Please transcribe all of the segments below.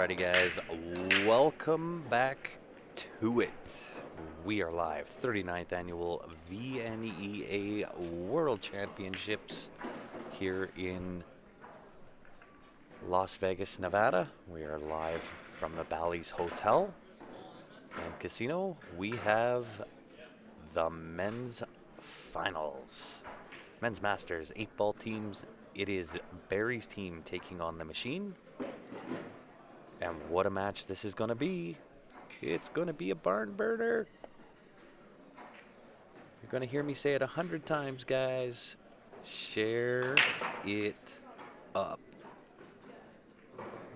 Alrighty, guys, welcome back to it. We are live, 39th annual VNEA World Championships here in Las Vegas, Nevada. We are live from the Ballys Hotel and Casino. We have the men's finals. Men's Masters, 8-ball teams. It is Barry's team taking on the Machine. And what a match this is going to be. It's going to be a barn burner. You're going to hear me say it 100 times, guys. Share it up.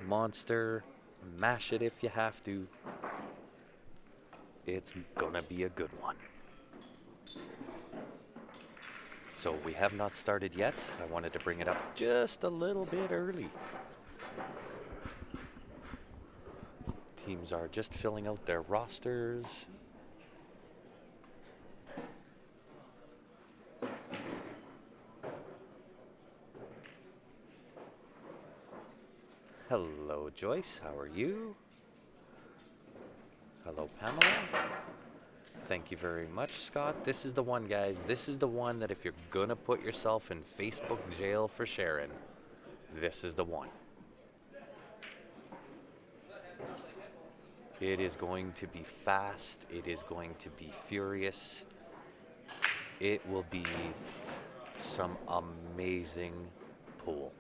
Monster, mash it if you have to. It's going to be a good one. So we have not started yet. I wanted to bring it up just a little bit early. Teams are just filling out their rosters. Hello, Joyce. How are you? Hello, Pamela. Thank you very much, Scott. This is the one, guys. This is the one that if you're going to put yourself in Facebook jail for sharing, this is the one. It is going to be fast. It is going to be furious. It will be some amazing pool.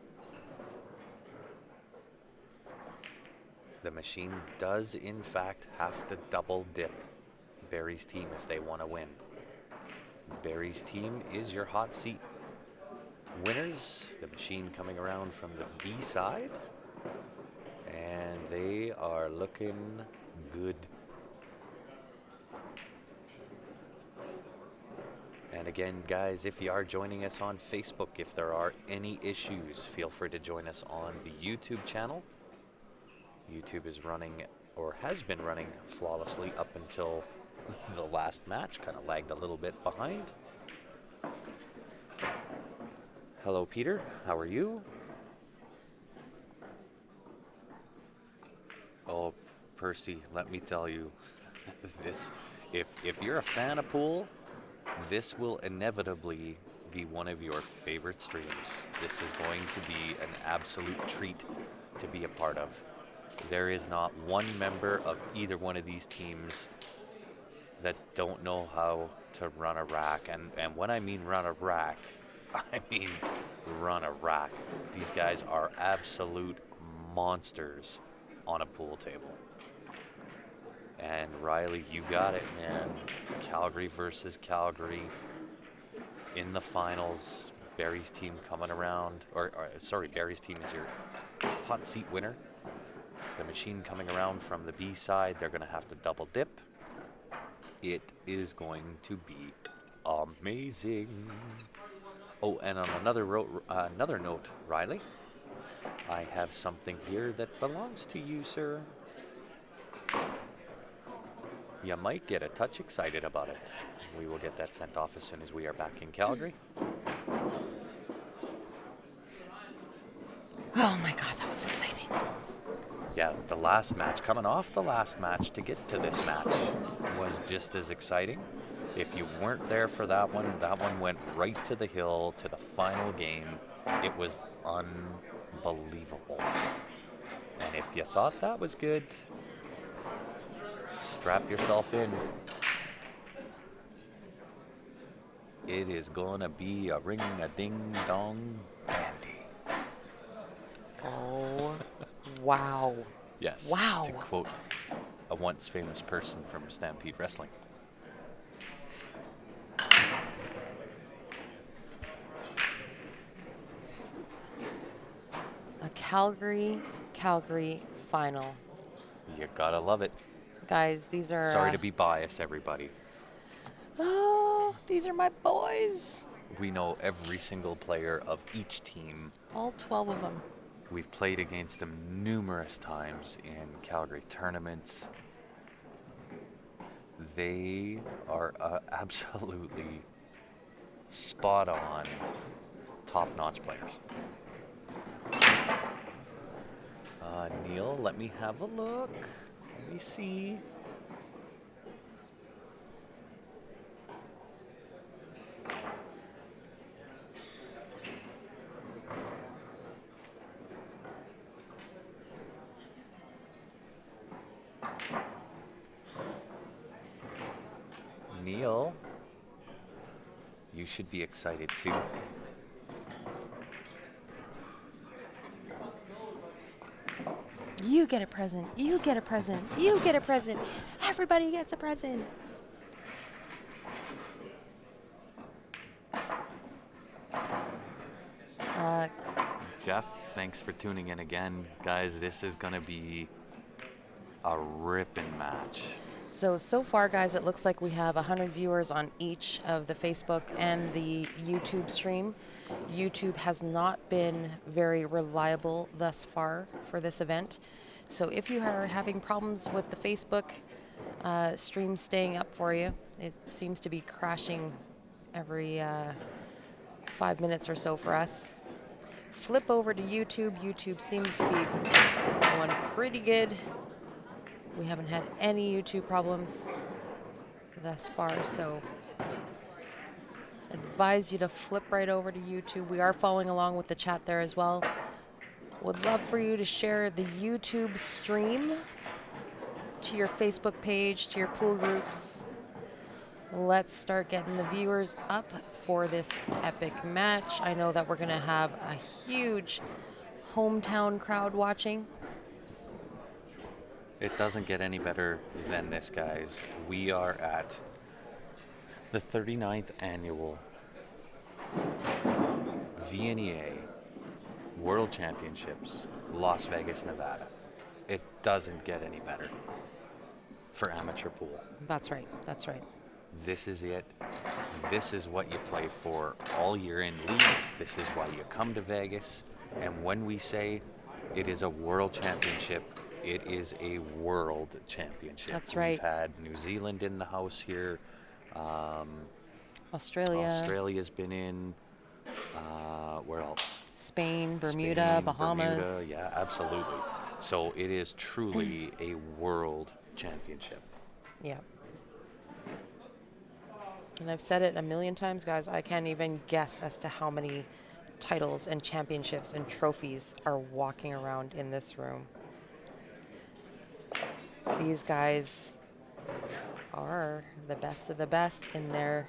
The Machine does, in fact, have to double dip Barry's team if they want to win. Barry's team is your hot seat winners. The Machine coming around from the B side. And they are looking good. And again, guys, if you are joining us on Facebook, if there are any issues, feel free to join us on the YouTube channel. YouTube is running, or has been running, flawlessly up until the last match. Kind of lagged a little bit behind. Hello, Peter. How are you? Oh, Percy, let me tell you, this, if you're a fan of pool, this will inevitably be one of your favorite streams. This is going to be an absolute treat to be a part of. There is not one member of either one of these teams that don't know how to run a rack. And when I mean run a rack, I mean run a rack. These guys are absolute monsters on a pool table. And Riley, you got it, man. Calgary versus Calgary in the finals. Barry's team coming around, sorry, Barry's team is your hot seat winner. The Machine coming around from the B side. They're going to have to double dip. It is going to be amazing. Oh, and on another note, Riley, I have something here that belongs to you, sir. You might get a touch excited about it. We will get that sent off as soon as we are back in Calgary. Oh my God, that was exciting. Yeah, the last match, coming off the last match to get to this match was just as exciting. If you weren't there for that one went right to the hill, to the final game. It was unbelievable. And if you thought that was good, strap yourself in. It is gonna be a ring-a-ding-dong dandy. Oh, wow. Yes. Wow. To quote a once famous person from Stampede Wrestling. A Calgary final. You gotta love it. Guys, these are... Sorry to be biased, everybody. Oh, these are my boys. We know every single player of each team. All 12 of them. We've played against them numerous times in Calgary tournaments. They are absolutely spot on, top-notch players. Neil, Let me have a look. Let me see. Neil, you should be excited too. You get a present. You get a present. You get a present. Everybody gets a present. Jeff, thanks for tuning in again. Guys, this is going to be a ripping match. So far, guys, it looks like we have 100 viewers on each of the Facebook and the YouTube stream. YouTube has not been very reliable thus far for this event. So if you are having problems with the Facebook stream staying up for you, it seems to be crashing every 5 minutes or so for us. Flip over to YouTube. YouTube seems to be going pretty good. We haven't had any YouTube problems thus far, so advise you to flip right over to YouTube. We are following along with the chat there as well. Would love for you to share the YouTube stream to your Facebook page, to your pool groups. Let's start getting the viewers up for this epic match. I know that we're going to have a huge hometown crowd watching. It doesn't get any better than this, guys. We are at the 39th annual VNEA World Championships, Las Vegas, Nevada. It doesn't get any better for amateur pool. That's right. That's right. This is it. This is what you play for all year in league. This is why you come to Vegas. And when we say it is a world championship, it is a world championship. That's right. We've had New Zealand in the house here. Australia. Australia's been in. Where else? Spain, Bermuda, Spain, Bahamas. Bermuda, yeah, absolutely. So it is truly a world championship. Yeah. And I've said it a million times, guys. I can't even guess as to how many titles and championships and trophies are walking around in this room. These guys are the best of the best in their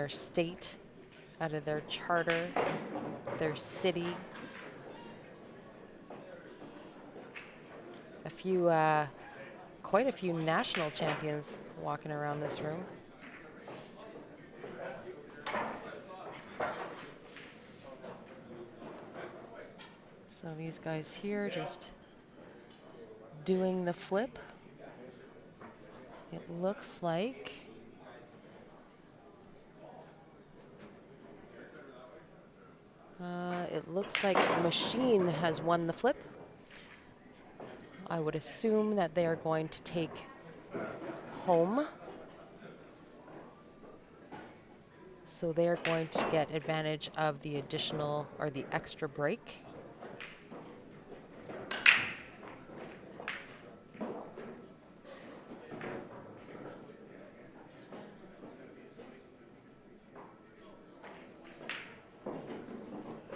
state, out of their charter, their city. Quite a few national champions walking around this room. So these guys here just doing the flip. It looks like Machine has won the flip. I would assume that they are going to take home. So they are going to get advantage of the additional or the extra break.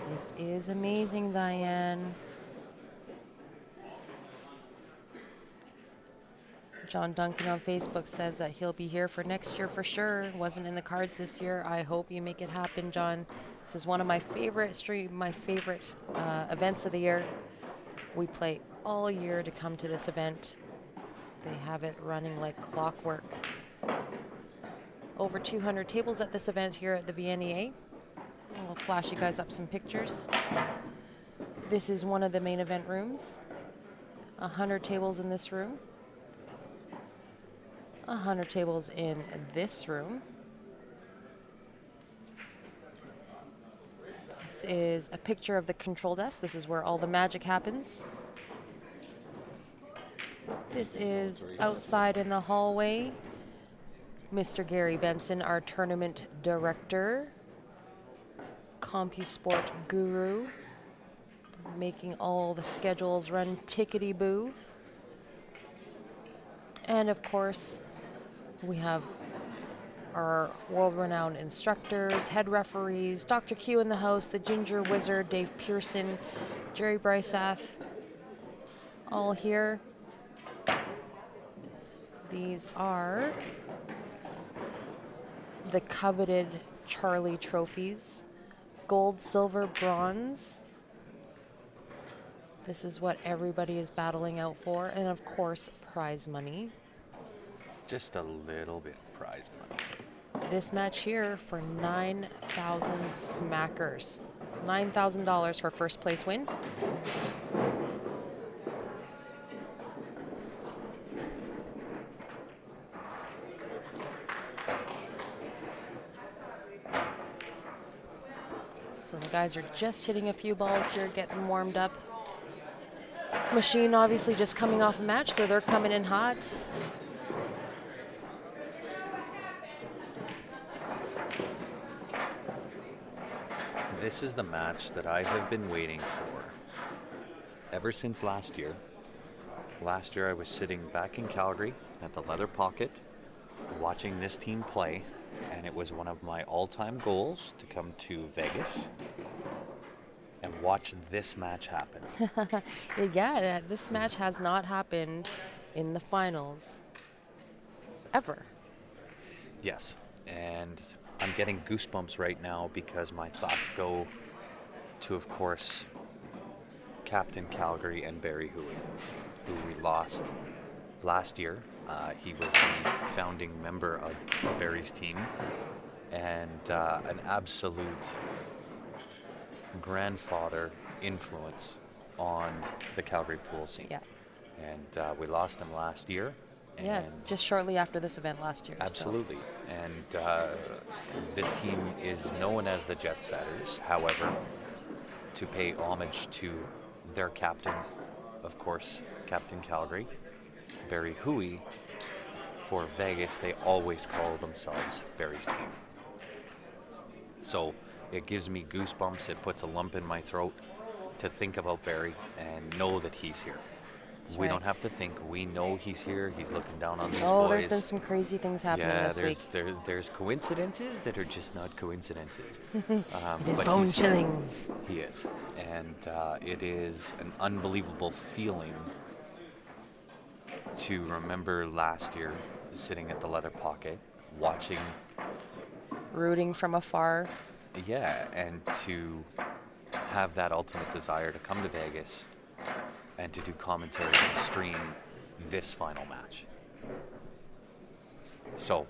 This is amazing, Diane. John Duncan on Facebook says that he'll be here for next year for sure. Wasn't in the cards this year. I hope you make it happen, John. This is one of my favorite events of the year. We play all year to come to this event. They have it running like clockwork. Over 200 tables at this event here at the VNEA. I'll flash you guys up some pictures. This is one of the main event rooms. 100 tables in this room. 100 tables in this room. This is a picture of the control desk. This is where all the magic happens. This is outside in the hallway. Mr. Gary Benson, our tournament director. CompuSport guru, making all the schedules run tickety-boo. And of course, we have our world-renowned instructors, head referees, Dr. Q in the house, the Ginger Wizard, Dave Pearson, Jerry Brysath, all here. These are the coveted Charlie trophies. Gold, silver, bronze. This is what everybody is battling out for. And of course, prize money. Just a little bit of prize money. This match here for 9,000 smackers. $9,000 for first place win. So the guys are just hitting a few balls here, getting warmed up. Machine obviously just coming off a match, so they're coming in hot. This is the match that I have been waiting for ever since last year. Last year I was sitting back in Calgary at the Leather Pocket watching this team play, and it was one of my all-time goals to come to Vegas and watch this match happen. Yeah, this match has not happened in the finals ever. Yes, and I'm getting goosebumps right now because my thoughts go to, of course, Captain Calgary and Barry Huey, who we lost last year. He was the founding member of Barry's team and an absolute grandfather influence on the Calgary pool scene. Yeah. And we lost him last year. Yeah, it's and just shortly after this event last year. Absolutely. And this team is known as the Jet Setters. However, to pay homage to their captain, of course, Captain Calgary, Barry Huey, for Vegas, they always call themselves Barry's team. So it gives me goosebumps. It puts a lump in my throat to think about Barry and know that he's here. That's we right. don't have to think. We know he's here. He's looking down on these Oh, boys. there's been some crazy things happening this week. There's coincidences that are just not coincidences. It is but bone he's- chilling. He is. And it is an unbelievable feeling to remember last year sitting at the Leather Pocket, watching, Rooting from afar. yeah, and to have that ultimate desire to come to Vegas and to do commentary and stream this final match. So,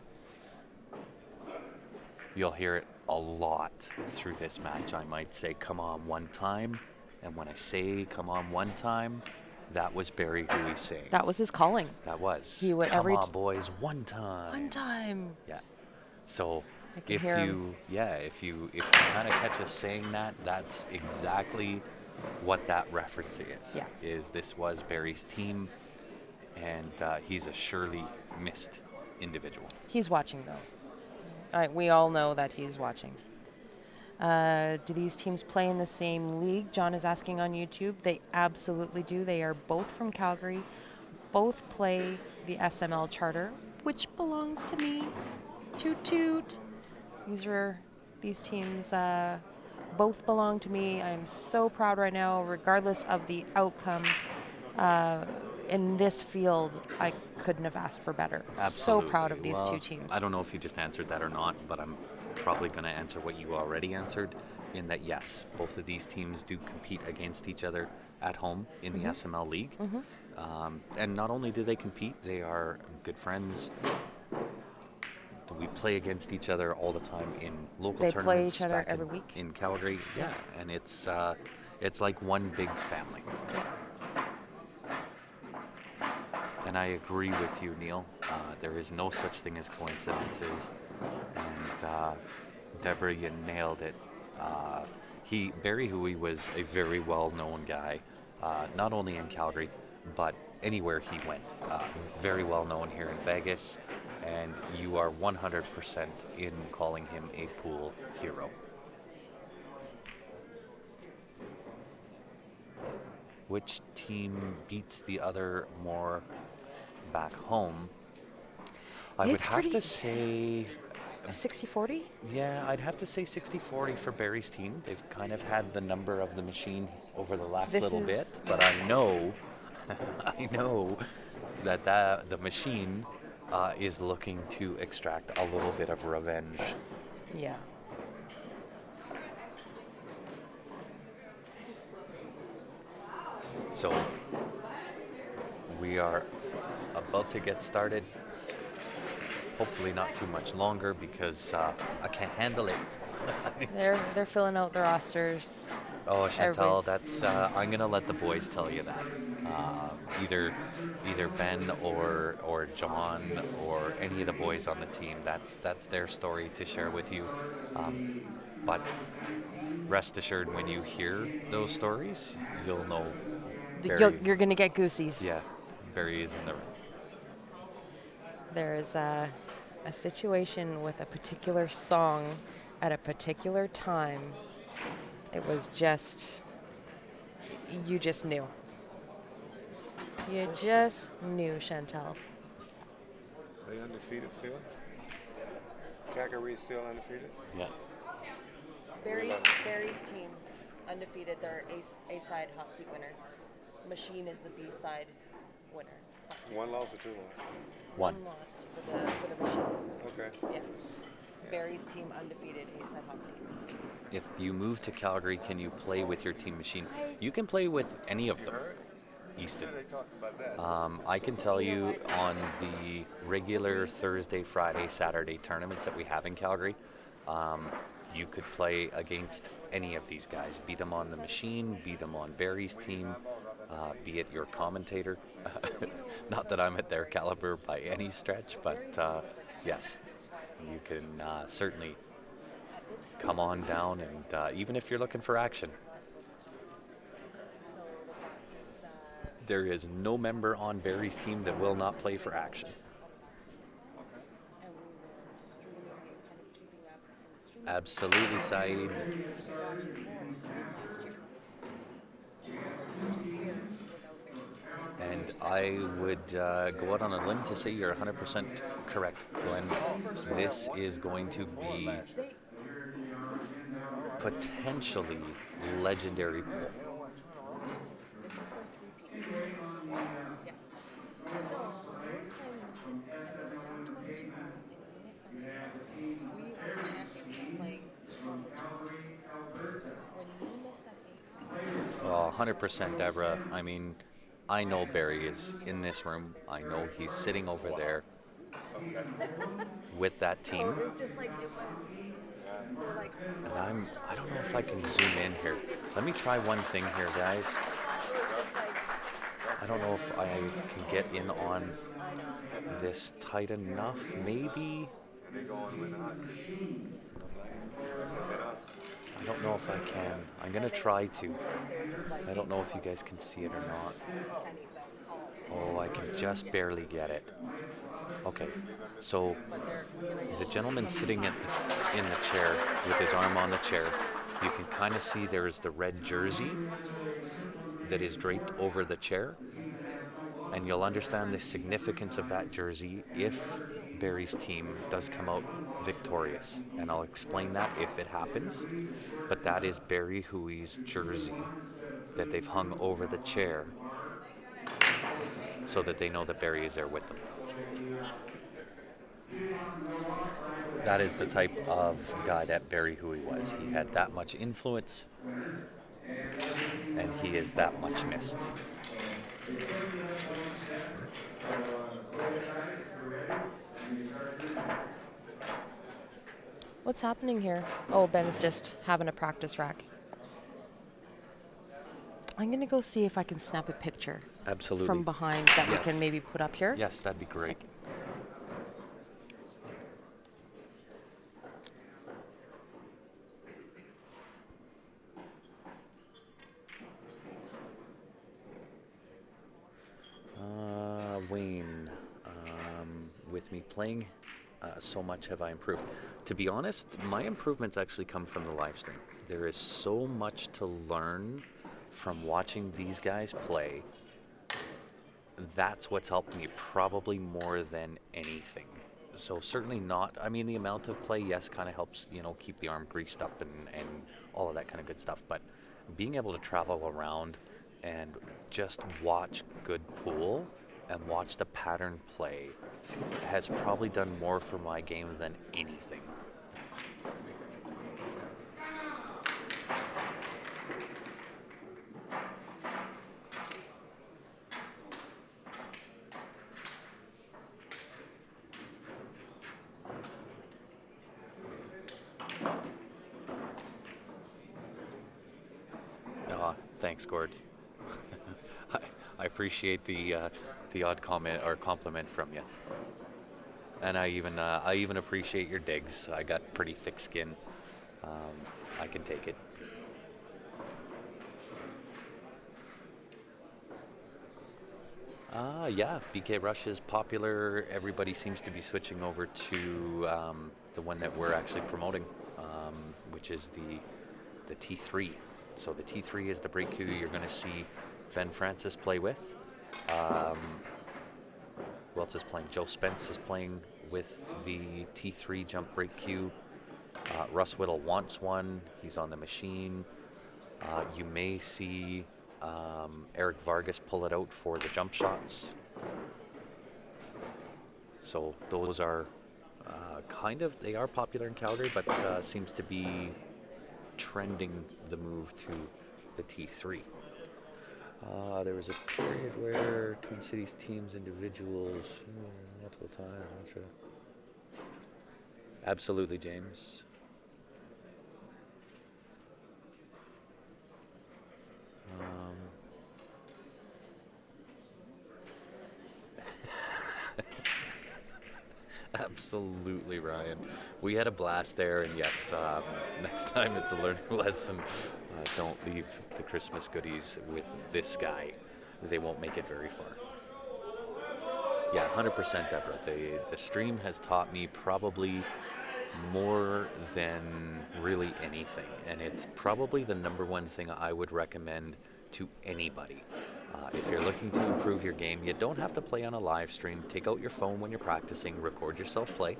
you'll hear it a lot through this match. I might say, come on one time. And when I say come on one time, that was Barry Huey saying. That was his calling. That was. He would come every on, boys, one time. One time. Yeah. So I can if hear you, him. yeah, if you kind of catch us saying that, that's exactly what that reference is. Yeah. Is this was Barry's team, and he's a surely missed individual. He's watching, though. We all know that he's watching. Do these teams play in the same league? John is asking on YouTube. They absolutely do. They are both from Calgary. Both play the SML charter, which belongs to me. Toot toot. These teams both belong to me. I'm so proud right now, regardless of the outcome. In this field, I couldn't have asked for better. Absolutely. So proud of these Well, two teams. I don't know if you just answered that or not, but I'm probably going to answer what you already answered, in that yes, both of these teams do compete against each other at home in the SML League. And not only do they compete, they are good friends. We play against each other all the time in local They tournaments. play each other back every week. in Calgary. Yeah, and it's like one big family. And I agree with you, Neil. There is no such thing as coincidences. And Deborah, you nailed it. Barry Huey was a very well-known guy, not only in Calgary, but anywhere he went. Very well-known here in Vegas, and you are 100% in calling him a pool hero. which team beats the other more back home, I would It's have pretty to say, 60-40. yeah, I'd have to say 60-40 for Barry's team. They've kind of had the number of the machine over the last This little bit, is, but I know, I know that the machine is looking to extract a little bit of revenge. yeah. So we are about to get started. Hopefully not too much longer because I can't handle it. They're filling out the rosters. Oh, Chantal, Everybody's that's I'm gonna let the boys tell you that. Either Ben or John or any of the boys on the team. That's their story to share with you. But rest assured, when you hear those stories, you'll know Barry. you're gonna get goosies. Yeah, Barry is in the room. There's a situation with a particular song at a particular time. It was just, you just knew. You just knew, Chantel. They undefeated still? Calgary still undefeated? Yeah. Barry's team undefeated. They're A side hot seat winner. Machine is the B side winner. Hot seat. One loss or two loss? One. Loss for the machine. Okay. Yeah. Barry's team undefeated A side hot seat. If you move to Calgary, can you play with your team machine? You can play with any of them. Easton. They talked about that. I can tell you on the regular Thursday, Friday, Saturday tournaments that we have in Calgary, you could play against any of these guys. Be them on the machine, be them on Barry's team, be it your commentator. Not that I'm at their caliber by any stretch, but yes, you can certainly come on down, and even if you're looking for action, there is no member on Barry's team that will not play for action. Absolutely, Saeed. And I would go out on a limb to say you're 100% correct, Glenn. This is going to be potentially legendary pool. This is their three-peats. Yeah. So, we're playing, and they were down 22 balls in Minnesota. We are champions of playing local champions. When you miss that 8 Oh, 100%, Deborah. I mean, I know Barry is in this room. I know he's sitting over there with that team. it was just like it was. Like, And I don't know if I can zoom in here. Let me try one thing here, guys. I don't know if I can get in on this tight enough. Maybe. And they go on with the hot seat. I don't know if I can. I'm going to try to. I don't know if you guys can see it or not. Oh, I can just barely get it. Okay, so the gentleman sitting in the chair with his arm on the chair, you can kind of see there is the red jersey that is draped over the chair. And you'll understand the significance of that jersey if Barry's team does come out victorious. And I'll explain that if it happens. But that is Barry Huey's jersey that they've hung over the chair so that they know that Barry is there with them. That is the type of guy that Barry Huey was. He had that much influence, and he is that much missed. what's happening here? Oh, Ben's just having a practice rack. I'm gonna go see if I can snap a picture Absolutely. from behind that we Yes. can maybe put up here. Yes, that'd be great. Wayne, with me playing, so much have I improved. To be honest, my improvements actually come from the live stream. There is so much to learn from watching these guys play, that's what's helped me probably more than anything. So certainly not, I mean, the amount of play, yes, kind of helps, keep the arm greased up and all of that kind of good stuff. But being able to travel around and just watch good pool and watch the pattern play has probably done more for my game than anything. Thanks, Gord. I, I appreciate the odd comment or compliment from you, and I even appreciate your digs. I got pretty thick skin. Um, I can take it. Yeah, BK Rush is popular. Everybody seems to be switching over to the one that we're actually promoting, which is the T3. So the T3 is the break cue you're going to see Ben Francis play with. Who else is playing? Joe Spence is playing with the T3 jump break cue. Russ Whittle wants one. He's on the machine. You may see Eric Vargas pull it out for the jump shots. So those are they are popular in Calgary, but seems to be trending the move to the T3. There was a period where Twin Cities teams, individuals, multiple times. Not sure. Absolutely, James. Absolutely, Ryan. We had a blast there, and yes, next time it's a learning lesson. Don't leave the Christmas goodies with this guy. They won't make it very far. Yeah, 100%, Deborah. The stream has taught me probably more than really anything, and it's probably the number one thing I would recommend to anybody. If you're looking to improve your game, you don't have to play on a live stream. Take out your phone when you're practicing, record yourself play.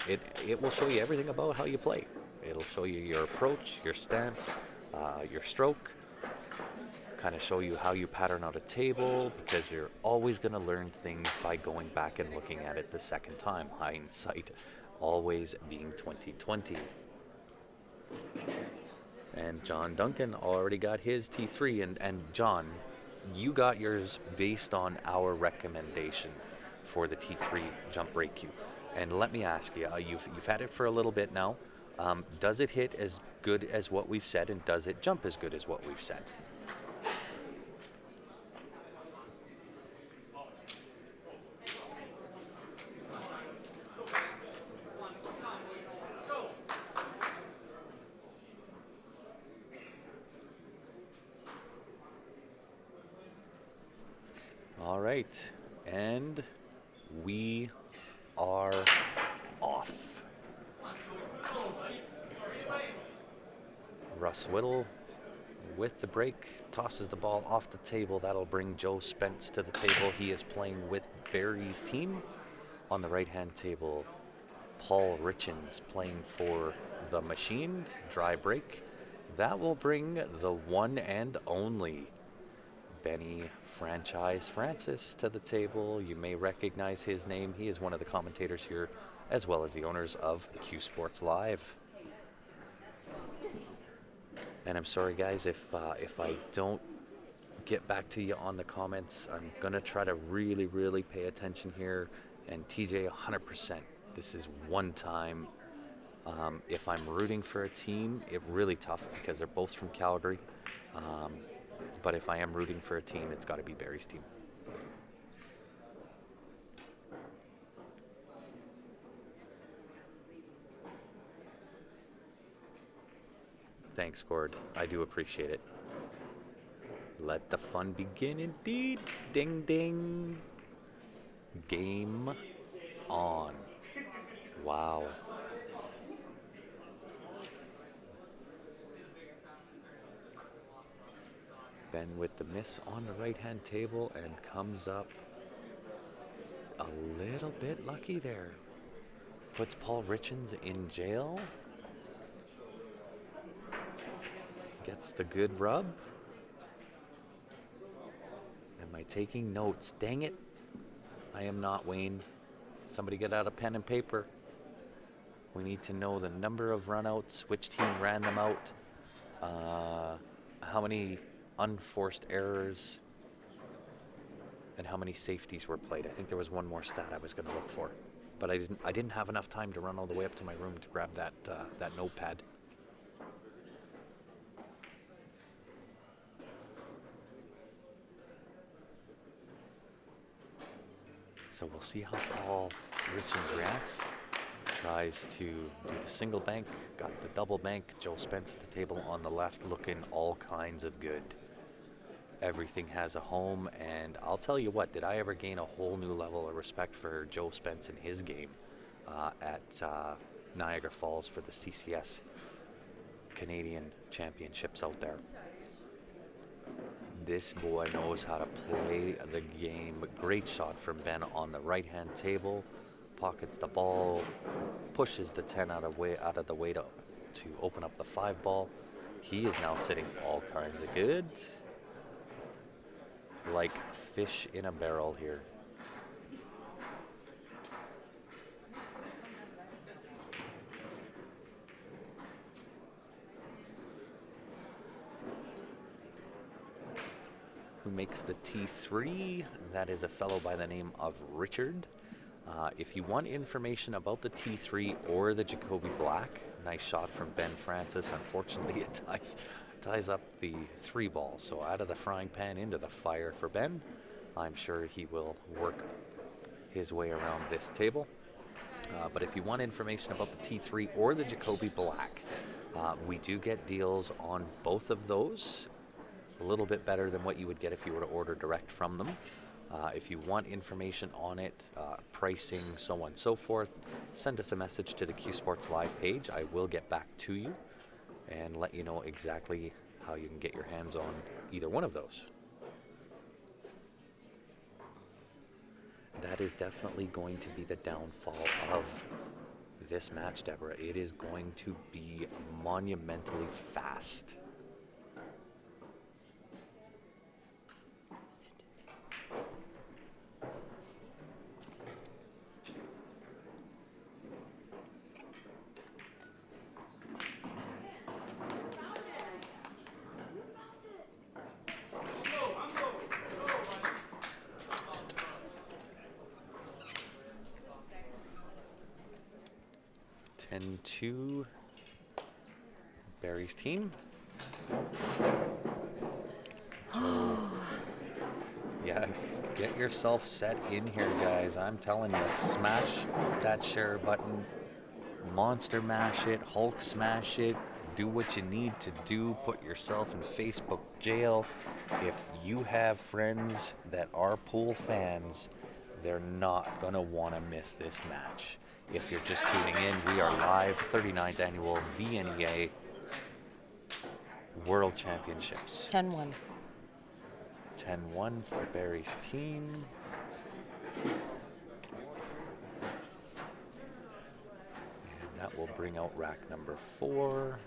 It will show you everything about how you play. It'll show you your approach, your stance, your stroke, kind of show you how you pattern out a table, because you're always going to learn things by going back and looking at it the second time. Hindsight always being 2020. And John Duncan already got his T3, and John, you got yours based on our recommendation for the T3 jump break cue. And let me ask you, you've had it for a little bit now. Does it hit as good as what we've said, and does it jump as good as what we've said? All right, and we are off. Russ Whittle with the break tosses the ball off the table. That'll bring Joe Spence to the table. He is playing with Barry's team. On the right-hand table, Paul Richens playing for the Machine. Dry break. That will bring the one and only Benny Franchise Francis to the table. You may recognize his name. He is one of the commentators here, as well as the owners of Q Sports Live. And I'm sorry, guys, if I don't get back to you on the comments, I'm gonna try to really, really pay attention here. And TJ, 100%. This is one time. If I'm rooting for a team, it's really tough because they're both from Calgary. But if I am rooting for a team, it's got to be Barry's team. Thanks, Gord. I do appreciate it. Let the fun begin indeed. Ding, ding. Game on. Wow. Ben with the miss on the right-hand table and comes up a little bit lucky there. Puts Paul Richens in jail. Gets the good rub. Am I taking notes? Dang it. I am not, Wayne. Somebody get out a pen and paper. We need to know the number of runouts, which team ran them out, how many unforced errors, and how many safeties were played. I think there was one more stat I was going to look for, but I didn't have enough time to run all the way up to my room to grab that notepad. So we'll see how Paul Richens reacts. Tries to do the single bank, got the double bank. Joe Spence at the table on the left looking all kinds of good. Everything has a home, and I'll tell you what, did I ever gain a whole new level of respect for Joe Spence and his game at Niagara Falls for the CCS Canadian Championships out there. This boy knows how to play the game. Great shot from Ben on the right-hand table. Pockets the ball, pushes the 10 out of the way to open up the 5 ball. He is now sitting all kinds of good. Like fish in a barrel here. Who makes the T3? That is a fellow by the name of Richard. If you want information about the T3 or the Jacoby Black, nice shot from Ben Francis. Unfortunately, it ties up the 3 ball. So out of the frying pan into the fire for Ben. I'm sure he will work his way around this table. But if you want information about the T3 or the Jacoby Black, we do get deals on both of those. A little bit better than what you would get if you were to order direct from them. If you want information on it, pricing, so on and so forth, send us a message to the Q Sports Live page. I will get back to you and let you know exactly how you can get your hands on either one of those. That is definitely going to be the downfall of this match, Deborah. It is going to be monumentally fast. To Barry's team. So, yeah, get yourself set in here, guys. I'm telling you, smash that share button, monster mash it, Hulk smash it, do what you need to do, put yourself in Facebook jail. If you have friends that are pool fans, they're not going to want to miss this match. If you're just tuning in, we are live, 39th annual VNEA World Championships. 10-1. 10-1 for Barry's team. And that will bring out rack number 4.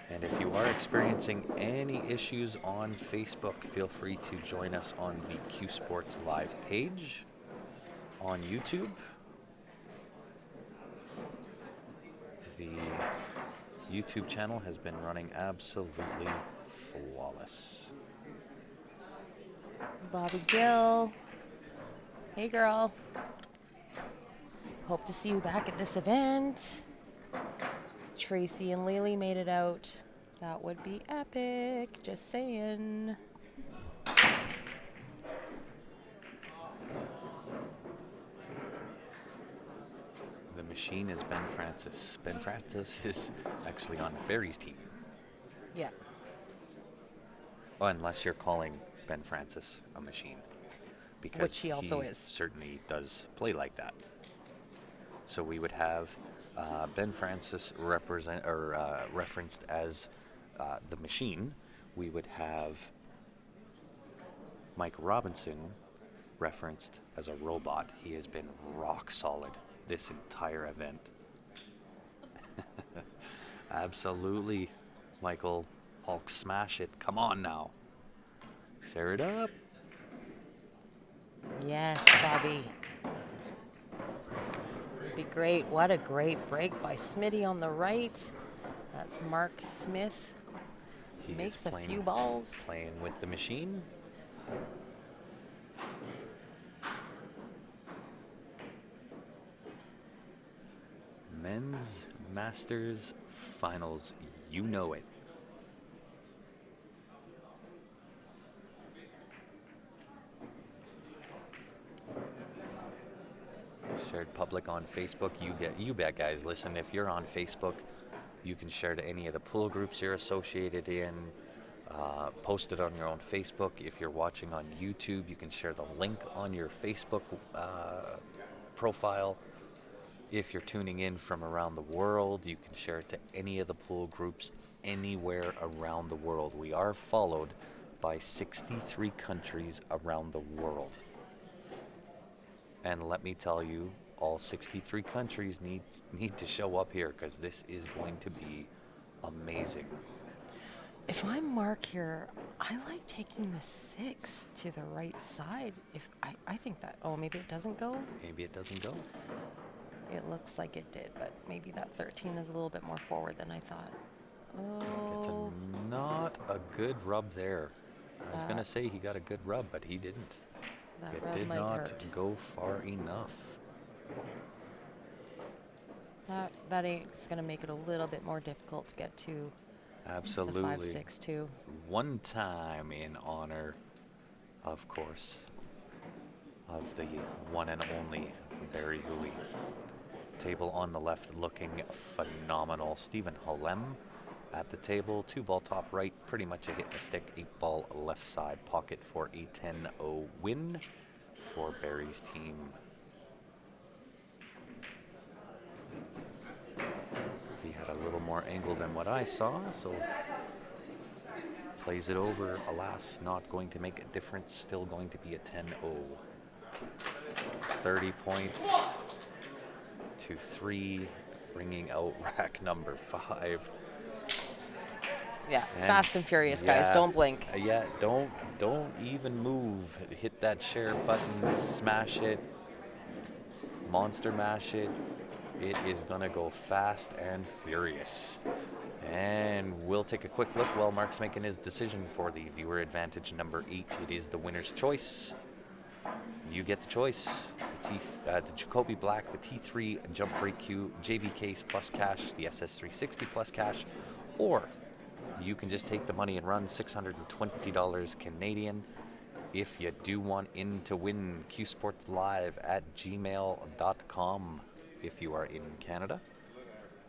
And if you are experiencing any issues on Facebook, feel free to join us on the Q Sports Live page on YouTube. The YouTube channel has been running absolutely flawless. Bobby Gill. Hey, girl. Hope to see you back at this event. Tracy and Lily made it out. That would be epic. Just saying. The machine is Ben Francis. Ben Francis is actually on Barry's team. Yeah. Oh, unless you're calling Ben Francis a machine. Because Which he also is. Certainly does play like that. So we would have Ben Francis referenced as the machine, we would have Mike Robinson referenced as a robot. He has been rock solid this entire event. Absolutely, Michael. Hulk smash it. Come on now. Share it up. Yes, Bobby. Would be great. What a great break by Smitty on the right. That's Mark Smith. He Makes is a playing, few balls. playing with the machine. Men's Masters Finals. You know it. Shared public on Facebook. You bet, guys. Listen, if you're on Facebook, you can share to any of the pool groups you're associated in. Post it on your own Facebook. If you're watching on YouTube, you can share the link on your Facebook profile. If you're tuning in from around the world, you can share it to any of the pool groups anywhere around the world. We are followed by 63 countries around the world. And let me tell you, all 63 countries need to show up here because this is going to be amazing. If I'm Mark here, I like taking the 6 to the right side. If I think that, oh, maybe it doesn't go? Maybe it doesn't go. It looks like it did, but maybe that 13 is a little bit more forward than I thought. It's Oh, not a good rub there. I was going to say he got a good rub, but he didn't. that It rub did might not hurt. go far enough. That eight's going to make it a little bit more difficult to get to the Absolutely. 5-6 too. One time in honor, of course, of the one and only Barry Huey. Table on the left looking phenomenal. Stephen Holem at the table. 2-ball top right, pretty much a hit and a stick. 8-ball left side pocket for a 10-0 win for Barry's team. He had a little more angle than what I saw, so plays it over. Alas, not going to make a difference. Still going to be a 10-0. 30 points to 3, bringing out rack number 5. Yeah, And fast and furious, guys. yeah, Don't blink. Yeah, don't even move. Hit that share button, smash it, monster mash it. It is gonna go fast and furious. And we'll take a quick look while Mark's making his decision for the viewer advantage number 8. It is the winner's choice. You get the choice. The Jacoby Black, the T3 Jump Brake Q, JB Case plus cash, the SS360 plus cash, or you can just take the money and run $620 Canadian. If you do want in to win, qsportslive@gmail.com if you are in Canada.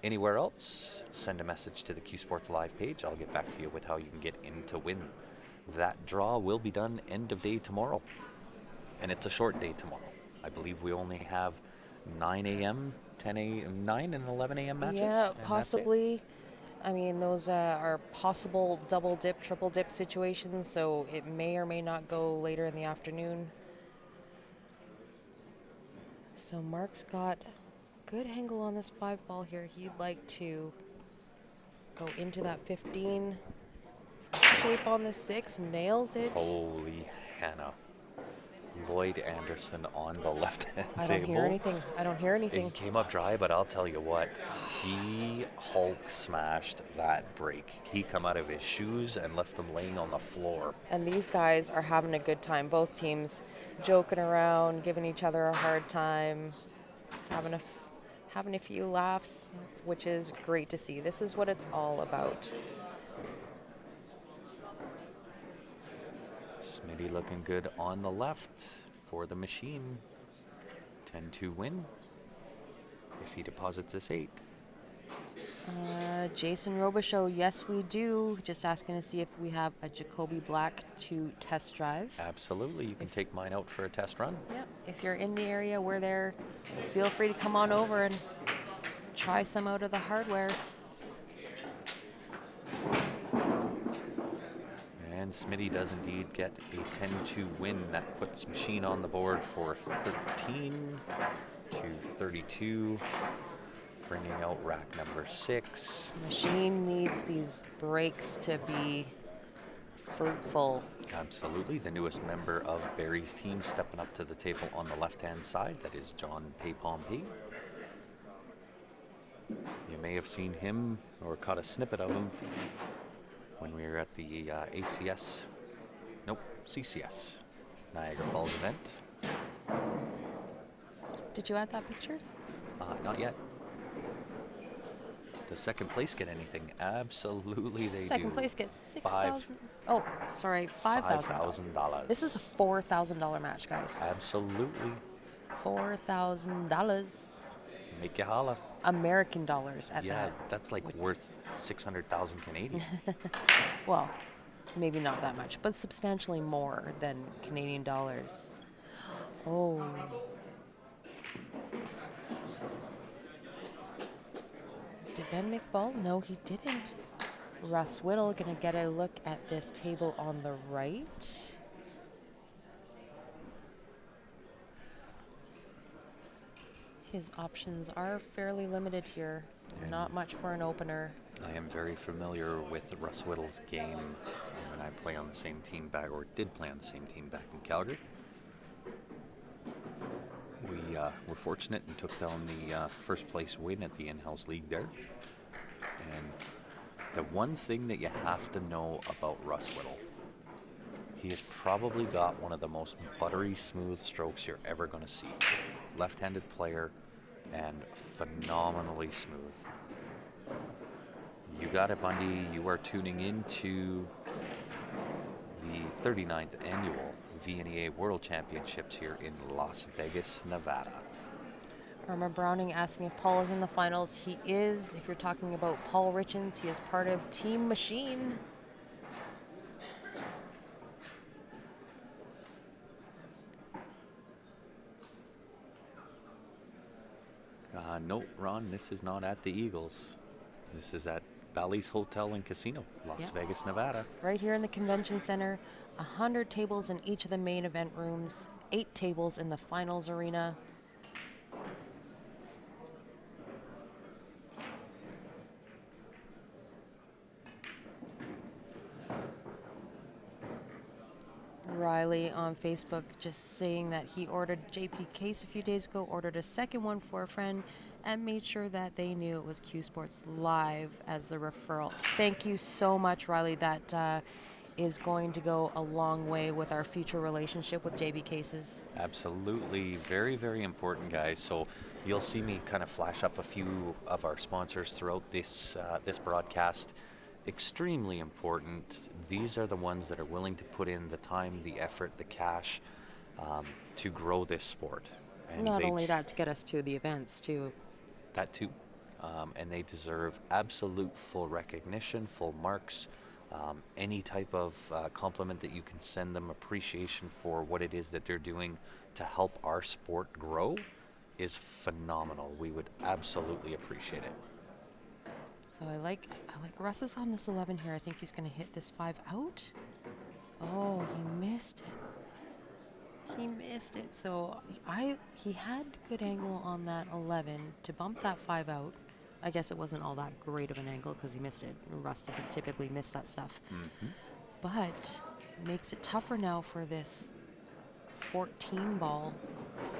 Anywhere else, send a message to the Q Sports Live page. I'll get back to you with how you can get in to win. That draw will be done end of day tomorrow. And it's a short day tomorrow. I believe we only have 9 a.m., 10 a.m., 9 and 11 a.m. matches. Yeah, and that's it. possibly. I mean, those are possible double dip, triple dip situations, so it may or may not go later in the afternoon. So Mark's got good angle on this 5-ball here. He'd like to go into that 15. Shape on the 6, nails it. Holy Hannah. Lloyd Anderson on the left-hand I table. don't hear anything. I don't hear It anything. came up dry, but I'll tell you what, he Hulk smashed that break. He come out of his shoes and left them laying on the floor. And these guys are having a good time. Both teams joking around, giving each other a hard time, having a few laughs, which is great to see. This is what it's all about. Smitty looking good on the left for the machine. 10-2 win if he deposits this 8. Jason Robichaux, yes we do. Just asking to see if we have a Jacoby Black to test drive. Absolutely, you can take mine out for a test run. Yep. If you're in the area, we're there. Feel free to come on over and try some out of the hardware. And Smitty does indeed get a 10-2 win. That puts Machine on the board for 13 to 32, bringing out rack number 6. Machine needs these breaks to be fruitful. Absolutely. The newest member of Barry's team stepping up to the table on the left-hand side. That is John Paypompey. You may have seen him or caught a snippet of him when we were at the CCS, Niagara Falls event. Did you add that picture? Not yet. Does second place get anything? Absolutely they do. Second place gets 6,000. Oh, sorry, $5,000. $5,000. This is a $4,000 match, guys. Absolutely. $4,000 Make you holla. American dollars at Yeah, that. that's like worth 600,000 Canadian. Well, maybe not that much, but substantially more than Canadian dollars. Oh. Did Ben make ball? No, he didn't. Russ Whittle gonna get a look at this table on the right. His options are fairly limited here. Not much for an opener. I am very familiar with Russ Whittle's game when I play on the same team back, or did play on the same team back in Calgary. We were fortunate and took down the first place win at the in-house league there. And the one thing that you have to know about Russ Whittle, he has probably got one of the most buttery smooth strokes you're ever going to see. Left-handed player and phenomenally smooth. You got it, Bundy. You are tuning into the 39th annual VNEA World Championships here in Las Vegas, Nevada. Remember Browning asking if Paul is in the finals. He is. If you're talking about Paul Richens, he is part of Team Machine. No, Ron, this is not at the Eagles. This is at Ballys Hotel and Casino, Las Vegas, Nevada. Right here in the convention center. 100 tables in each of the main event rooms. 8 tables in the finals arena. Riley on Facebook just saying that he ordered JP Case a few days ago, ordered a second one for a friend, and made sure that they knew it was Q Sports Live as the referral. Thank you so much, Riley. That is going to go a long way with our future relationship with JB Cases. Absolutely. Very, very important, guys. So you'll see me kind of flash up a few of our sponsors throughout this broadcast. Extremely important. These are the ones that are willing to put in the time, the effort, the cash to grow this sport. And Not only that, to get us to the events, too. That too. And they deserve absolute full recognition, full marks, any type of compliment that you can send them, appreciation for what it is that they're doing to help our sport grow is phenomenal. We would absolutely appreciate it. So I like Russ is on this 11 here. I think he's going to hit this 5 out. Oh, he missed it. He missed it. So he had good angle on that 11 to bump that 5 out. I guess it wasn't all that great of an angle because he missed it. Russ doesn't typically miss that stuff. Mm-hmm. But makes it tougher now for this 14 ball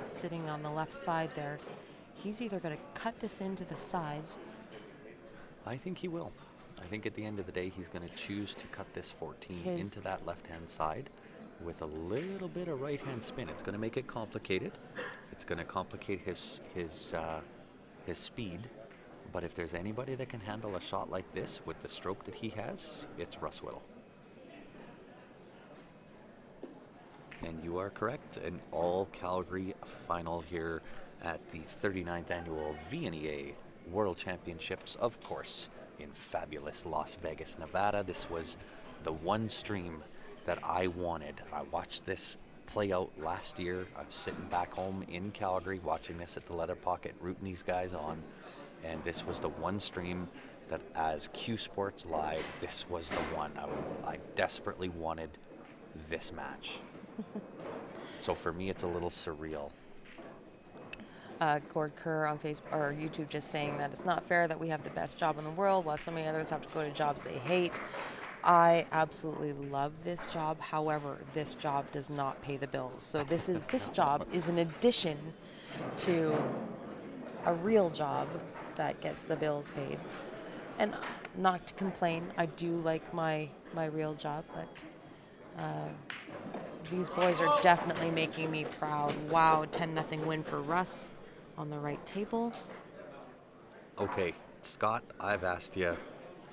sitting on the left side there. He's either going to cut this into the side. I think he will. I think at the end of the day, he's going to choose to cut this 14 into that left-hand side with a little bit of right-hand spin. It's going to make it complicated. It's going to complicate his speed. But if there's anybody that can handle a shot like this with the stroke that he has, it's Russ Whittle. And you are correct. An all-Calgary final here at the 39th annual VNEA World Championships, of course, in fabulous Las Vegas, Nevada. This was the one stream that I wanted. I watched this play out last year. I was sitting back home in Calgary watching this at the Leather Pocket, rooting these guys on. And this was the one stream that as Q Sports Live, this was the one. I desperately wanted this match. So for me, it's a little surreal. Gord Kerr on Facebook or YouTube just saying that it's not fair that we have the best job in the world while so many others have to go to jobs they hate. I absolutely love this job. However, this job does not pay the bills. So this job is an addition to a real job that gets the bills paid. And not to complain, I do like my real job, but these boys are definitely making me proud. Wow, 10-0 win for Russ on the right table. Okay, Scott, I've asked you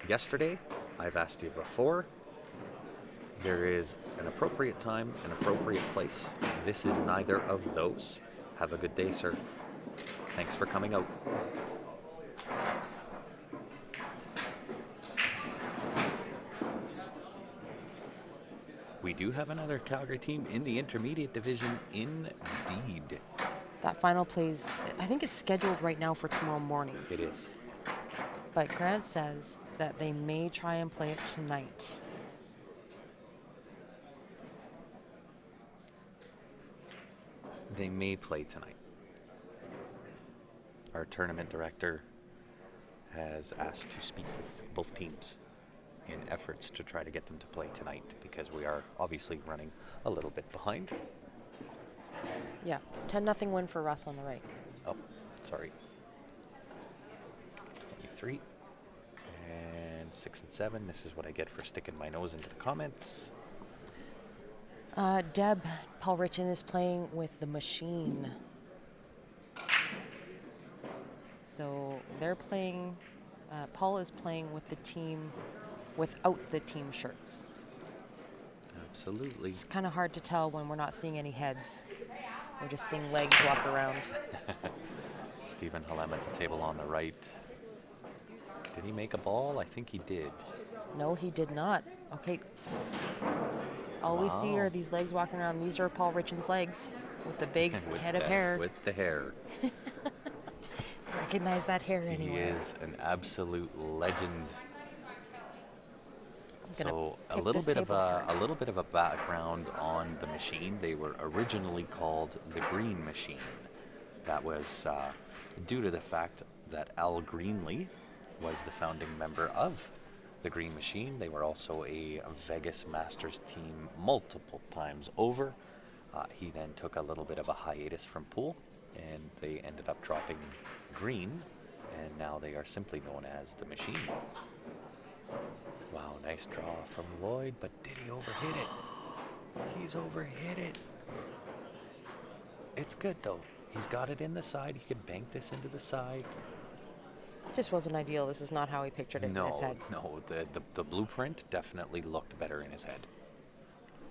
yesterday, I've asked you before. There is an appropriate time, an appropriate place. This is neither of those. Have a good day, sir. Thanks for coming out. We do have another Calgary team in the intermediate division, indeed. That final plays, I think it's scheduled right now for tomorrow morning. It is. But Grant says that they may try and play it tonight. They may play tonight. Our tournament director has asked to speak with both teams in efforts to try to get them to play tonight because we are obviously running a little bit behind. Yeah, 10-0 win for Russ on the right. Oh, sorry. 23 and 6 and 7. This is what I get for sticking my nose into the comments. Deb, Paul Richin is playing with the machine. So they're playing, Paul is playing with the team without the team shirts. Absolutely. It's kind of hard to tell when we're not seeing any heads. We're just seeing legs walk around. Stephen Halem at the table on the right. Did he make a ball? I think he did. No, he did not. Okay. All we see Wow. are these legs walking around. These are Paul Richin's legs with the big head of hair. With the hair. Recognize that hair He anywhere. is an absolute legend. I'm gonna So a pick little this bit of table apart. a little bit of a background on the machine. They were originally called the Green Machine. That was due to the fact that Al Greenlee was the founding member of the Green Machine. They were also a Vegas Masters team multiple times over. He then took a little bit of a hiatus from pool, and they ended up dropping green, and now they are simply known as the Machine. Wow, nice draw from Lloyd, but did he overhit it? He's overhit it. It's good though. He's got it in the side. He could bank this into the side. Just wasn't ideal. This is not how he pictured it in his head. No, the blueprint definitely looked better in his head.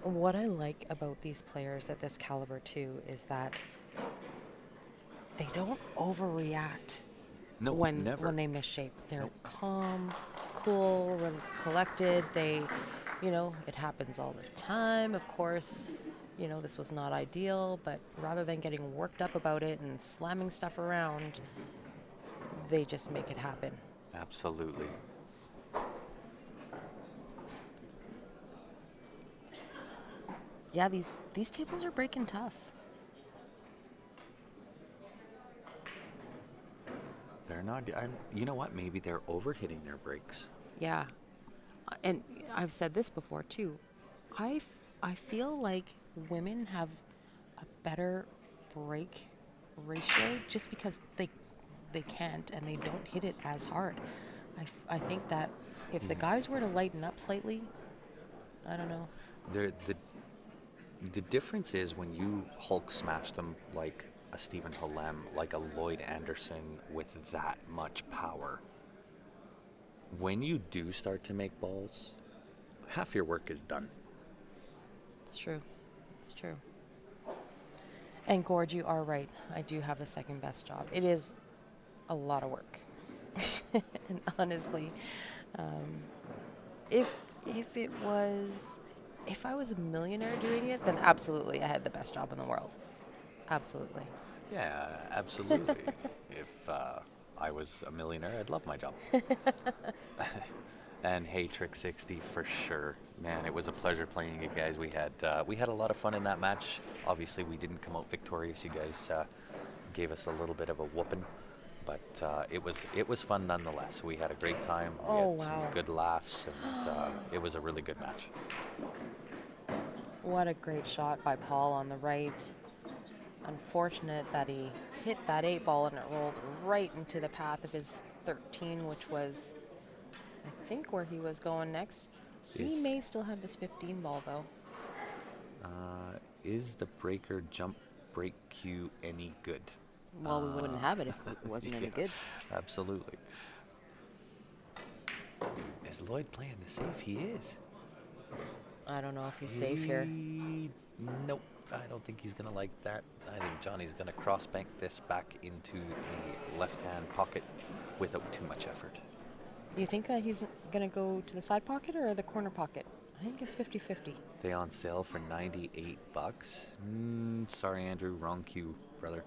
What I like about these players at this caliber too is that they don't overreact No, when never. they miss shape. They're Nope. calm, cool, collected. They, it happens all the time. Of course, this was not ideal, but rather than getting worked up about it and slamming stuff around, they just make it happen. Absolutely. Yeah, these tables are breaking tough. They're not. You know what? Maybe they're overhitting their breaks. Yeah. And I've said this before too. I feel like women have a better break ratio just because they can't and they don't hit it as hard. I think that if the guys were to lighten up slightly, I don't know. The difference is when you Hulk smash them like a Stephen Halem, like a Lloyd Anderson with that much power. When you do start to make balls, half your work is done. It's true. It's true. And Gord, you are right. I do have the second best job. It is a lot of work. And honestly, if I was a millionaire doing it, then absolutely I had the best job in the world. Absolutely. Yeah, absolutely. If I was a millionaire, I'd love my job. And hey, Trick 60 for sure. Man, it was a pleasure playing you guys. We had a lot of fun in that match. Obviously, we didn't come out victorious. You guys gave us a little bit of a whooping, but it was fun nonetheless. We had a great time. We Oh, had some wow. good laughs, and it was a really good match. What a great shot by Paul on the right. Unfortunate that he hit that 8 ball and it rolled right into the path of his 13, which was, I think, where he was going next. He Is- may still have this 15 ball, though. Is the breaker jump break cue any good? Well, we wouldn't have it if it wasn't any Yeah, good. Absolutely. Is Lloyd playing the safe? He is. I don't know if he's safe here. Nope. I don't think he's going to like that. I think Johnny's going to cross bank this back into the left-hand pocket without too much effort. Do you think that he's going to go to the side pocket or the corner pocket? I think it's 50-50. They on sale for $98. Sorry, Andrew. Wrong cue, brother.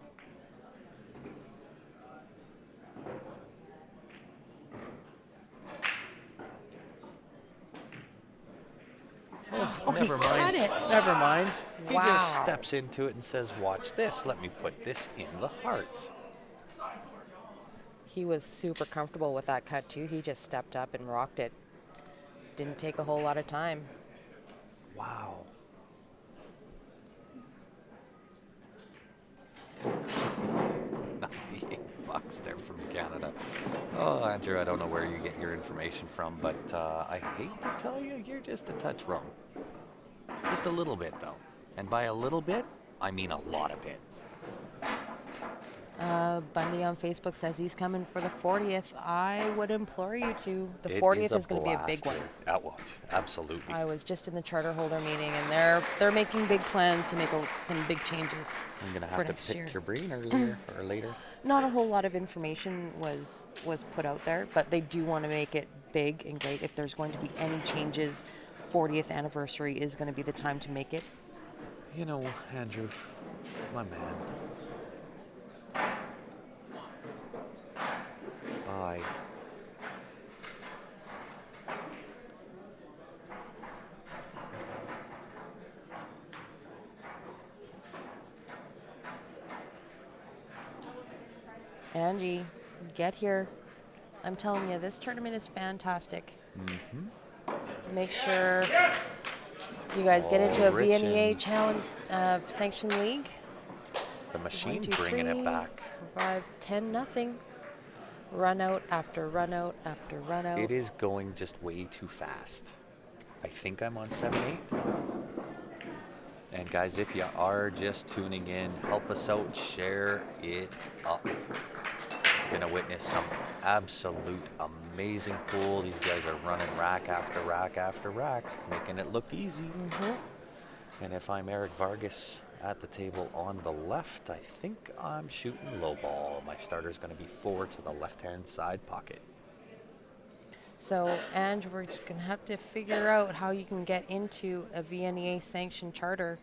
Oh, Never he mind. cut it. Never mind. He Wow. just steps into it and says, watch this. Let me put this in the heart. He was super comfortable with that cut, too. He just stepped up and rocked it. Didn't take a whole lot of time. Wow. $98 there from Canada. Oh, Andrew, I don't know where you get your information from, but I hate to tell you, you're just a touch wrong. Just a little bit, though. And by a little bit, I mean a lot of bit. Bundy on Facebook says he's coming for the 40th. I would implore you to. The It 40th a is going to be a big blast one. here. Well, absolutely. I was just in the charter holder meeting, and they're making big plans to make some big changes I'm going to for have to next pick year. your brain earlier or later. Not a whole lot of information was put out there, but they do want to make it big and great. If there's going to be any changes, 40th anniversary is going to be the time to make it. You know, Andrew, my man. Bye. Angie, get here. I'm telling you, this tournament is fantastic. Mm-hmm. Make sure you guys get into a VNEA Richens. challenge sanction league. The machine 1, 2, bringing 3, it back. 5, 10, nothing. Run out after run out after run out. It is going just way too fast. I think I'm on 7-8. And guys, if you are just tuning in, help us out, share it up. Gonna witness some absolute amazing pool. These guys are running rack after rack after rack, making it look easy. Mm-hmm. And if I'm Eric Vargas at the table on the left, I think I'm shooting low ball. My starter's gonna be 4 to the left-hand side pocket. So, Ange, we're going to have to figure out how you can get into a VNEA sanctioned charter.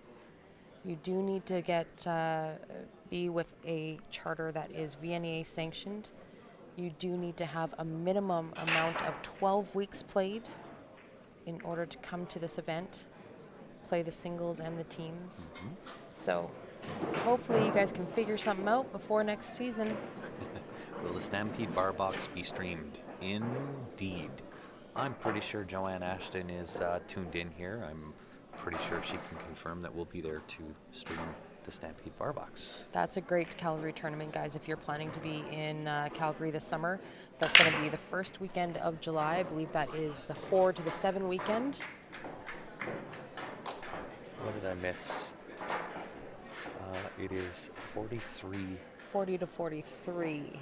You do need to be with a charter that is VNEA sanctioned. You do need to have a minimum amount of 12 weeks played in order to come to this event, play the singles and the teams. Mm-hmm. So, hopefully you guys can figure something out before next season. Will the Stampede Bar Box be streamed? Indeed. I'm pretty sure Joanne Ashton is tuned in here. I'm pretty sure she can confirm that we'll be there to stream the Stampede Bar Box. That's a great Calgary tournament, guys. If you're planning to be in Calgary this summer, that's going to be the first weekend of July. I believe that is the 4 to the 7 weekend. What did I miss? It is 43. 40 to 43.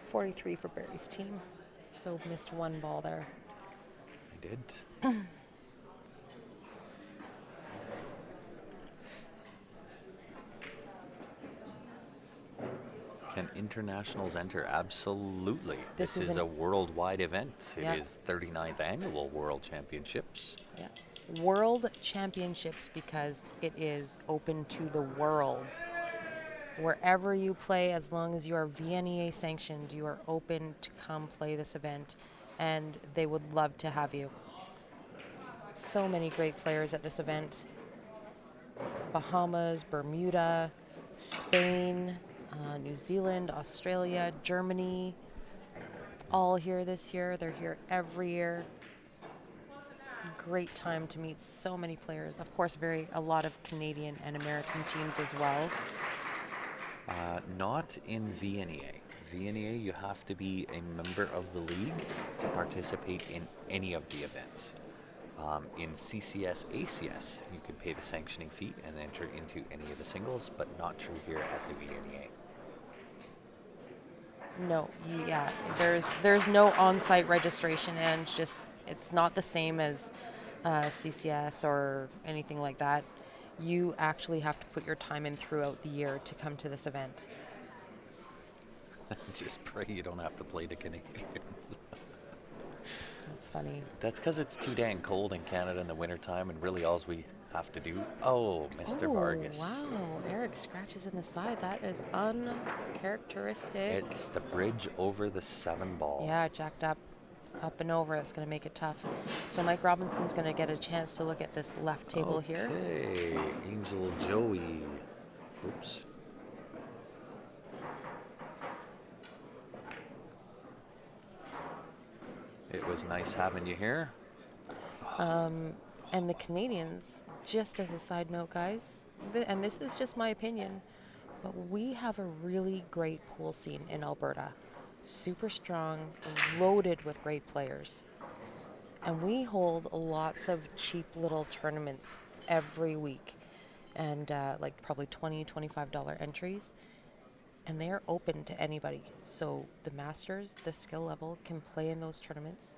43 for Barry's team. So missed one ball there. I did. Can internationals enter? Absolutely. This This is is an- a worldwide event. It Yeah. is 39th annual World Championships. Yeah. World Championships because it is open to the world. Wherever you play, as long as you are VNEA sanctioned, you are open to come play this event, and they would love to have you. So many great players at this event. Bahamas, Bermuda, Spain, New Zealand, Australia, Germany, all here this year. They're here every year. Great time to meet so many players. Of course, a lot of Canadian and American teams as well. Not in VNEA. VNEA, you have to be a member of the league to participate in any of the events. In CCS, ACS, you can pay the sanctioning fee and enter into any of the singles, but not true here at the VNEA. No, yeah, there's no on-site registration, and just it's not the same as CCS or anything like that. You actually have to put your time in throughout the year to come to this event. Just pray you don't have to play the Canadians. That's funny. That's because it's too dang cold in Canada in the wintertime, and really all we have to do. Oh, Mr. Oh, Vargas. wow. Eric scratches in the side. That is uncharacteristic. It's the bridge over the 7-ball. Yeah, jacked up and over. It's going to make it tough. So Mike Robinson's going to get a chance to look at this left table here. Okay, Angel Joey. Oops. It was nice having you here. And the Canadians, just as a side note, guys, and this is just my opinion, but we have a really great pool scene in Alberta. Super strong, loaded with great players. And we hold lots of cheap little tournaments every week, and like probably $20, $25 entries. And they are open to anybody. So the masters, the skill level, can play in those tournaments.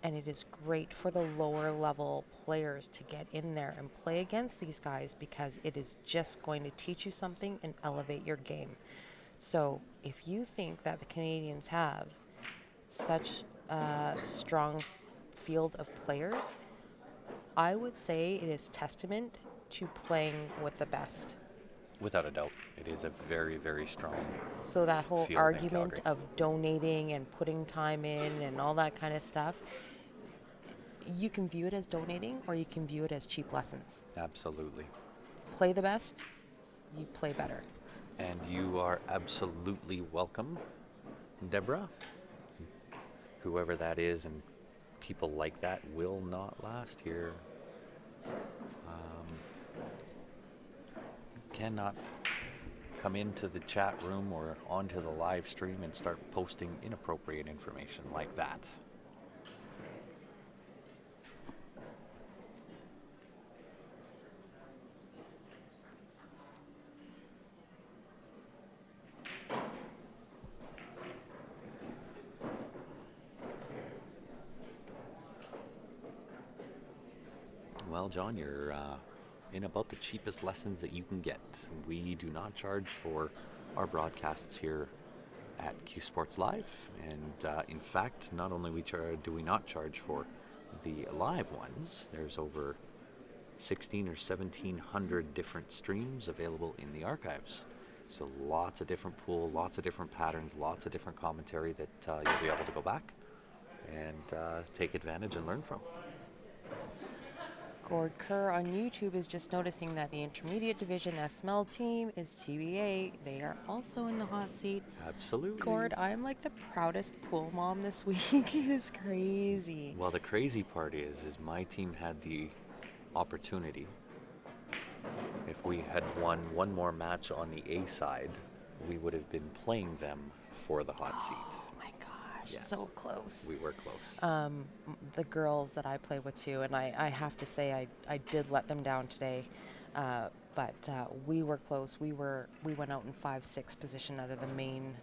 And it is great for the lower level players to get in there and play against these guys, because it is just going to teach you something and elevate your game. So if you think that the Canadians have such a strong field of players, I would say it is testament to playing with the best. Without a doubt, it is a very, very strong. So that whole Field in argument Calgary. of donating and putting time in and all that kind of stuff, you can view it as donating, or you can view it as cheap lessons. Absolutely. Play the best, you play better. And you are absolutely welcome, Deborah. Whoever that is, and people like that will not last here. Cannot come into the chat room or onto the live stream and start posting inappropriate information like that. Well, John, you're in about the cheapest lessons that you can get. We do not charge for our broadcasts here at Q Sports Live, and in fact, not only do we not charge for the live ones, there's over 16 or 1700 different streams available in the archives. So lots of different pool, lots of different patterns, lots of different commentary that you'll be able to go back and take advantage and learn from. Gord Kerr on YouTube is just noticing that the Intermediate Division SML team is TBA. They are also in the hot seat. Absolutely. Gord, I'm like the proudest pool mom this week. It's crazy. Well, the crazy part is my team had the opportunity. If we had won one more match on the A side, we would have been playing them for the hot seat. Oh my gosh, Yeah. so close. We were close. The girls that I play with too, and I have to say I did let them down today, but we were close. We went out in 5-6 position out of the main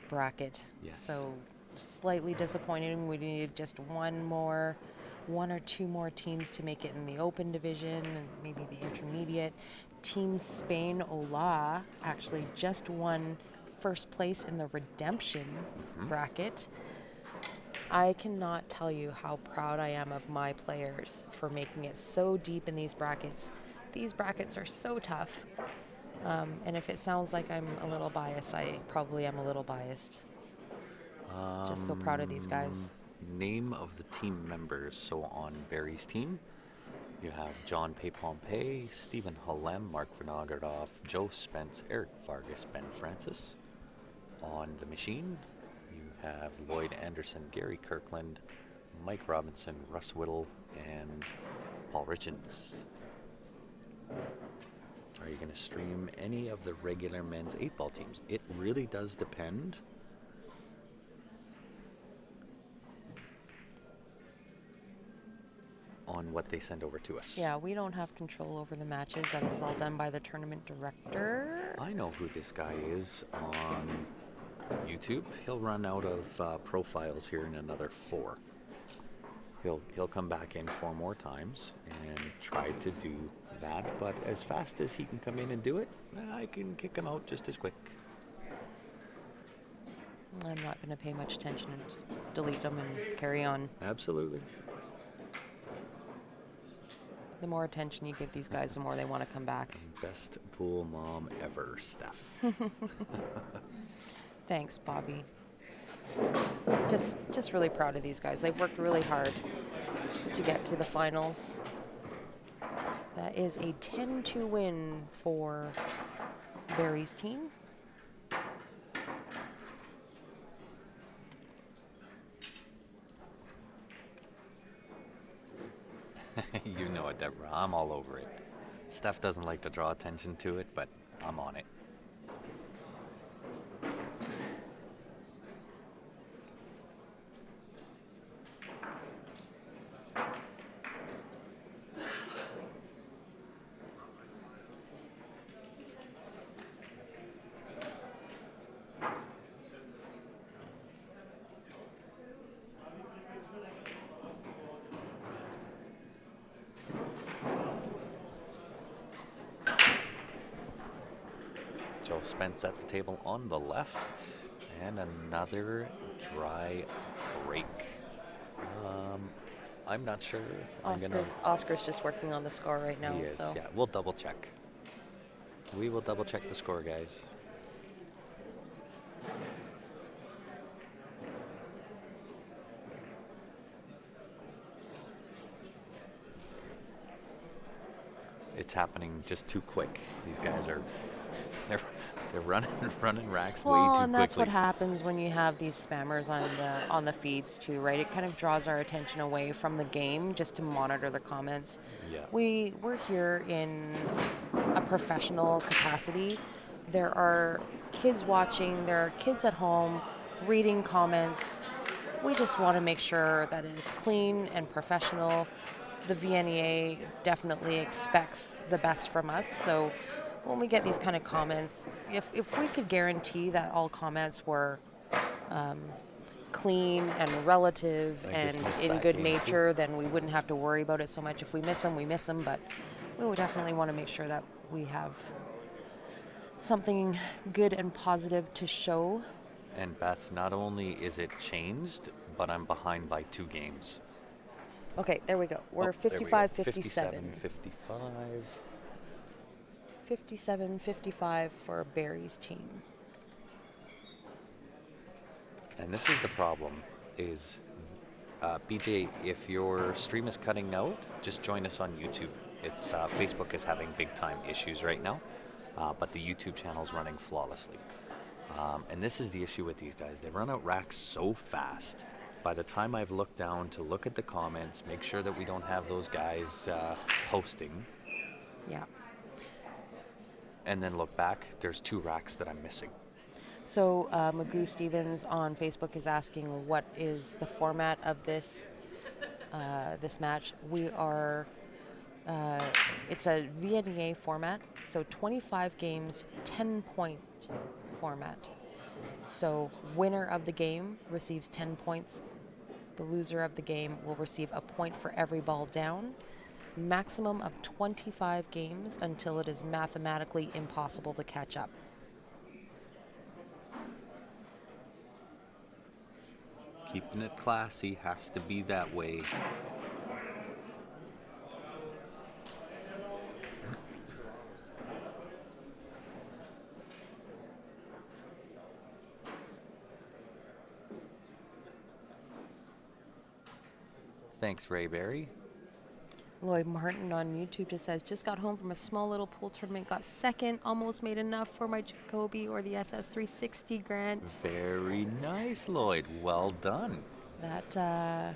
bracket. Yes. So slightly disappointing. We needed just one or two more teams to make it in the open division and maybe the intermediate. Team Spain Ola actually just won first place in the redemption bracket. I cannot tell you how proud I am of my players for making it so deep in these brackets. These brackets are so tough. And if it sounds like I'm a little biased, I probably am a little biased. Just so proud of these guys. Name of the team members. So on Barry's team, you have John Pompe, Stephen Halem, Mark Vinogradov, Joe Spence, Eric Vargas, Ben Francis. On the machine, you have Lloyd Anderson, Gary Kirkland, Mike Robinson, Russ Whittle, and Paul Richards. Are you going to stream any of the regular men's 8-ball teams? It really does depend. On what they send over to us. Yeah, we don't have control over the matches. That is all done by the tournament director. I know who this guy is on YouTube. He'll run out of profiles here in another 4. He'll come back in 4 more times and try to do that, but as fast as he can come in and do it, I can kick him out just as quick. I'm not going to pay much attention and just delete them and carry on. Absolutely. The more attention you give these guys, the more they want to come back. Best pool mom ever, Steph. Thanks, Bobby. Just really proud of these guys. They've worked really hard to get to the finals. That is a 10-2 win for Barry's team. You know it, Deborah. I'm all over it. Steph doesn't like to draw attention to it, but I'm on it. Joe Spence at the table on the left, and another dry break. I'm not sure. Oscar's just working on the score right now. He is, so yeah. We'll double check. We will double check the score, guys. It's happening just too quick. These guys are they're running racks way too quickly. And that's what happens when you have these spammers on the feeds too, right? It kind of draws our attention away from the game just to monitor the comments. Yeah. We're here in a professional capacity. There are kids watching, there are kids at home reading comments. We just want to make sure that it is clean and professional. The VNEA definitely expects the best from us. So when we get these kind of comments, if we could guarantee that all comments were clean and relative and in good nature, then we wouldn't have to worry about it so much. If we miss them, we miss them. But we would definitely want to make sure that we have something good and positive to show. And Beth, not only is it changed, but I'm behind by 2 games. Okay, there we go. We're 55, 57. 55. 57, 55 for Barry's team. And this is the problem, is BJ, if your stream is cutting out, just join us on YouTube. It's Facebook is having big time issues right now, but the YouTube channel is running flawlessly. And this is the issue with these guys. They run out racks so fast. By the time I've looked down to look at the comments, make sure that we don't have those guys posting. Yeah. And then look back, there's 2 racks that I'm missing. So Magoo Stevens on Facebook is asking what is the format of this this match. We are, it's a VNEA format, so 25 games, 10-point format. So winner of the game receives 10 points. The loser of the game will receive a point for every ball down. Maximum of 25 games until it is mathematically impossible to catch up. Keeping it classy has to be that way. Thanks, Ray Barry. Lloyd Martin on YouTube just says, just got home from a small little pool tournament, got second, almost made enough for my Jacoby or the SS360 grant. Very nice, Lloyd. Well done. That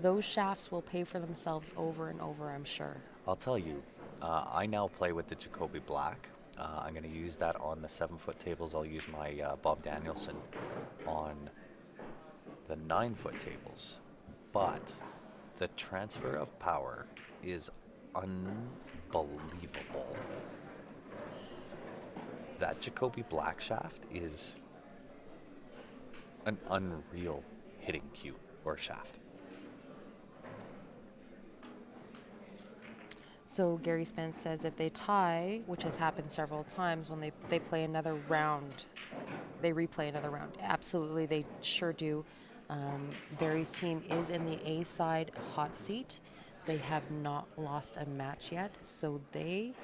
those shafts will pay for themselves over and over, I'm sure. I'll tell you, I now play with the Jacoby Black. I'm going to use that on the 7-foot tables. I'll use my Bob Danielson on the 9-foot tables. But the transfer of power is unbelievable. That Jacoby Black shaft is an unreal hitting cue or shaft. So Gary Spence says if they tie, which has happened several times when they play another round, they replay another round. Absolutely, they sure do. Barry's team is in the A side hot seat. They have not lost a match yet, so they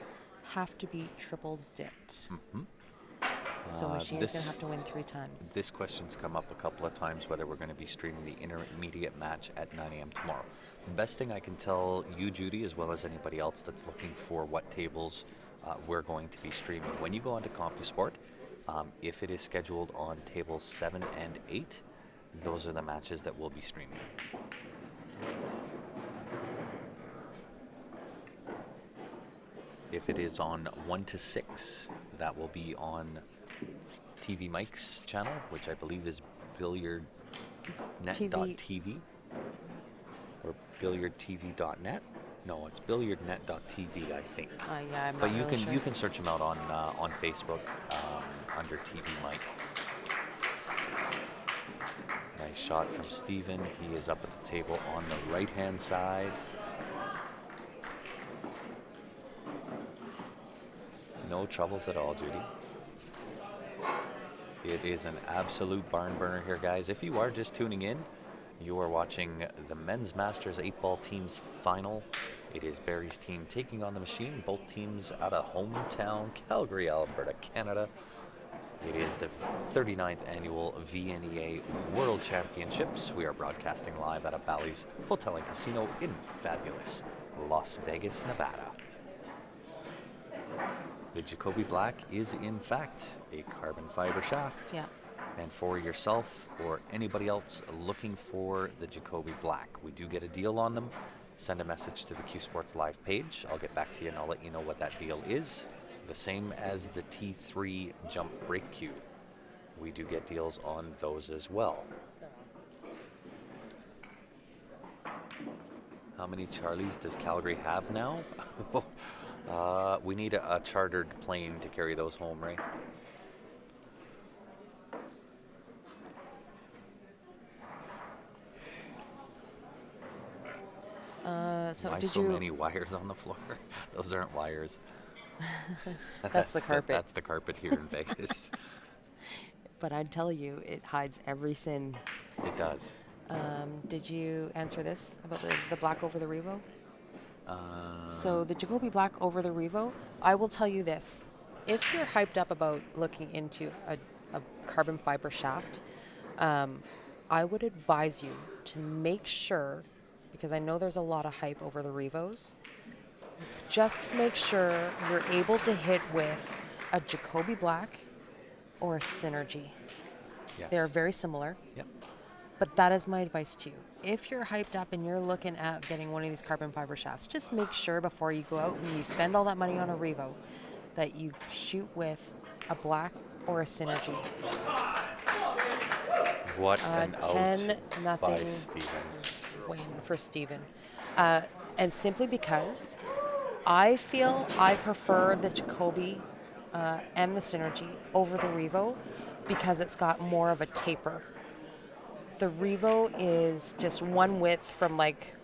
have to be triple dipped. So Machine's going to have to win 3 times. This question's come up a couple of times whether we're going to be streaming the intermediate match at 9 a.m. tomorrow. Best thing I can tell you, Judy, as well as anybody else that's looking for what tables we're going to be streaming. When you go onto CompuSport, if it is scheduled on tables 7 and 8, those are the matches that we'll be streaming. If it is on 1 to 6, that will be on TV Mike's channel, which I believe is billiardnet.tv or billiardtv.net. No, it's billiardnet.tv, I think. Yeah, I'm not But you really can sure. you can search him out on Facebook under TV Mike. Nice shot from Steven. He is up at the table on the right-hand side. No troubles at all, Judy. It is an absolute barn burner here, guys. If you are just tuning in, you are watching the Men's Masters 8-ball teams final. It is Barry's team taking on the Machine, both teams out of hometown Calgary, Alberta, Canada. It is the 39th annual VNEA World Championships. We are broadcasting live out of Ballys Hotel and Casino in fabulous Las Vegas, Nevada. The Jacoby Black is in fact a carbon fiber shaft. Yeah. And for yourself or anybody else looking for the Jacoby Black, we do get a deal on them. Send a message to the Q Sports Live page. I'll get back to you and I'll let you know what that deal is. The same as the T3 jump brake cue. We do get deals on those as well. How many Charlies does Calgary have now? We need a chartered plane to carry those home, right? So Why did so you? many wires on the floor? Those aren't wires. That's the carpet. That's the carpet here in Vegas. But I'd tell you, it hides every sin. It does. Did you answer this about the black over the Revo? So the Jacoby Black over the Revo, I will tell you this. If you're hyped up about looking into a carbon fiber shaft, I would advise you to make sure, because I know there's a lot of hype over the Revos, just make sure you're able to hit with a Jacoby Black or a Synergy. Yes. They're very similar. Yep. But that is my advice to you. If you're hyped up and you're looking at getting one of these carbon fiber shafts, just make sure before you go out and you spend all that money on a Revo that you shoot with a black or a Synergy. What an out 10-0 by Steven. win for Steven. And simply because I feel I prefer the Jacoby and the Synergy over the Revo because it's got more of a taper. The Revo is just one width from like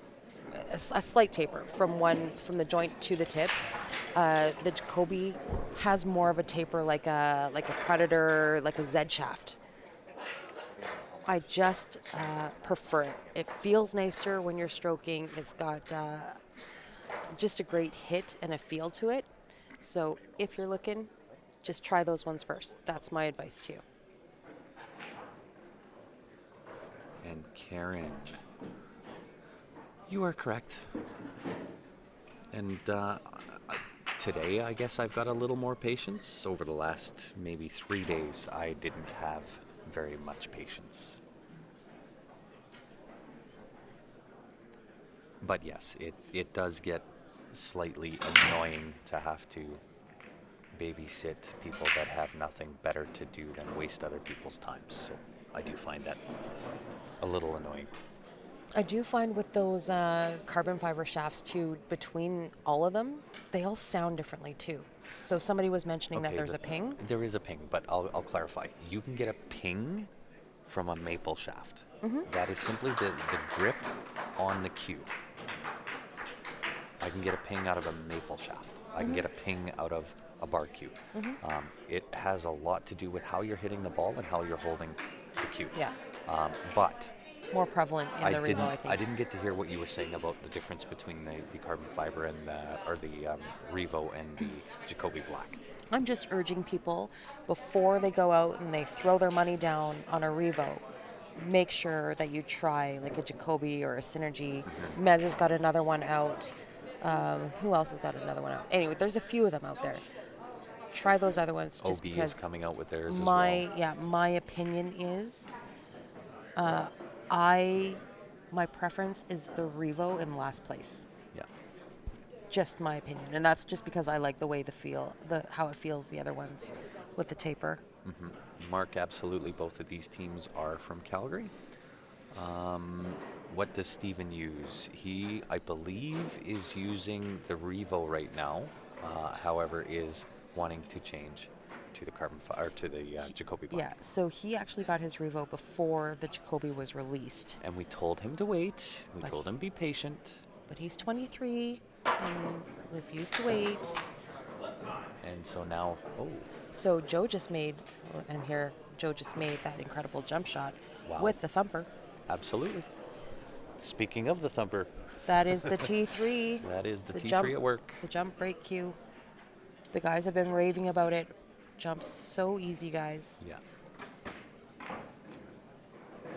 a slight taper from the joint to the tip. The Jacoby has more of a taper like a Predator, like a Z shaft. I just prefer it. It feels nicer when you're stroking. It's got just a great hit and a feel to it. So if you're looking, just try those ones first. That's my advice to you. And Karen. You are correct. And today, I guess I've got a little more patience. Over the last maybe 3 days, I didn't have very much patience. But yes, it does get slightly annoying to have to babysit people that have nothing better to do than waste other people's time. So I do find that a little annoying. I do find with those carbon fiber shafts too, between all of them, they all sound differently too. So somebody was mentioning that there's a ping. There is a ping, but I'll clarify. You can get a ping from a maple shaft. That is simply the grip on the cue. I can get a ping out of a maple shaft. I can get a ping out of a bar cue. It has a lot to do with how you're hitting the ball and how you're holding the cue. Yeah, But more prevalent in the Revo, I think. I didn't get to hear what you were saying about the difference between the carbon fiber and the Revo and the Jacoby Black. I'm just urging people before they go out and they throw their money down on a Revo, make sure that you try like a Jacoby or a Synergy. Mez has got another one out. Who else has got another one out? Anyway, there's a few of them out there. Try those other ones just OB because is coming out with theirs as my well. yeah my opinion is my preference is the Revo in last place. Yeah. Just my opinion, and that's just because I like the way how it feels the other ones with the taper. Mark, absolutely. Both of these teams are from Calgary. What does Steven use? He, I believe, is using the Revo right now. However, is wanting to change to the or to the Jacoby Black. Yeah, so he actually got his Revo before the Jacoby was released, And we told him to wait. We But told him be patient. but he's 23 and refused to wait. And so now, So Joe just made that incredible jump shot Wow. with the thumper. absolutely. Speaking of the thumper, That is the T3. that is the T3 jump, at work. The jump break cue. The guys have been raving about it. Jumps so easy, guys. Yeah.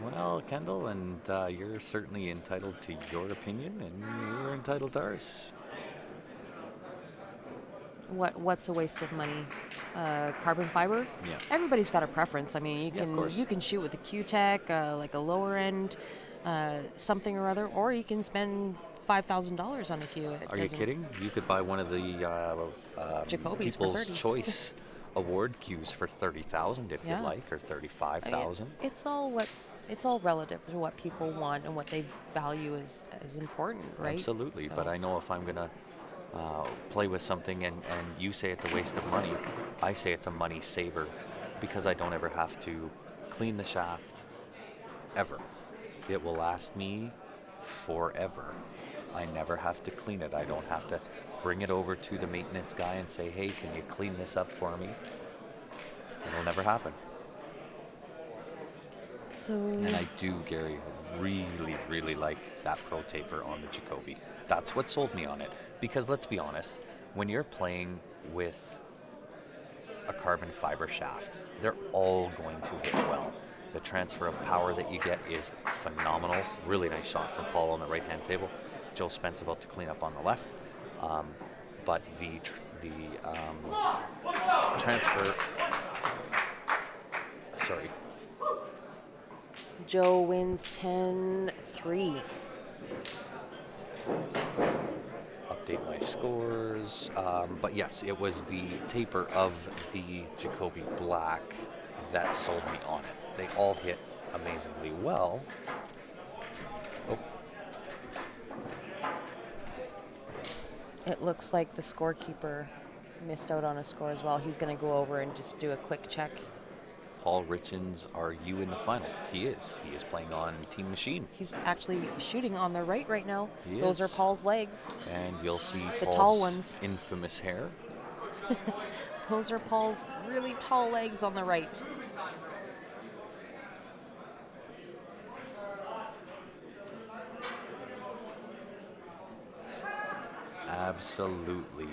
Well, Kendall, and you're certainly entitled to your opinion, and you're entitled to ours. What's a waste of money? Carbon fiber. Yeah. Everybody's got a preference. I mean, Yeah, of course. you can shoot with a Q-Tech, like a lower end, something or other, or you can spend $5,000 on a Q. Are you kidding? You could buy one of the Jacobys for People's 30. Choice Award cues for 30,000 if Yeah. you like, or I mean, 35,000. it's all relative to what people want and what they value as important, right? Absolutely, So- but I know if I'm gonna play with something and you say it's a waste of money, I say it's a money saver because I don't ever have to clean the shaft ever. It will last me forever. I never have to clean it. I don't have to bring it over to the maintenance guy and say, hey, can you clean this up for me? It'll never happen. So And I do, Gary, really, really like that Pro Taper on the Jacoby. That's what sold me on it. Because let's be honest, when you're playing with a carbon fiber shaft, they're all going to hit well. The transfer of power that you get is phenomenal. Really nice shot from Paul on the right-hand table. Joe Spence about to clean up on the left. But the transfer... Sorry. Joe wins 10-3. Update my scores. But yes, it was the taper of the Jacoby Black that sold me on it. They all hit amazingly well. Oh, It looks like the scorekeeper missed out on a score as well. He's going to go over and just do a quick check. Paul Richens, are you in the final? He is. He is playing on Team Machine. He's actually shooting on the right now. He Those are is. Paul's legs. And you'll see The Paul's tall ones. infamous hair. Those are Paul's really tall legs on the right. Absolutely.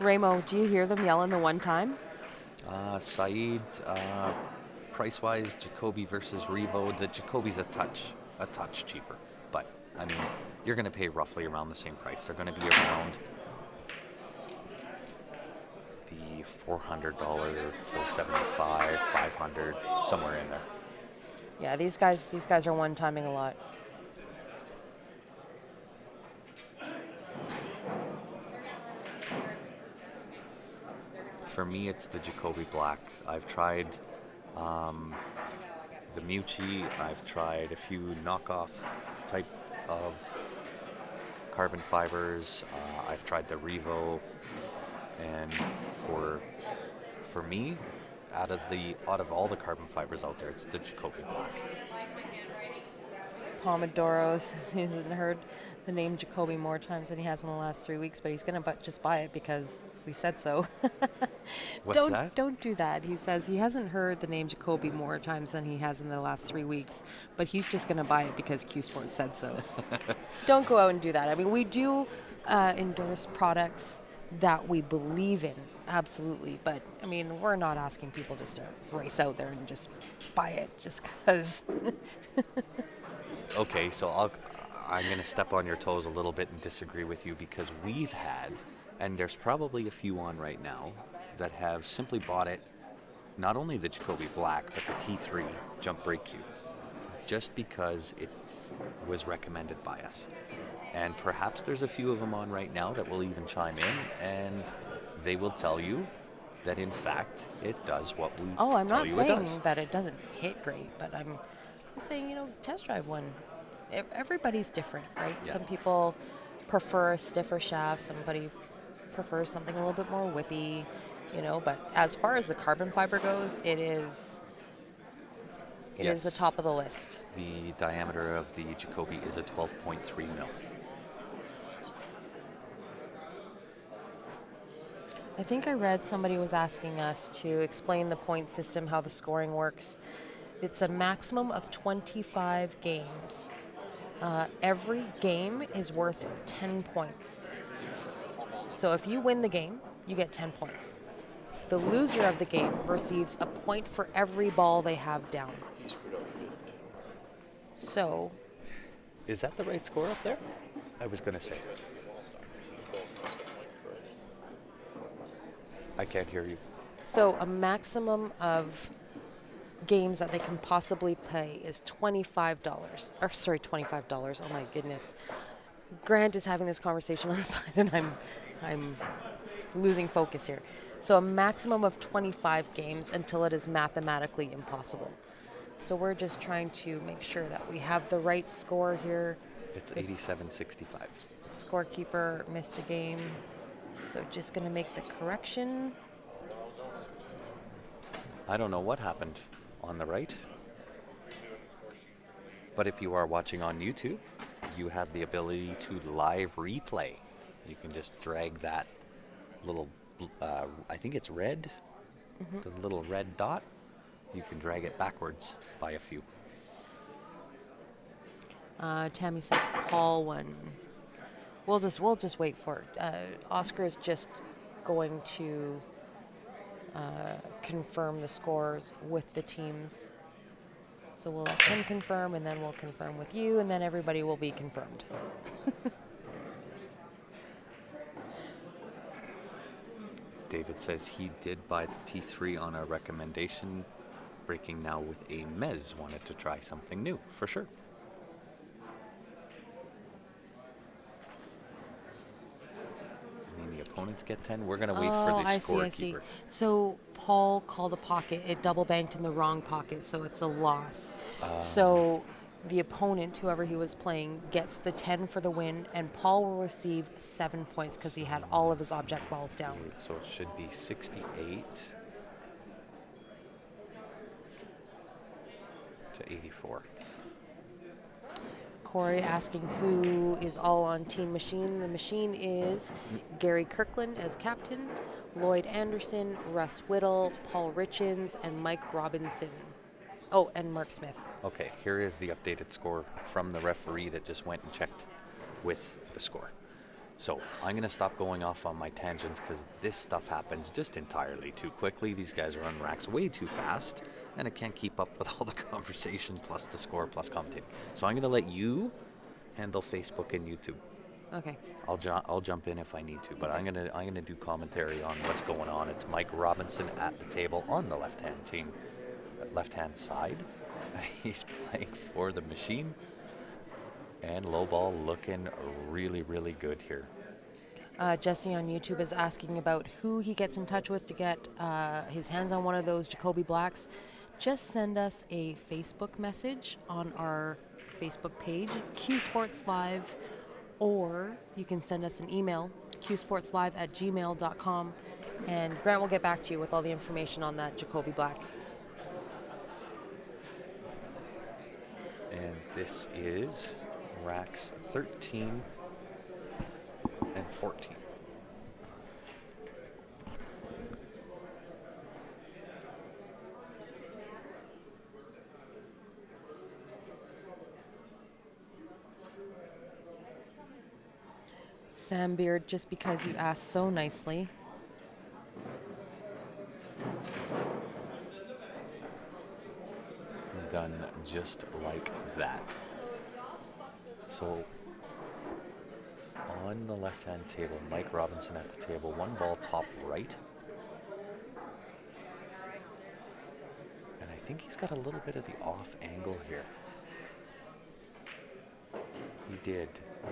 Ramo, do you hear them yelling the one time? Saeed, price-wise, Jacoby versus Revo, the Jacoby's a touch cheaper. But, I mean, you're going to pay roughly around the same price. They're going to be around the $400, $475, $500, somewhere in there. Yeah, these guys are one-timing a lot. For me, it's the Jacoby Black. I've tried the Mucci. I've tried a few knockoff type of carbon fibers. I've tried the Revo, and for me, out of all the carbon fibers out there, it's the Jacoby Black. Pomodoro says he hasn't heard the name Jacoby more times than he has in the last 3 weeks, but he's going to just buy it because we said so. What's that? Don't do that. He says he hasn't heard the name Jacoby more times than he has in the last 3 weeks, but he's just going to buy it because Q Sports said so. Don't go out and do that. I mean, we do endorse products that we believe in, absolutely, but I mean, we're not asking people just to race out there and just buy it just because. Okay, so I'm going to step on your toes a little bit and disagree with you, because we've had, and there's probably a few on right now, that have simply bought it, not only the Jacoby Black, but the T3 Jump Brake Cube, just because it was recommended by us. And perhaps there's a few of them on right now that will even chime in, and they will tell you that in fact it does what we Oh, I'm tell not you it does. saying that it doesn't hit great, but I'm saying, test drive one. Everybody's different, right? Yeah. Some people prefer a stiffer shaft, somebody prefers something a little bit more whippy, but as far as the carbon fiber goes, it is the Yes. top of the list. The diameter of the Jacoby is a 12.3 mil. I think I read somebody was asking us to explain the point system, how the scoring works. It's a maximum of 25 games. Every game is worth 10 points. So if you win the game, you get 10 points. The loser of the game receives a point for every ball they have down. So, Is that the right score up there? I was going to say. I can't hear you. so a maximum of games that they can possibly play is $25. Or sorry, $25. Oh my goodness. Grant is having this conversation on the side, and I'm losing focus here. So a maximum of 25 games until it is mathematically impossible. So we're just trying to make sure that we have the right score here. It's This 87.65. Scorekeeper missed a game, so just going to make the correction. I don't know what happened on the right. But if you are watching on YouTube, you have the ability to live replay. You can just drag that little, I think it's red, the little red dot. You can drag it backwards by a few. Tammy says Paul won. We'll just wait for it. Oscar is just going to confirm the scores with the teams. So we'll let him confirm, and then we'll confirm with you, and then everybody will be confirmed. David says he did buy the T3 on a recommendation. Breaking now with a Mez, wanted to try something new, for sure. I mean, the opponents get 10. We're going to wait for the I see. scorekeeper. So Paul called a pocket. It double banked in the wrong pocket, so it's a loss. So the opponent, whoever he was playing, gets the 10 for the win, and Paul will receive 7 points because he had all of his object balls down. So it should be 68 to 84. Corey asking who is all on Team Machine. The Machine is Gary Kirkland as captain, Lloyd Anderson, Russ Whittle, Paul Richens, and Mike Robinson. Oh, and Mark Smith. Okay, here is the updated score from the referee that just went and checked with the score. So I'm going to stop going off on my tangents because this stuff happens just entirely too quickly. These guys run racks way too fast, and I can't keep up with all the conversation plus the score plus commentating. So I'm going to let you handle Facebook and YouTube. Okay. I'll jump in if I need to, but I'm gonna do commentary on what's going on. It's Mike Robinson at the table on the left hand side. He's playing for the machine, and low ball looking really really good here. Jesse on YouTube is asking about who he gets in touch with to get his hands on one of those Jacoby Blacks. Just send us a Facebook message on our Facebook page, Q Sports Live, or you can send us an email, qsportslive@gmail.com, and Grant will get back to you with all the information on that Jacoby Black. And this is racks 13 and 14. Sam Beard, just because you asked so nicely. Done just like that. So on the left-hand table, Mike Robinson at the table, one ball top right. And I think he's got a little bit of the off angle here. He did.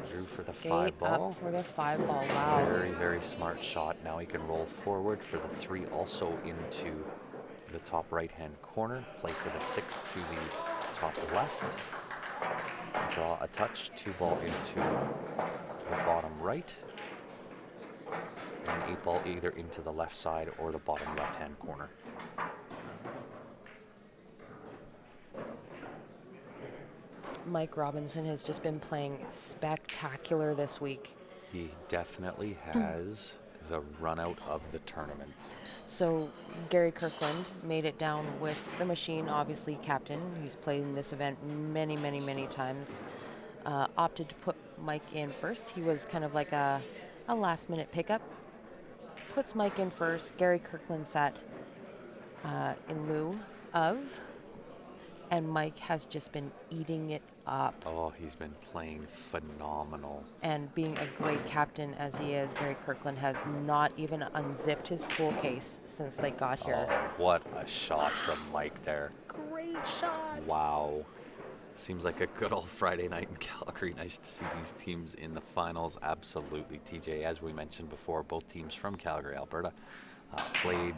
Drew for the Skate 5 ball. up for the 5 ball. Wow. Very, very smart shot. Now he can roll forward for the 3, also into the top right-hand corner. Play for the 6 to the top left. Draw a touch, 2 ball into the bottom right. And 8 ball either into the left side or the bottom left-hand corner. Mike Robinson has just been playing spectacular this week. He definitely has the run out of the tournament. So Gary Kirkland made it down with the machine, obviously captain. He's played in this event many, many, many times. Opted to put Mike in first. He was kind of like a last minute pickup. Puts Mike in first. Gary Kirkland sat in lieu of. And Mike has just been eating it up. Oh, he's been playing phenomenal. And being a great captain as he is, Gary Kirkland has not even unzipped his pool case since they got here. Oh, what a shot from Mike there. Great shot. Wow. Seems like a good old Friday night in Calgary. Nice to see these teams in the finals. Absolutely, TJ. As we mentioned before, both teams from Calgary, Alberta, played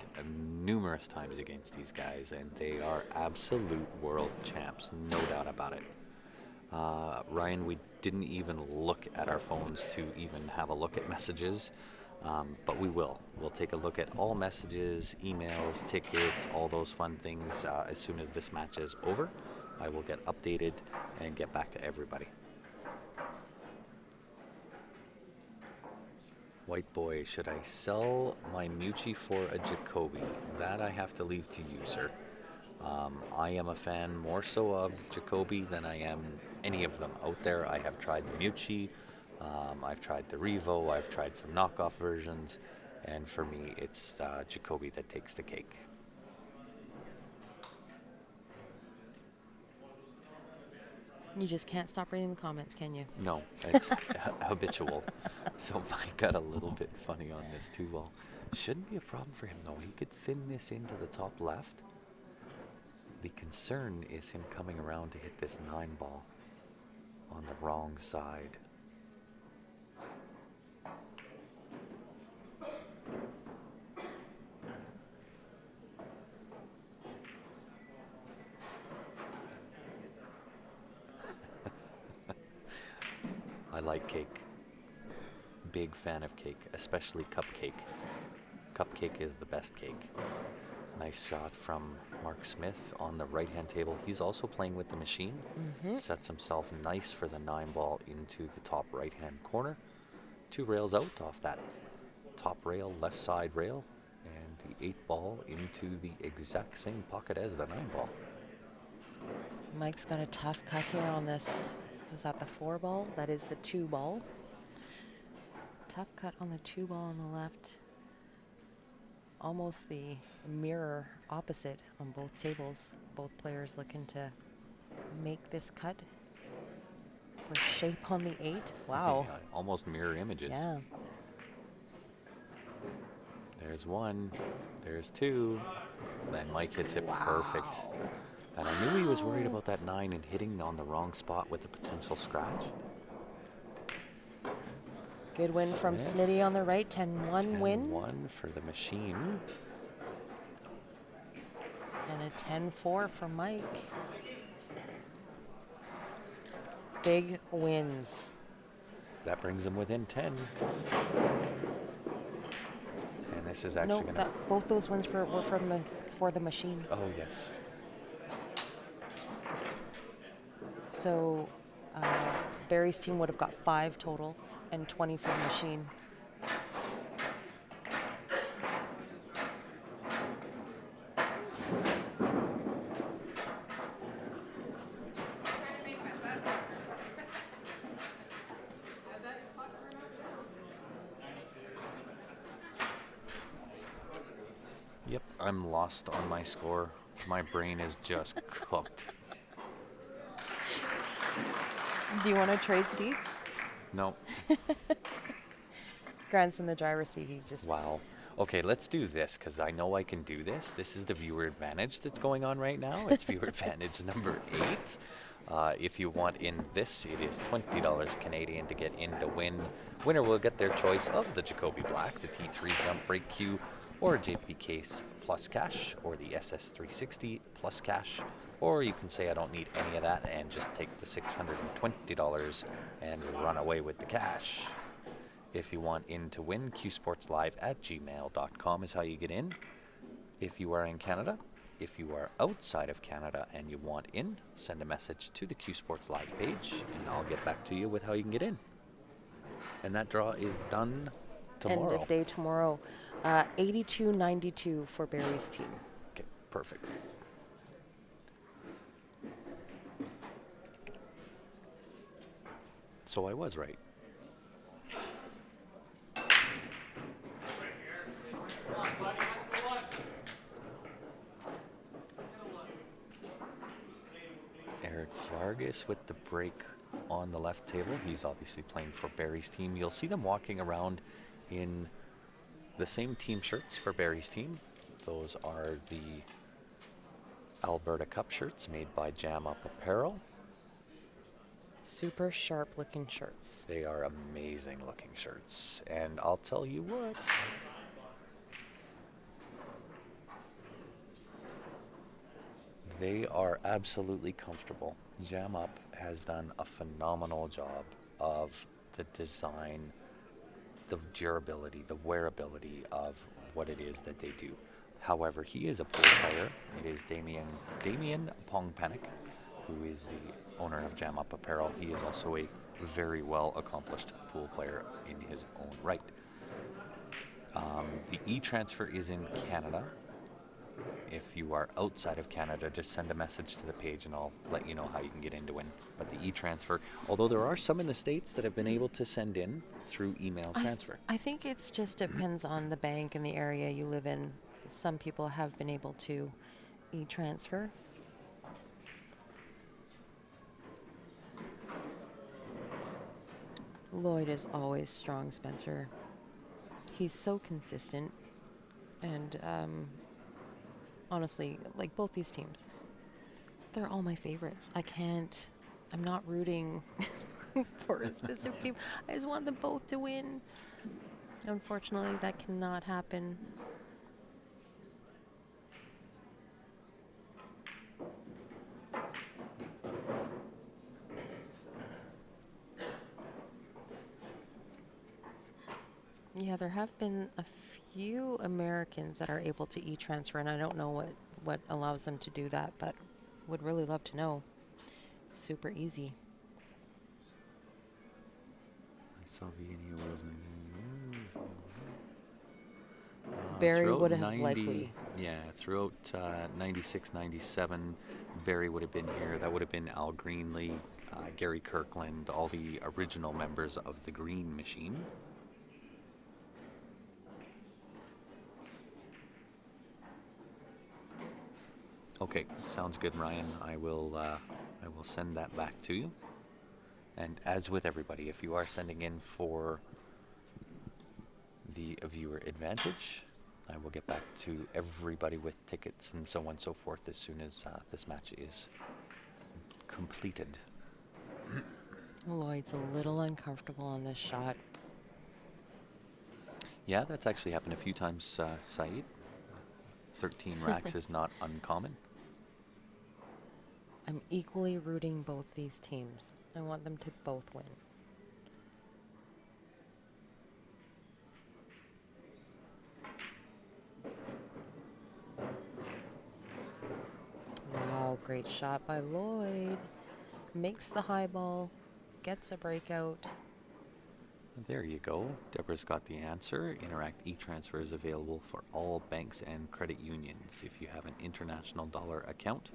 numerous times against these guys, and they are absolute world champs, no doubt about it. Ryan, we didn't even look at our phones to even have a look at messages, but we will. We'll take a look at all messages, emails, tickets, all those fun things as soon as this match is over. I will get updated and get back to everybody. White boy, should I sell my Mucci for a Jacoby? That I have to leave to you, sir. I am a fan more so of Jacoby than I am any of them out there. I have tried the Mucci, I've tried the Revo, I've tried some knockoff versions, and for me, it's Jacoby that takes the cake. You just can't stop reading the comments, can you? No, it's habitual. So Mike got a little bit funny on this too. Well, shouldn't be a problem for him though. He could thin this into the top left. The concern is him coming around to hit this 9 ball on the wrong side. I like cake. Big fan of cake, especially cupcake. Cupcake is the best cake. Nice shot from Mark Smith on the right-hand table. He's also playing with the machine. Sets himself nice for the 9 ball into the top right-hand corner. 2 rails out off that top rail, left side rail, and the 8 ball into the exact same pocket as the 9 ball. Mike's got a tough cut here on this. Is that the 4 ball? That is the 2 ball. Tough cut on the 2 ball on the left. Almost the mirror opposite on both tables. Both players looking to make this cut for shape on the 8. Wow. Yeah, almost mirror images. Yeah. There's one. There's two. Then Mike hits it perfect. And I knew he was worried about that 9 and hitting on the wrong spot with a potential scratch. Good win from Smith. Smitty on the right. 10-1 win. 1 for the machine. And a 10-4 for Mike. Big wins. That brings him within 10. And this is actually No, going to... both those wins were for the machine. Oh, yes. So Barry's team would have got 5 total and 20 for the machine. Yep, I'm lost on my score. My brain is just cooked. Do you want to trade seats? No. Grant's in the driver's seat. He's just... Wow. Okay, let's do this because I know I can do this. This is the viewer advantage that's going on right now. It's viewer advantage number 8. If you want in this, it is $20 Canadian to get in to win. Winner will get their choice of the Jacoby Black, the T3 jump brake cue, or a JP case plus cash, or the SS360 plus cash. Or you can say I don't need any of that and just take the $620 and run away with the cash. If you want in to win, qsportslive@gmail.com is how you get in. If you are in Canada, if you are outside of Canada and you want in, send a message to the Q Sports Live page and I'll get back to you with how you can get in. And that draw is done tomorrow. End of day tomorrow. 82-92 for Barry's team. Okay, perfect. So I was right. Eric Vargas with the break on the left table. He's obviously playing for Barry's team. You'll see them walking around in the same team shirts for Barry's team. Those are the Alberta Cup shirts made by Jam Up Apparel. Super sharp looking shirts. They are amazing looking shirts. And I'll tell you what, they are absolutely comfortable. Jam Up has done a phenomenal job of the design, the durability, the wearability of what it is that they do. However, he is a pool player. It is Damien Pongpanic, who is the owner of Jam Up Apparel. He is also a very well accomplished pool player in his own right. The e-transfer is in Canada. If you are outside of Canada, just send a message to the page and I'll let you know how you can get in to win. But the e-transfer, although there are some in the States that have been able to send in through email transfer. I think it's just depends on the bank and the area you live in. Some people have been able to e-transfer. Lloyd is always strong, Spencer. He's so consistent. And honestly, like both these teams, they're all my favorites. I'm not rooting for a specific team. I just want them both to win. Unfortunately, that cannot happen. Yeah, there have been a few Americans that are able to e-transfer, and I don't know what allows them to do that, but would really love to know. Super easy. I saw VNEA was Barry would have likely. Yeah, throughout 96, 97, Barry would have been here. That would have been Al Greenlee, Gary Kirkland, all the original members of the Green Machine. Okay, sounds good, Ryan. I will send that back to you. And as with everybody, if you are sending in for the viewer advantage, I will get back to everybody with tickets and so on and so forth as soon as this match is completed. Lloyd's a little uncomfortable on this shot. Yeah, that's actually happened a few times, Saeed. 13 racks is not uncommon. I'm equally rooting both these teams. I want them to both win. Wow, great shot by Lloyd. Makes the high ball, gets a breakout. There you go. Deborah's got the answer. Interact e-transfer is available for all banks and credit unions. If you have an international dollar account,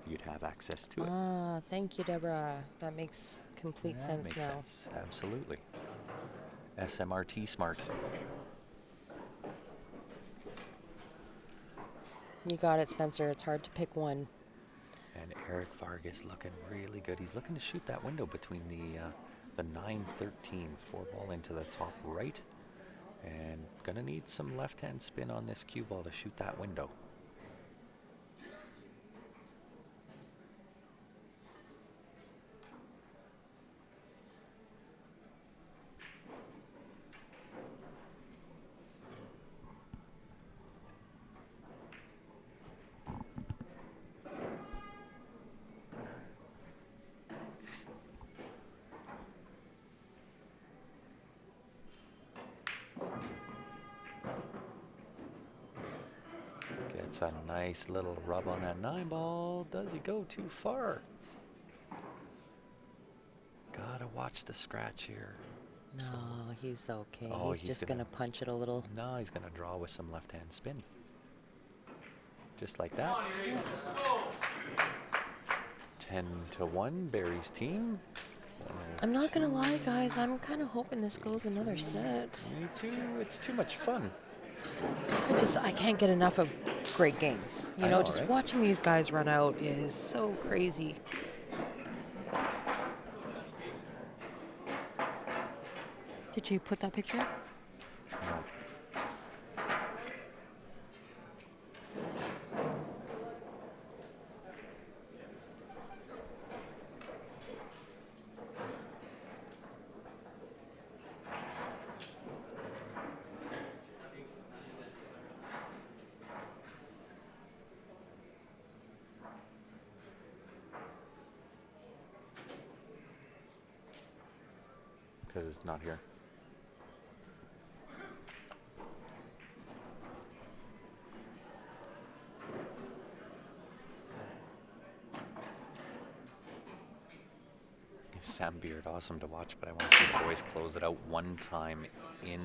you'd have access to it. Ah, thank you, Deborah. That makes complete That sense makes now. sense. Absolutely. SMRT smart. You got it, Spencer. It's hard to pick one. And Eric Vargas looking really good. He's looking to shoot that window between the 9-13 four ball into the top right. And gonna need some left-hand spin on this cue ball to shoot that window. Gets a nice little rub on that 9 ball. Does he go too far? Gotta watch the scratch here. No, he's okay. Oh, he's just going to punch it a little. No, he's gonna draw with some left-hand spin. Just like that. 10-1, Barry's team. I'm not going to lie, guys. I'm kind of hoping this goes another set. Me too. It's too much fun. I can't get enough of great games. You I know, know, just right? watching these guys run out is so crazy. Did you put that picture up? No. Because it's not here. Sam Beard, awesome to watch, but I want to see the boys close it out one time in.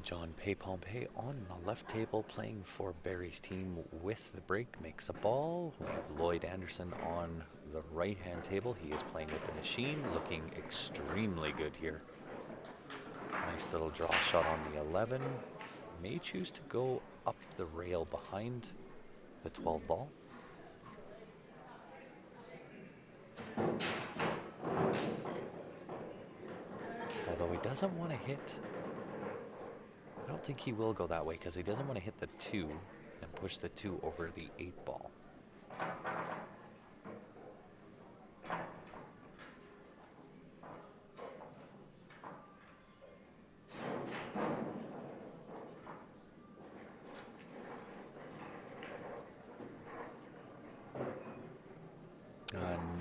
John Pay-Pompey on the left table playing for Barry's team with the break, makes a ball. We have Lloyd Anderson on the right-hand table. He is playing with the machine, looking extremely good here. Nice little draw shot on the 11. May choose to go up the rail behind the 12 ball. Although he doesn't want to hit, I don't think he will go that way because he doesn't want to hit the 2 and push the 2 over the 8 ball.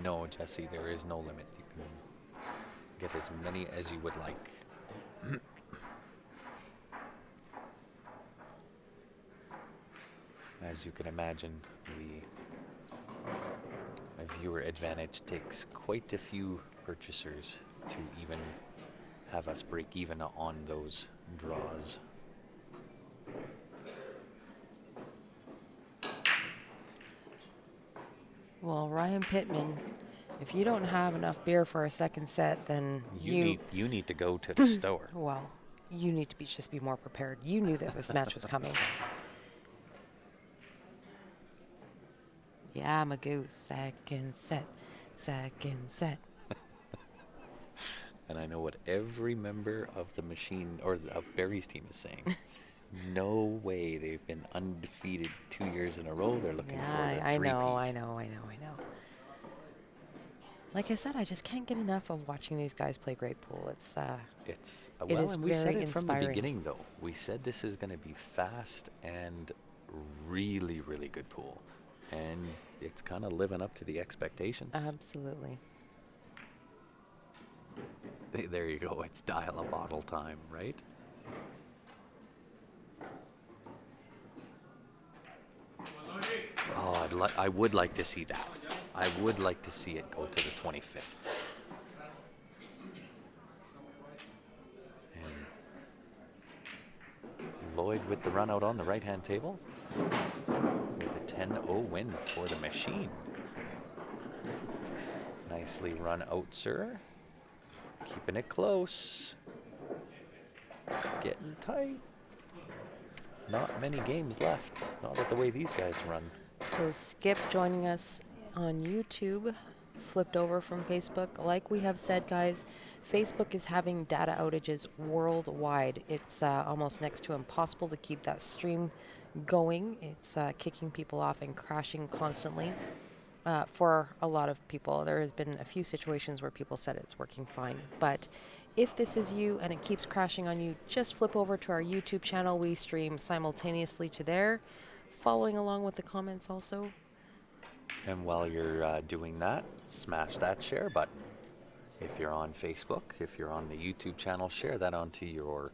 No, Jesse, there is no limit. You can get as many as you would like. As you can imagine, the viewer advantage takes quite a few purchasers to even have us break even on those draws. Well, Ryan Pittman, if you don't have enough beer for a second set, then You need to go to the store. Well, you need to just be more prepared. You knew that this match was coming. Yeah, Magoo. Second set. Second set. And I know what every member of the machine or of Barry's team is saying. No way, they've been undefeated 2 years in a row. They're looking for the Yeah, I three-peat. know. Like I said, I just can't get enough of watching these guys play great pool. It's It well, is and we said very it from the inspiring. beginning, though. We said this is going to be fast and really, really good pool, and it's kind of living up to the expectations. Absolutely. There you go. It's dial a bottle time, right? Oh, I would like to see that. I would like to see it go to the 25th. And Lloyd with the run out on the right-hand table with a 10-0 win for the machine. Nicely run out, sir. Keeping it close. Getting tight. Not many games left. Not with the way these guys run. So Skip joining us on YouTube, flipped over from Facebook. Like we have said, guys, Facebook is having data outages worldwide. It's almost next to impossible to keep that stream going. It's kicking people off and crashing constantly. For a lot of people, there has been a few situations where people said it's working fine. But if this is you and it keeps crashing on you, just flip over to our YouTube channel. We stream simultaneously to there, following along with the comments also. And while you're doing that, smash that share button. If you're on Facebook, if you're on the YouTube channel, share that onto your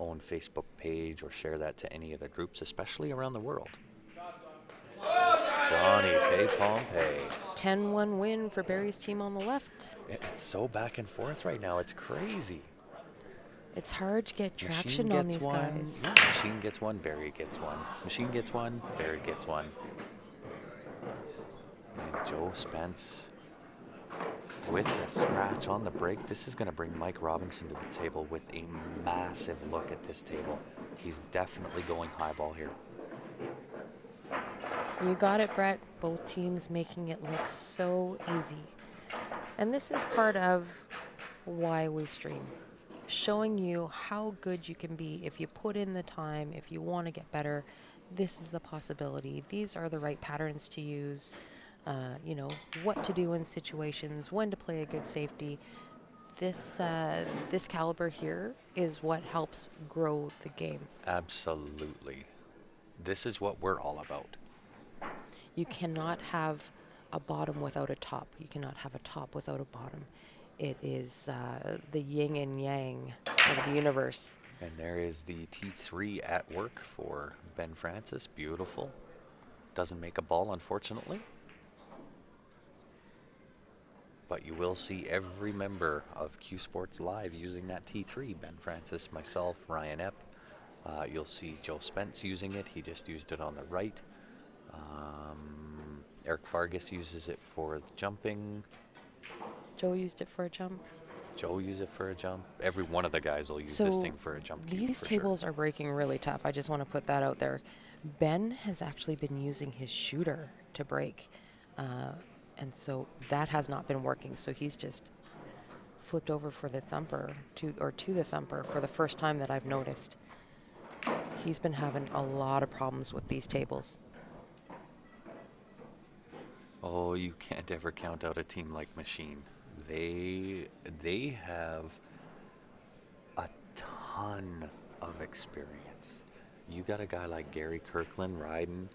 own Facebook page or share that to any of the groups, especially around the world. Johnny K. Pompey. 10-1 win for Barry's team on the left. It's so back and forth right now. It's crazy. It's hard to get traction Machine on gets these one. guys. Yeah, Machine gets one. Barry gets one. Machine gets one. Barry gets one. And Joe Spence with the scratch on the break. This is going to bring Mike Robinson to the table with a massive look at this table. He's definitely going highball here. You got it, Brett. Both teams making it look so easy. And this is part of why we stream. Showing you how good you can be if you put in the time, if you want to get better. This is the possibility. These are the right patterns to use. What to do in situations, when to play a good safety. This caliber here is what helps grow the game. Absolutely. This is what we're all about. You cannot have a bottom without a top. You cannot have a top without a bottom. It is the yin and yang of the universe. And there is the T3 at work for Ben Francis. Beautiful. Doesn't make a ball, unfortunately. But you will see every member of Q Sports Live using that T3. Ben Francis, myself, Ryan Epp. You'll see Joe Spence using it. He just used it on the right. Eric Fargus uses it for jumping. Joe used it for a jump. Joe used it for a jump. Every one of the guys will use this thing for a jump. These tables are breaking really tough. I just want to put that out there. Ben has actually been using his shooter to break. And so that has not been working. So he's just flipped over for the thumper, to the thumper for the first time that I've noticed. He's been having a lot of problems with these tables. Oh, you can't ever count out a team like Machine. They have a ton of experience. You got a guy like Gary Kirkland riding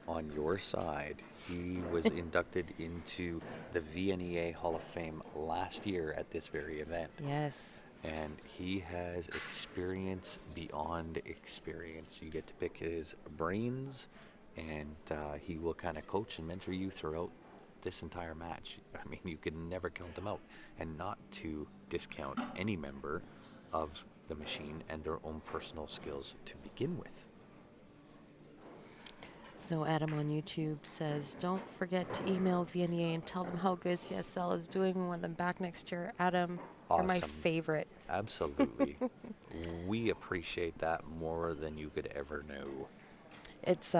on your side. He was inducted into the VNEA Hall of Fame last year at this very event. Yes. And he has experience beyond experience. You get to pick his brains, and he will kind of coach and mentor you throughout this entire match. I mean, you can never count them out. And not to discount any member of the Machine and their own personal skills to begin with. So Adam on YouTube says, don't forget to email VNEA and tell them how good CSL is doing. We want them back next year. Adam, you're my Awesome. favorite. Absolutely. We appreciate that more than you could ever know. It's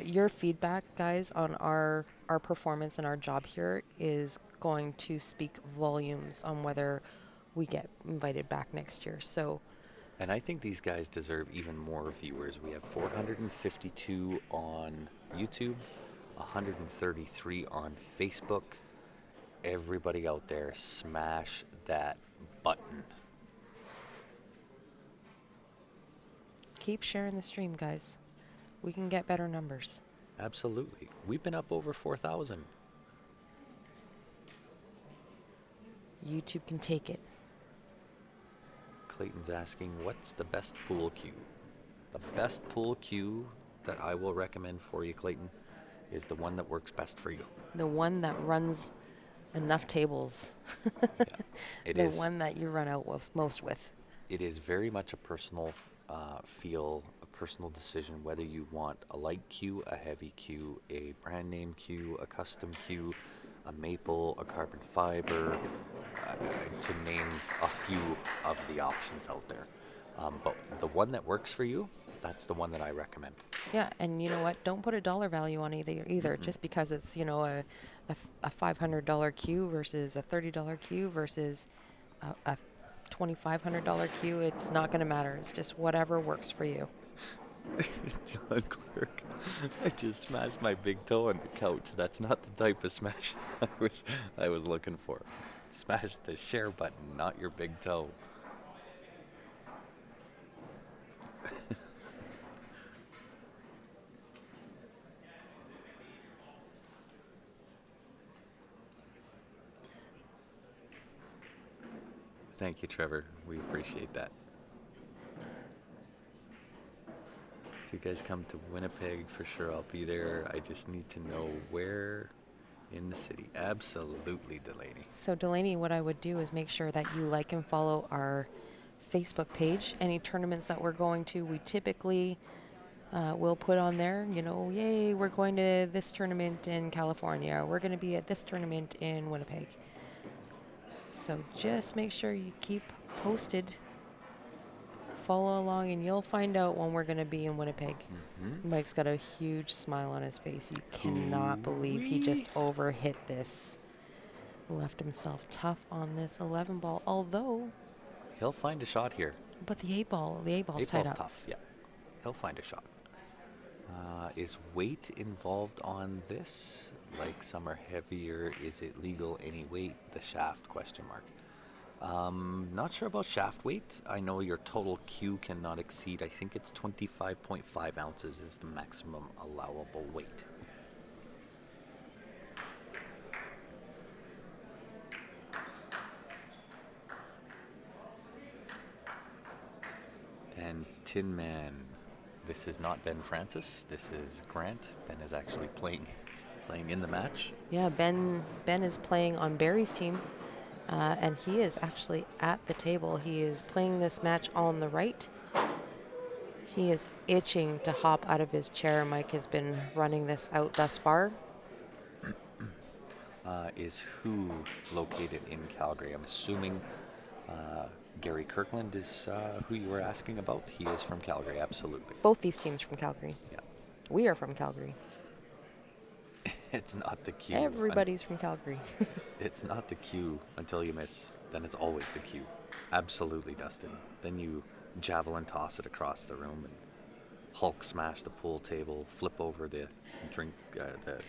your feedback, guys, on our performance and our job here is going to speak volumes on whether we get invited back next year. So And I think these guys deserve even more viewers. We have 452 on YouTube, 133 on Facebook. Everybody out there, smash that button. keep sharing the stream, guys. We can get better numbers. Absolutely. We've been up over 4,000. YouTube can take it. Clayton's asking, what's the best pool cue? The best pool cue that I will recommend for you, Clayton, is the one that works best for you. The one that runs enough tables. Yeah, it The is. one that you run out most with. It is very much a personal feel, a personal decision whether you want a light cue, a heavy cue, a brand name cue, a custom cue, a maple, a carbon fiber, to name a few of the options out there. But the one that works for you, that's the one that I recommend. Yeah, and you know what? Don't put a dollar value on either. Just because it's, you know, a $500 queue versus a $30 queue versus a $2,500 queue, it's not going to matter. It's just whatever works for you. John Clark, I just smashed my big toe on the couch. That's not the type of smash I was looking for. Smash the share button, not your big toe. Thank you, Trevor. We appreciate that. If you guys come to Winnipeg, for sure I'll be there. I just need to know where in the city. Absolutely, Delaney. So Delaney, what I would do is make sure that you like and follow our Facebook page. Any tournaments that we're going to, we typically will put on there, you know, yay, we're going to this tournament in California. Or we're going to be at this tournament in Winnipeg. So just make sure you keep posted. Follow along and you'll find out when we're going to be in Winnipeg. Mike's got a huge smile on his face. You cannot believe he just overhit this. Left himself tough on this 11 ball, although, He'll find a shot here. but the 8 ball's tied Eightball's up. tough, yeah. He'll find a shot. Is weight involved on this? Like some are heavier. Is it legal any weight? The shaft, question mark. Not sure about shaft weight. I know your total cue cannot exceed, I think it's 25.5 ounces is the maximum allowable weight. And Tin Man, this is not Ben Francis. This is Grant. Ben is actually playing in the match. Yeah, Ben is playing on Barry's team, and he is actually at the table. He is playing this match on the right. He is itching to hop out of his chair. Mike has been running this out thus far. Is who located in Calgary? I'm assuming Gary Kirkland is who you were asking about. He is from Calgary, absolutely. Both these teams from Calgary. Yeah. We are from Calgary. It's not the cue. Everybody's from Calgary. It's not the cue until you miss. Then it's always the cue. Absolutely, Dustin. Then you javelin toss it across the room and Hulk smash the pool table, flip over the drink,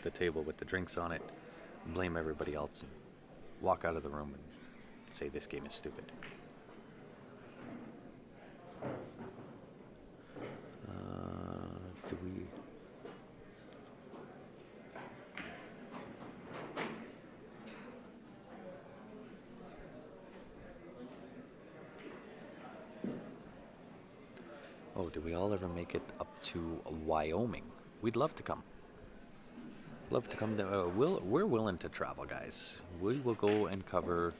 the table with the drinks on it, blame everybody else, and walk out of the room and say this game is stupid. Do we? Oh, do we all ever make it up to Wyoming? We'd love to come. Love to come to. We're willing to travel, guys. We will go and cover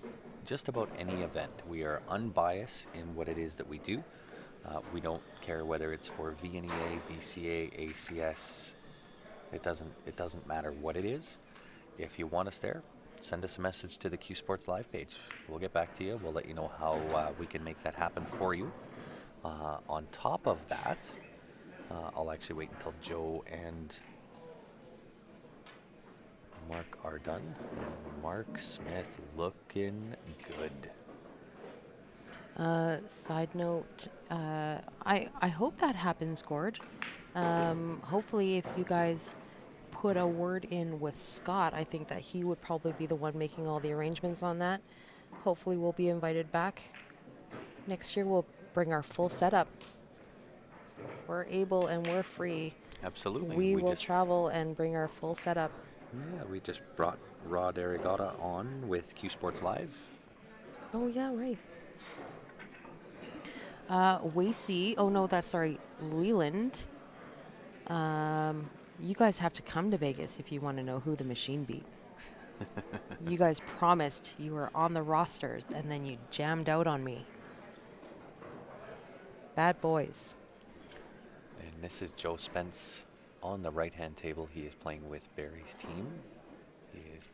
just about any event. We are unbiased in what it is that we do. We don't care whether it's for VNEA, BCA, ACS, It doesn't matter what it is. If you want us there, send us a message to the Q Sports Live page. We'll get back to you. We'll let you know how we can make that happen for you. On top of that, I'll actually wait until Joe and Mark are done. And Mark Smith looking good. Side note, I hope that happens, Gord. Hopefully, if you guys put a word in with Scott, I think that he would probably be the one making all the arrangements on that. Hopefully, we'll be invited back. Next year, we'll bring our full setup. We're able and we're free. Absolutely. We will travel and bring our full setup. Yeah, we just brought Rod Arigata on with Q Sports Live. Oh, yeah, right. Wasey. Oh, no, that's sorry. Leland. You guys have to come to Vegas if you want to know who the machine beat. You guys promised you were on the rosters, and then you jammed out on me. Bad boys. And this is Joe Spence on the right-hand table. He is playing with Barry's team. He is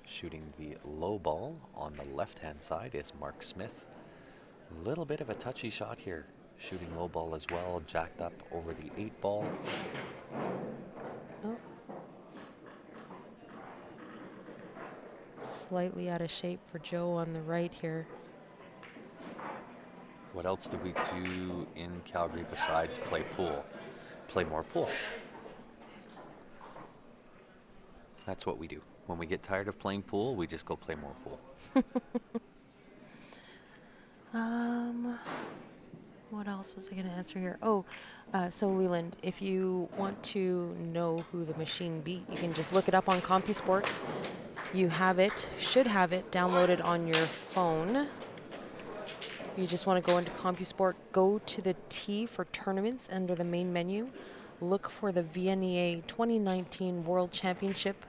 shooting the low ball. On the left-hand side is Mark Smith. A little bit of a touchy shot here. Shooting low ball as well, jacked up over the 8 ball. Oh. Slightly out of shape for Joe on the right here. What else do we do in Calgary besides play pool? Play more pool. That's what we do. When we get tired of playing pool, we just go play more pool. What else was I going to answer here? Oh, so Leland, if you want to know who the machine beat, you can just look it up on CompuSport. You have it, should have it downloaded on your phone. You just want to go into CompuSport, go to the T for tournaments under the main menu. Look for the VNEA 2019 World Championship.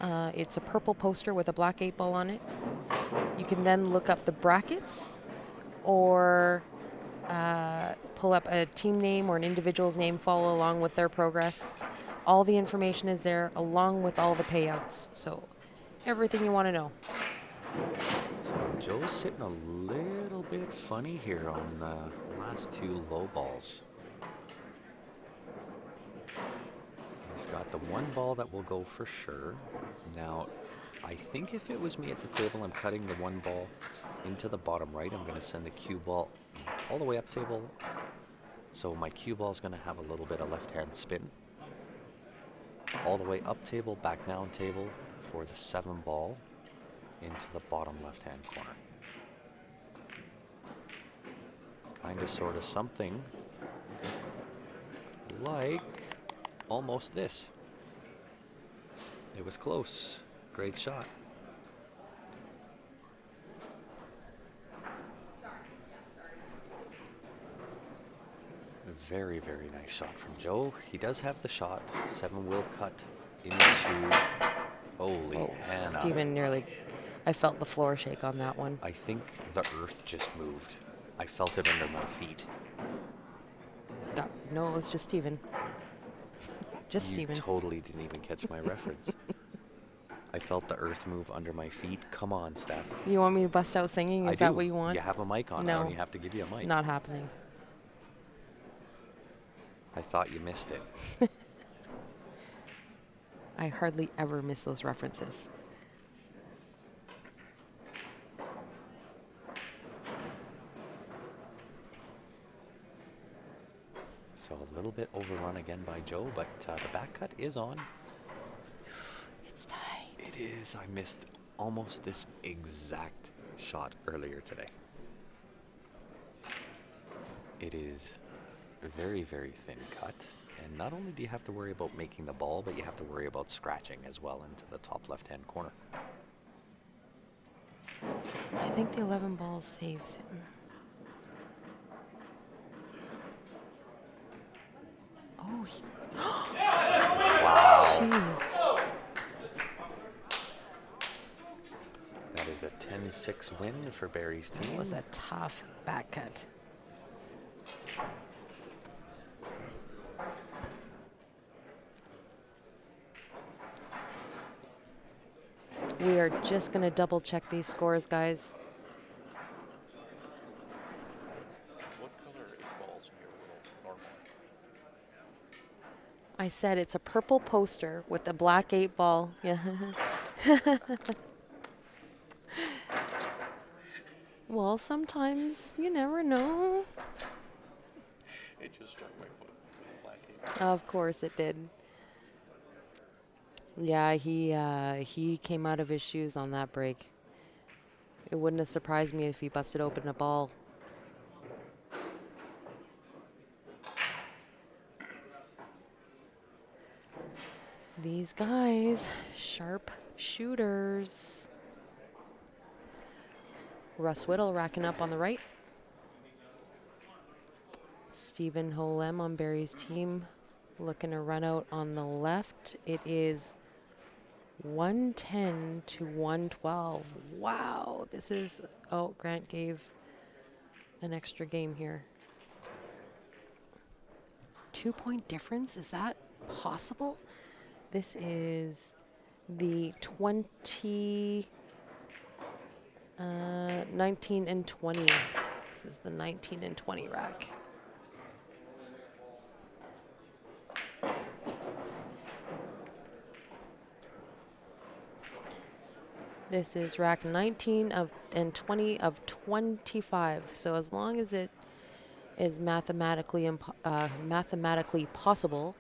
It's a purple poster with a black 8 ball on it. You can then look up the brackets or pull up a team name or an individual's name, follow along with their progress. All the information is there along with all the payouts. So everything you want to know. So Joe's sitting a little bit funny here on the last 2 low balls. He's got the 1 ball that will go for sure. Now, I think if it was me at the table, I'm cutting the 1 ball into the bottom right. I'm going to send the cue ball all the way up table. So my cue ball is going to have a little bit of left-hand spin. All the way up table, back down table for the 7 ball into the bottom left-hand corner. Kind of, sort of something like almost this. It was close. Great shot. Very, very nice shot from Joe. He does have the shot. 7 will cut into. Holy Hannah. Steven nearly, I felt the floor shake on that one. I think the earth just moved. I felt it under my feet. No, it was just Steven. Just You Steven. totally didn't even catch my reference. I felt the earth move under my feet. Come on, Steph. You want me to bust out singing? Is I that do. what you want? You have a mic on. No. I don't even have to give you a mic. Not happening. I thought you missed it. I hardly ever miss those references. So a little bit overrun again by Joe, but the back cut is on. It's tight. It is. I missed almost this exact shot earlier today. It is a very, very thin cut. And not only do you have to worry about making the ball, but you have to worry about scratching as well into the top left-hand corner. I think the 11 ball saves him. Oh, Wow. jeez. That is a 10-6 win for Barry's team. It was a tough back cut. We are just going to double check these scores, guys. What color are 8 balls in your world normally? I said it's a purple poster with a black 8-ball. Yeah. Well, sometimes you never know. It just struck my foot. The black 8 Of course it did. Yeah, he came out of his shoes on that break. It wouldn't have surprised me if he busted open a ball. These guys, sharp shooters. Russ Whittle racking up on the right. Stephen Holem on Barry's team looking to run out on the left. It is 110 to 112. Wow, this is... Oh, Grant gave an extra game here. 2-point difference? Is that possible? This is the 19 and 20. This is the 19 and 20 rack. This is rack 19 and 20 of 25. So as long as it is mathematically possible,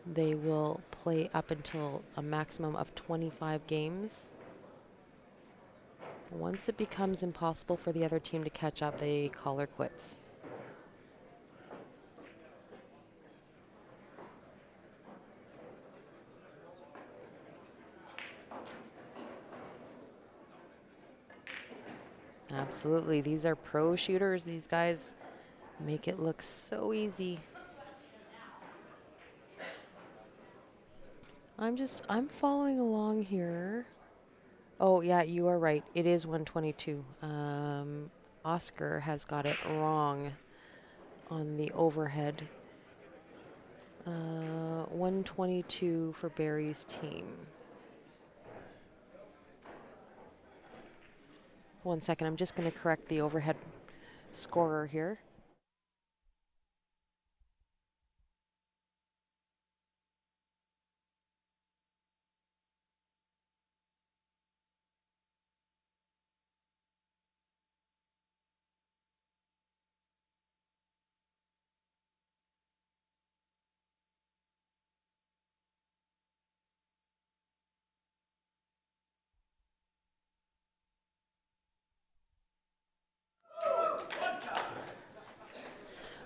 they will play up until a maximum of 25 games. Once it becomes impossible for the other team to catch up, they call her quits. Absolutely. These are pro shooters. These guys make it look so easy. I'm following along here. Oh, yeah, you are right. It is 122. Oscar has got it wrong on the overhead. 122 for Barry's team. 1 second, I'm just going to correct the overhead scorer here.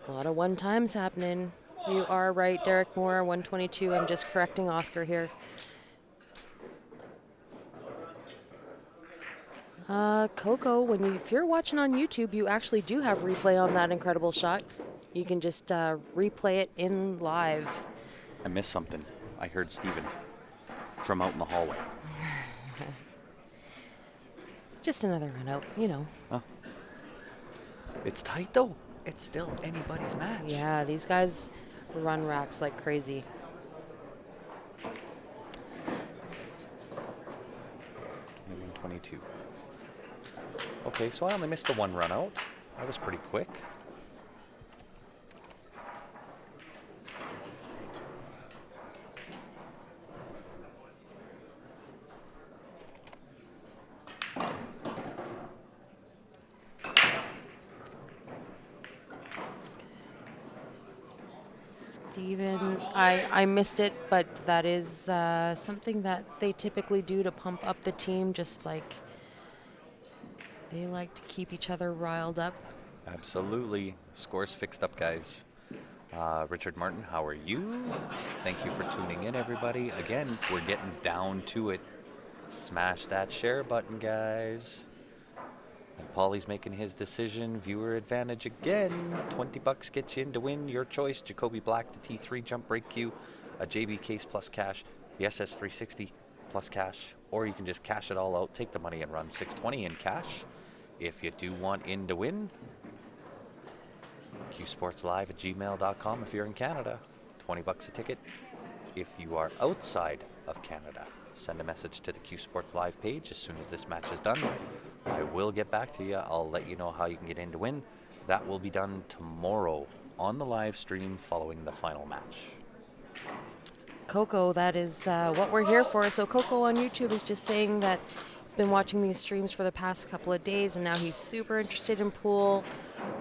A lot of one-times happening. You are right, Derek Moore, 122. I'm just correcting Oscar here. Coco, if you're watching on YouTube, you actually do have replay on that incredible shot. You can just replay it in live. I missed something. I heard Steven from out in the hallway. Just another run out, you know. Huh. It's tight, though. It's still anybody's match. Yeah, these guys run racks like crazy. And 22. Okay, so I only missed the one run out. That was pretty quick. Steven, I missed it, but that is something that they typically do to pump up the team, just like they like to keep each other riled up. Absolutely. Scores fixed up, guys. Richard Martin, how are you? Thank you for tuning in, everybody. Again, we're getting down to it. Smash that share button, guys. And Paulie's making his decision. Viewer advantage again. $20 gets you in to win. Your choice. Jacoby Black, the T3 jump break cue, a JB case plus cash, the SS360 plus cash, or you can just cash it all out, take the money and run $620 in cash. If you do want in to win, qsportslive@gmail.com if you're in Canada. $20 a ticket if you are outside of Canada. send a message to the Q Sports Live page as soon as this match is done. I will get back to you. I'll let you know how you can get in to win. That will be done tomorrow on the live stream following the final match. Coco, that is what we're here for. So Coco on YouTube is just saying that he's been watching these streams for the past couple of days and now he's super interested in pool.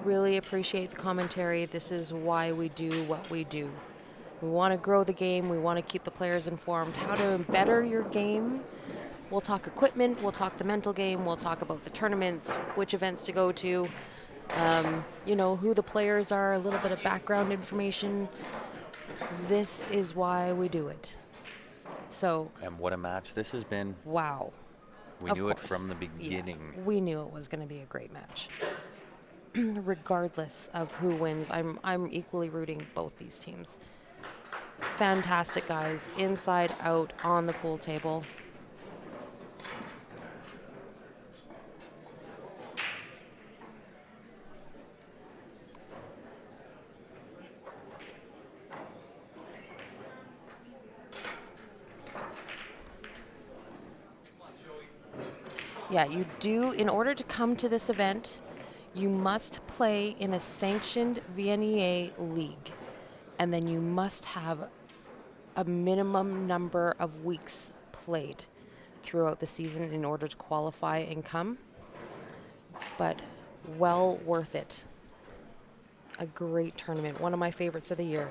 Really appreciate the commentary. This is why we do what we do. We want to grow the game. We want to keep the players informed. How to better your game. We'll talk equipment. We'll talk the mental game. We'll talk about the tournaments, which events to go to, who the players are, a little bit of background information. This is why we do it. So. And what a match this has been. Wow. We knew it from the beginning. Yeah, we knew it was going to be a great match. Regardless of who wins, I'm equally rooting both these teams. Fantastic guys, inside, out, on the pool table. Yeah, you do, in order to come to this event, you must play in a sanctioned VNEA league. And then you must have a minimum number of weeks played throughout the season in order to qualify and come. But well worth it. A great tournament, one of my favorites of the year.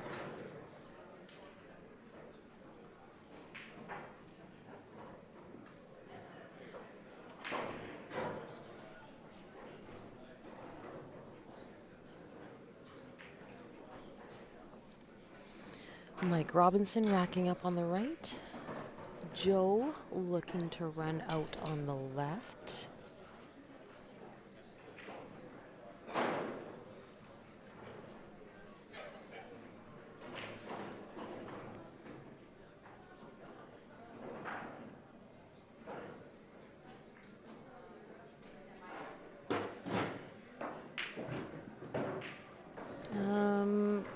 Mike Robinson racking up on the right. Joe looking to run out on the left.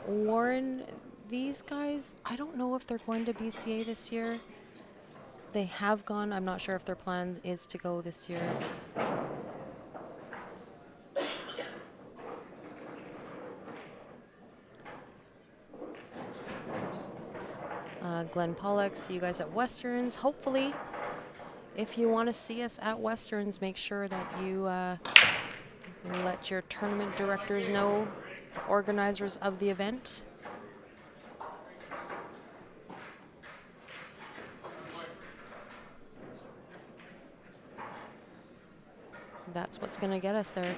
Warren, these guys, I don't know if they're going to BCA this year. They have gone. I'm not sure if their plan is to go this year. Glenn Pollock, see you guys at Westerns. Hopefully, if you want to see us at Westerns, make sure that you let your tournament directors know, the organizers of the event. That's what's going to get us there.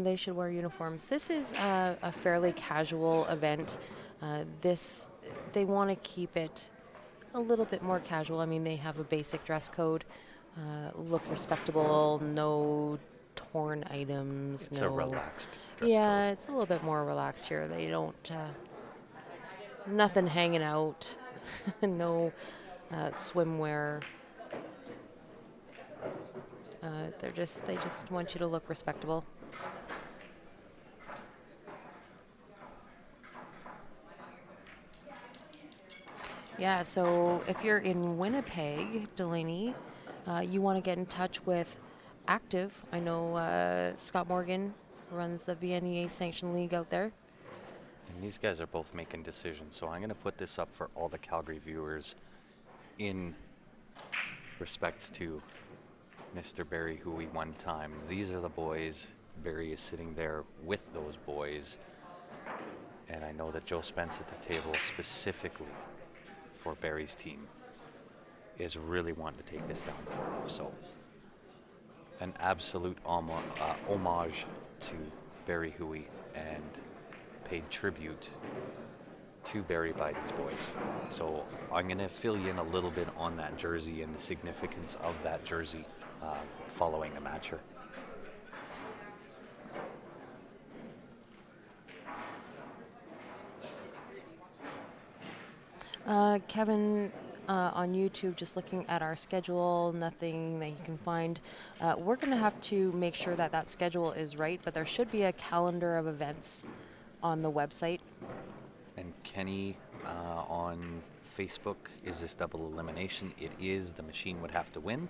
They should wear uniforms. This is a fairly casual event. They want to keep it a little bit more casual. I mean, they have a basic dress code, look respectable, no torn items. It's no, a relaxed dress yeah, code. it's a little bit more relaxed here. They don't, nothing hanging out, no swimwear. They just want you to look respectable. Yeah, so if you're in Winnipeg, Delaney, you want to get in touch with Active. I know Scott Morgan runs the VNEA Sanction League out there. And these guys are both making decisions, so I'm going to put this up for all the Calgary viewers in respects to Mr. Barry, who we one time. These are the boys. Barry is sitting there with those boys. And I know that Joe Spence at the table specifically for Barry's team is really wanting to take this down for him. So an absolute homage to Barry Huey and paid tribute to Barry by these boys. So I'm going to fill you in a little bit on that jersey and the significance of that jersey following the match here. Kevin, on YouTube, just looking at our schedule, nothing that you can find. We're going to have to make sure that that schedule is right, but there should be a calendar of events on the website. And Kenny on Facebook, is this double elimination? It is. The machine would have to win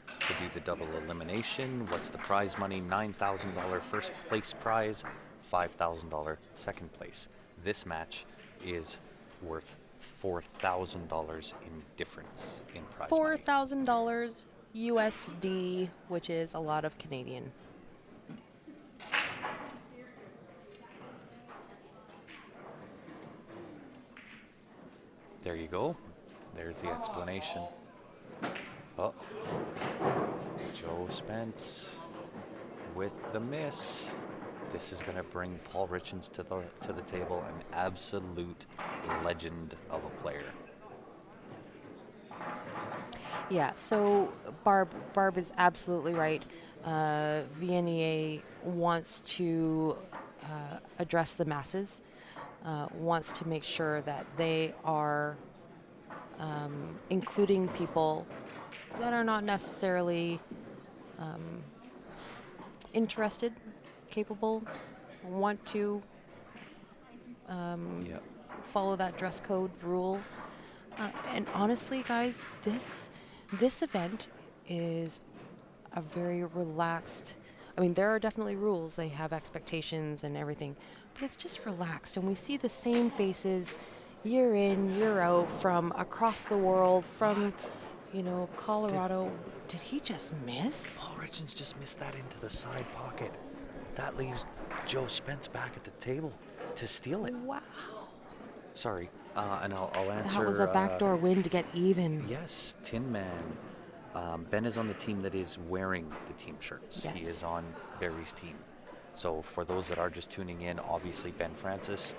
to do the double elimination. What's the prize money? $9,000 first place prize, $5,000 second place. This match is worth $4,000 in difference in prize money. $4,000 USD, which is a lot of Canadian. There you go. There's the explanation. Oh, Joe Spence with the miss. This is going to bring Paul Richens to the table, an absolute legend of a player. Yeah, so Barb is absolutely right. VNEA wants to address the masses, wants to make sure that they are including people that are not necessarily interested, capable, want to Yep. follow that dress code rule. And honestly, guys, this event is a very relaxed. I mean, there are definitely rules. They have expectations and everything, but it's just relaxed, and we see the same faces year in, year out from across the world, from Colorado. Did he just miss? Paul Richens just missed that into the side pocket. That leaves Joe Spence back at the table to steal it. Wow. Sorry, and I'll answer. That was a backdoor win to get even. Yes, Tin Man. Ben is on the team that is wearing the team shirts. Yes. He is on Barry's team. So for those that are just tuning in, obviously Ben Francis,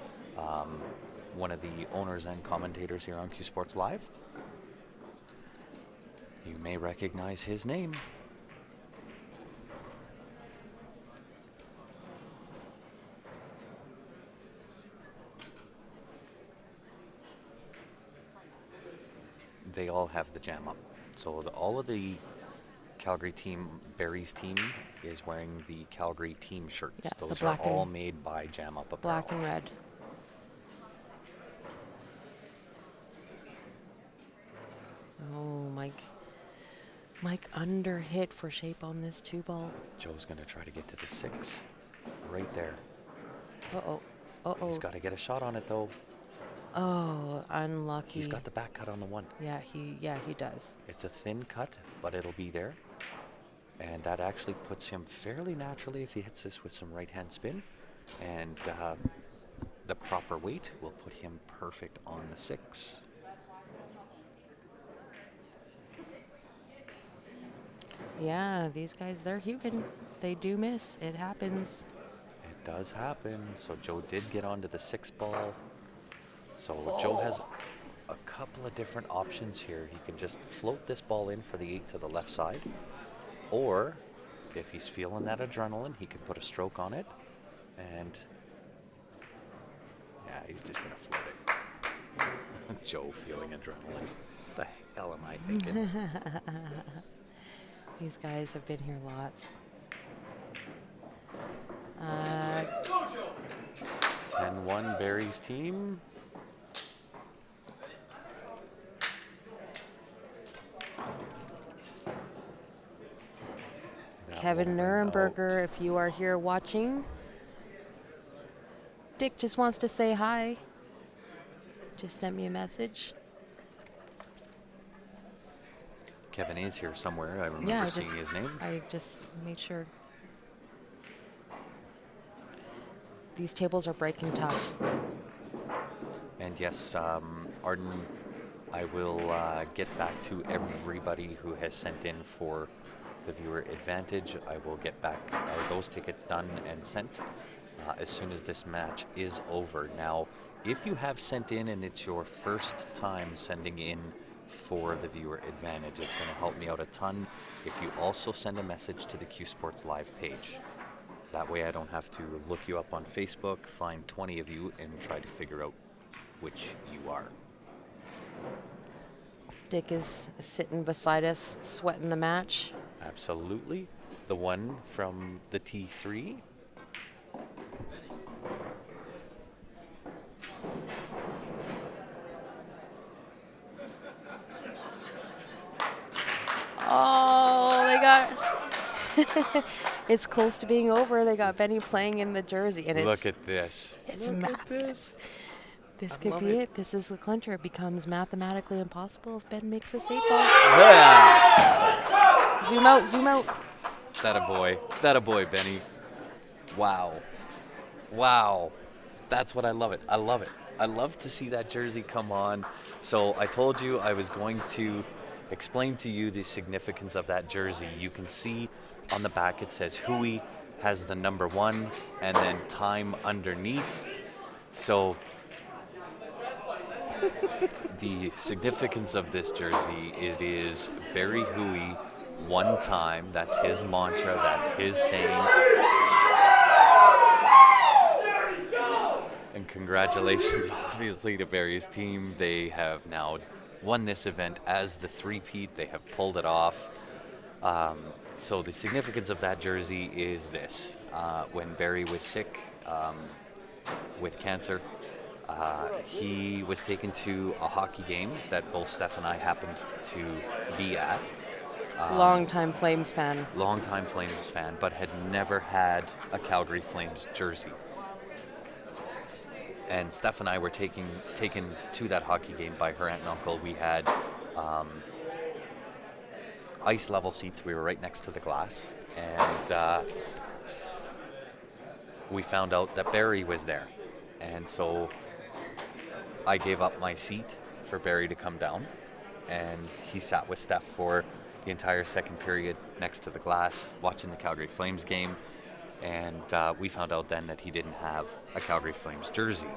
one of the owners and commentators here on Q Sports Live. You may recognize his name. They all have the jam up. So all of the Calgary team, Barry's team, is wearing the Calgary team shirts. Yeah, the Those black are all and- made by Jam Up Apparel. Black and red. Oh, Mike under hit for shape on this 2-ball. Joe's going to try to get to the 6. Right there. Uh-oh. He's got to get a shot on it, though. Oh, unlucky. He's got the back cut on the 1. Yeah, he does. It's a thin cut, but it'll be there. And that actually puts him fairly naturally if he hits this with some right-hand spin. And the proper weight will put him perfect on the 6. Yeah, these guys, they're human. They do miss. It happens. It does happen. So Joe did get onto the 6 ball. So Joe has a couple of different options here. He can just float this ball in for the 8 to the left side. Or if he's feeling that adrenaline, he can put a stroke on it. And yeah, he's just going to float it. Joe feeling adrenaline. What the hell am I thinking? These guys have been here lots. 10-1 Barry's team. That Kevin will bring Nurenberger, if you are here watching, Dick just wants to say hi. Just sent me a message. Kevin is here somewhere. I remember Yeah, seeing his name. I just made sure. These tables are breaking tough. And yes, Arden, I will get back to everybody who has sent in for the viewer advantage. I will get back those tickets done and sent as soon as this match is over. Now, if you have sent in and it's your first time sending in for the viewer advantage, it's going to help me out a ton if you also send a message to the Q Sports Live page. That way I don't have to look you up on Facebook, find 20 of you, and try to figure out which you are. Dick is sitting beside us, sweating the match. Absolutely. The one from the T3. Oh, they got. It's close to being over. They got Benny playing in the jersey, and Look at this. it's Look at massive. this. This I could love be it. it. This is the clincher. It becomes mathematically impossible if Ben makes this 8-ball. Yeah. Zoom out, zoom out. That a boy. That a boy, Benny. Wow. Wow. That's what I love it. I love it. I love to see that jersey come on. So I told you I was going to explain to you the significance of that jersey. You can see on the back it says Hui has the number 1 and then time underneath. So the significance of this jersey, it is Barry Hui, one time. That's his mantra. That's his saying. And congratulations, obviously, to Barry's team. They have now won this event as the three-peat. They have pulled it off. So the significance of that jersey is this. When Barry was sick with cancer, he was taken to a hockey game that both Steph and I happened to be at. Longtime Flames fan. Longtime Flames fan, but had never had a Calgary Flames jersey. And Steph and I were taken to that hockey game by her aunt and uncle. We had ice level seats. We were right next to the glass, and we found out that Barry was there. And so I gave up my seat for Barry to come down, and he sat with Steph for the entire second period next to the glass, watching the Calgary Flames game. And we found out then that he didn't have a Calgary Flames jersey.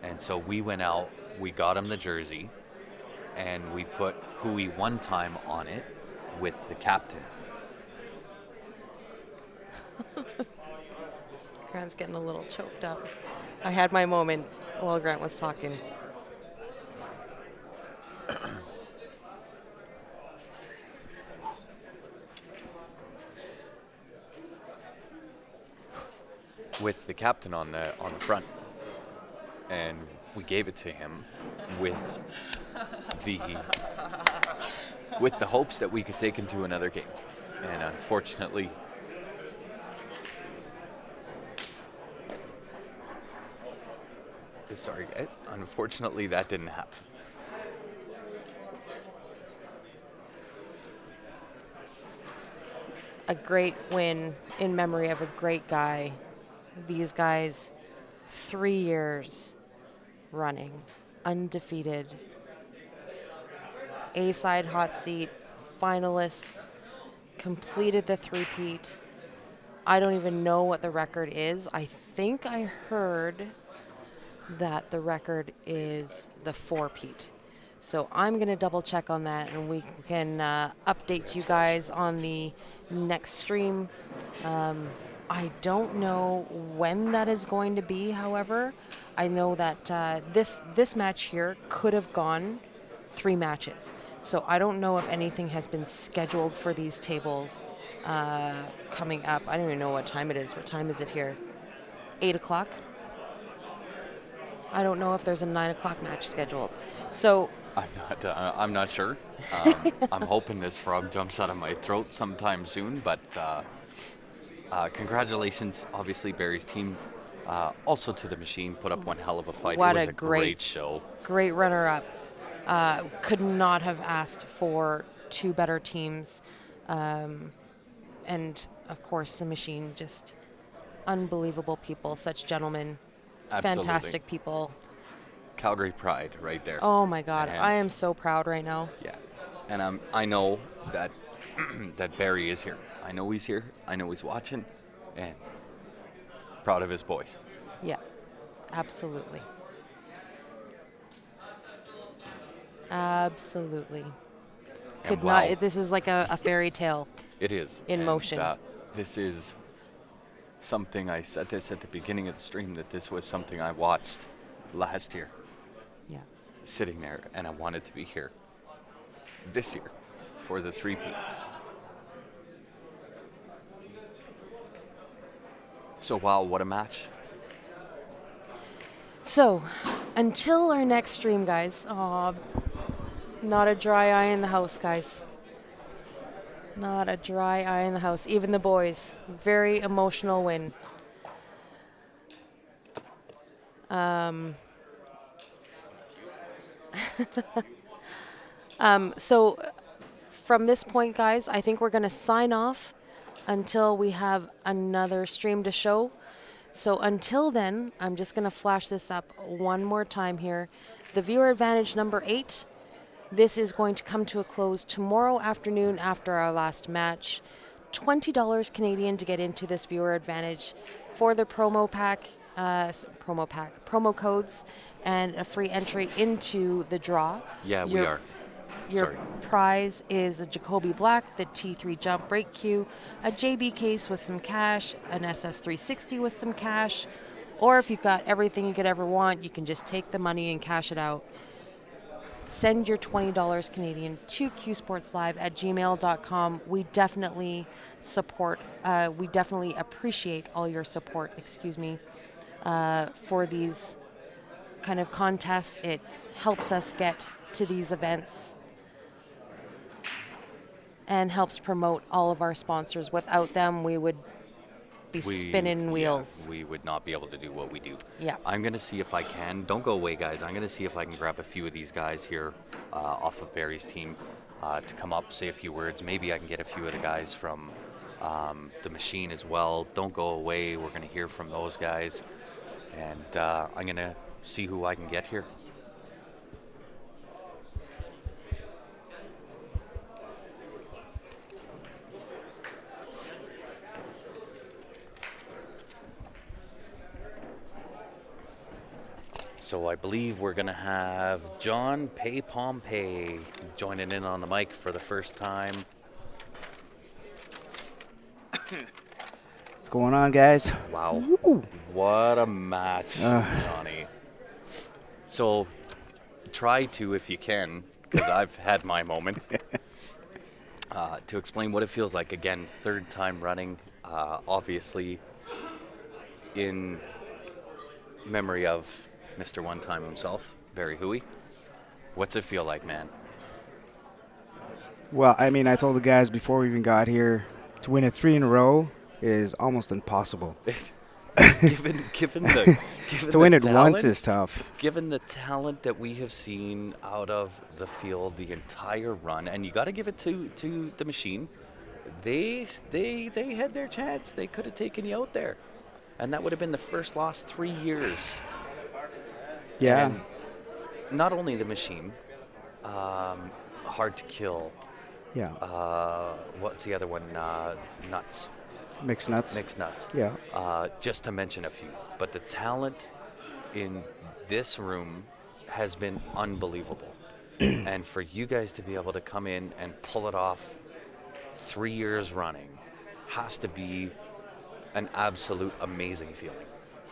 And so we went out, we got him the jersey, and we put Hui one time on it with the captain. Grant's getting a little choked up. I had my moment while Grant was talking. With the captain on the front, and we gave it to him with the hopes that we could take him to another game. And unfortunately, sorry guys, unfortunately that didn't happen. A great win in memory of a great guy. These guys, 3 years running, undefeated. A-side hot seat, finalists, completed the three-peat. I don't even know what the record is. I think I heard that the record is the four-peat. So I'm going to double check on that, and we can update you guys on the next stream. I don't know when that is going to be, however. I know that this match here could have gone 3 matches. So I don't know if anything has been scheduled for these tables coming up. I don't even know what time it is. What time is it here? 8 o'clock? I don't know if there's a 9 o'clock match scheduled. So I'm not sure. I'm hoping this frog jumps out of my throat sometime soon, but congratulations, obviously, Barry's team. Also to the machine, put up one hell of a fight. What It was a a great show. great runner-up. Could not have asked for 2 better teams. And, of course, the machine, just unbelievable people, such gentlemen, Absolutely. fantastic people. Calgary pride right there. Oh, my God. And I am so proud right now. yeah, and I know that that Barry is here. I know he's here. I know he's watching, and proud of his boys. Yeah, absolutely. Absolutely. Could wow. not. This is like a fairy tale. It is In And, motion. This is something I said this at the beginning of the stream, that this was something I watched last year. Yeah. sitting there, and I wanted to be here this year for the three-peat. So wow, what a match. So, until our next stream, guys. Aw, not a dry eye in the house, guys. Not a dry eye in the house. Even the boys. Very emotional win. So, from this point, guys, I think we're going to sign off until we have another stream to show. So until then, I'm just going to flash this up one more time here. The viewer advantage number 8. This is going to come to a close tomorrow afternoon after our last match. $20 Canadian to get into this viewer advantage for the promo codes, and a free entry into the draw. Yeah, we are. Your Sorry. prize is a Jacoby Black, the T3 jump brake cue, a JB case with some cash, an SS360 with some cash, or if you've got everything you could ever want, you can just take the money and cash it out. Send your $20 Canadian to qsportslive@gmail.com. We definitely appreciate all your support, for these kind of contests. It helps us get to these events and helps promote all of our sponsors. Without them, we would be spinning wheels. Yeah, we would not be able to do what we do. Yeah. I'm going to see if I can. Don't go away, guys. I'm going to see if I can grab a few of these guys here off of Barry's team to come up, say a few words. Maybe I can get a few of the guys from the machine as well. Don't go away. We're going to hear from those guys. And I'm going to see who I can get here. So I believe we're going to have John Pay Pompey joining in on the mic for the first time. What's going on, guys? Wow. Woo. What a match, Johnny. So try to, if you can, because I've had my moment, to explain what it feels like. Again, third time running, obviously in memory of Mr. One Time himself, Barry Huey. What's it feel like, man? Well, I mean, I told the guys before we even got here, to win it 3 in a row is almost impossible. given To win it talent, once is tough. Given the talent that we have seen out of the field the entire run, and you got to give it to the machine. They had their chance. They could have taken you out there, and that would have been the first loss 3 years. Yeah. And not only the machine, hard to kill. Yeah. What's the other one? Nuts. Mixed nuts. Mixed nuts. Yeah. Just to mention a few. But the talent in this room has been unbelievable. And for you guys to be able to come in and pull it off 3 years running has to be an absolute amazing feeling.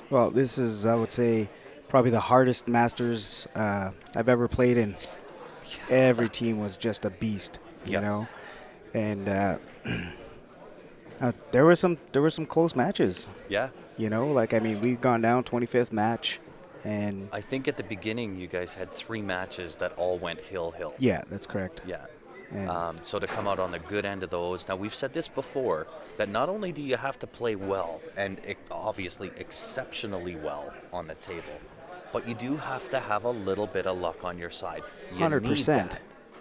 Well, this is, I would say, probably the hardest Masters I've ever played in. Every team was just a beast, you know. And there were some close matches. Yeah. You know, like, I mean, we've gone down 25th match, and I think at the beginning you guys had 3 matches that all went hill. yeah, that's correct. Yeah. And So to come out on the good end of those. Now, we've said this before, that not only do you have to play well, and obviously exceptionally well on the table, but you do have to have a little bit of luck on your side. You 100%. need that,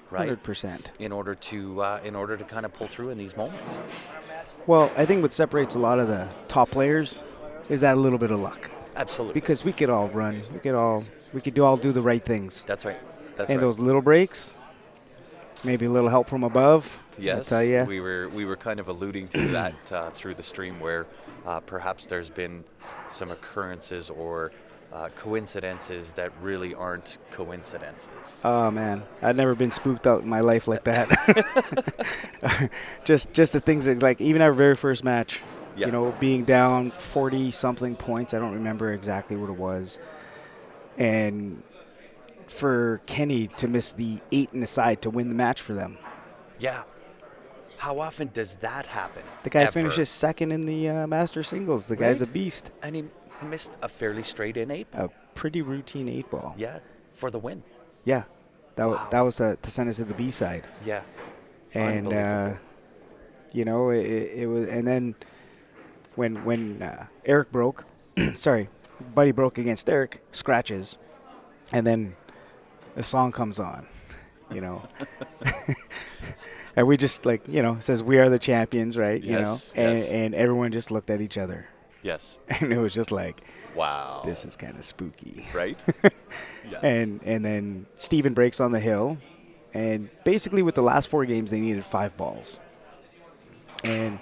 right? 100%. In order to kind of pull through in these moments. Well, I think what separates a lot of the top players is that little bit of luck. Absolutely. Because we could all run. We could all do the right things. That's right. That's and right. those little breaks, maybe a little help from above. Yes, I tell you. we were kind of alluding to that through the stream, where perhaps there's been some occurrences or coincidences that really aren't coincidences. Oh man, I've never been spooked out in my life like that. just the things that, like, even our very first match, you know, being down 40 something points. I don't remember exactly what it was, and for Kenny to miss the 8 in the side to win the match for them. Yeah. How often does that happen? The guy Ever? finishes second in the master singles. The guy's a Right? beast. And he missed a fairly straight in 8-ball. A pretty routine 8-ball. Yeah, for the win. Yeah. Wow. That was to send us to the B side. Yeah. And, Unbelievable. you know, it was. And then when Eric broke, sorry, Buddy broke against Eric, scratches. And then a song comes on, you know. And we just, like, you know, says, we are the champions, right? You know, Yes, yes. and everyone just looked at each other. Yes. And it was just like, Wow. this is kind of spooky. Right? Yeah. And then Steven breaks on the hill. And basically with the last 4 games, they needed 5 balls. And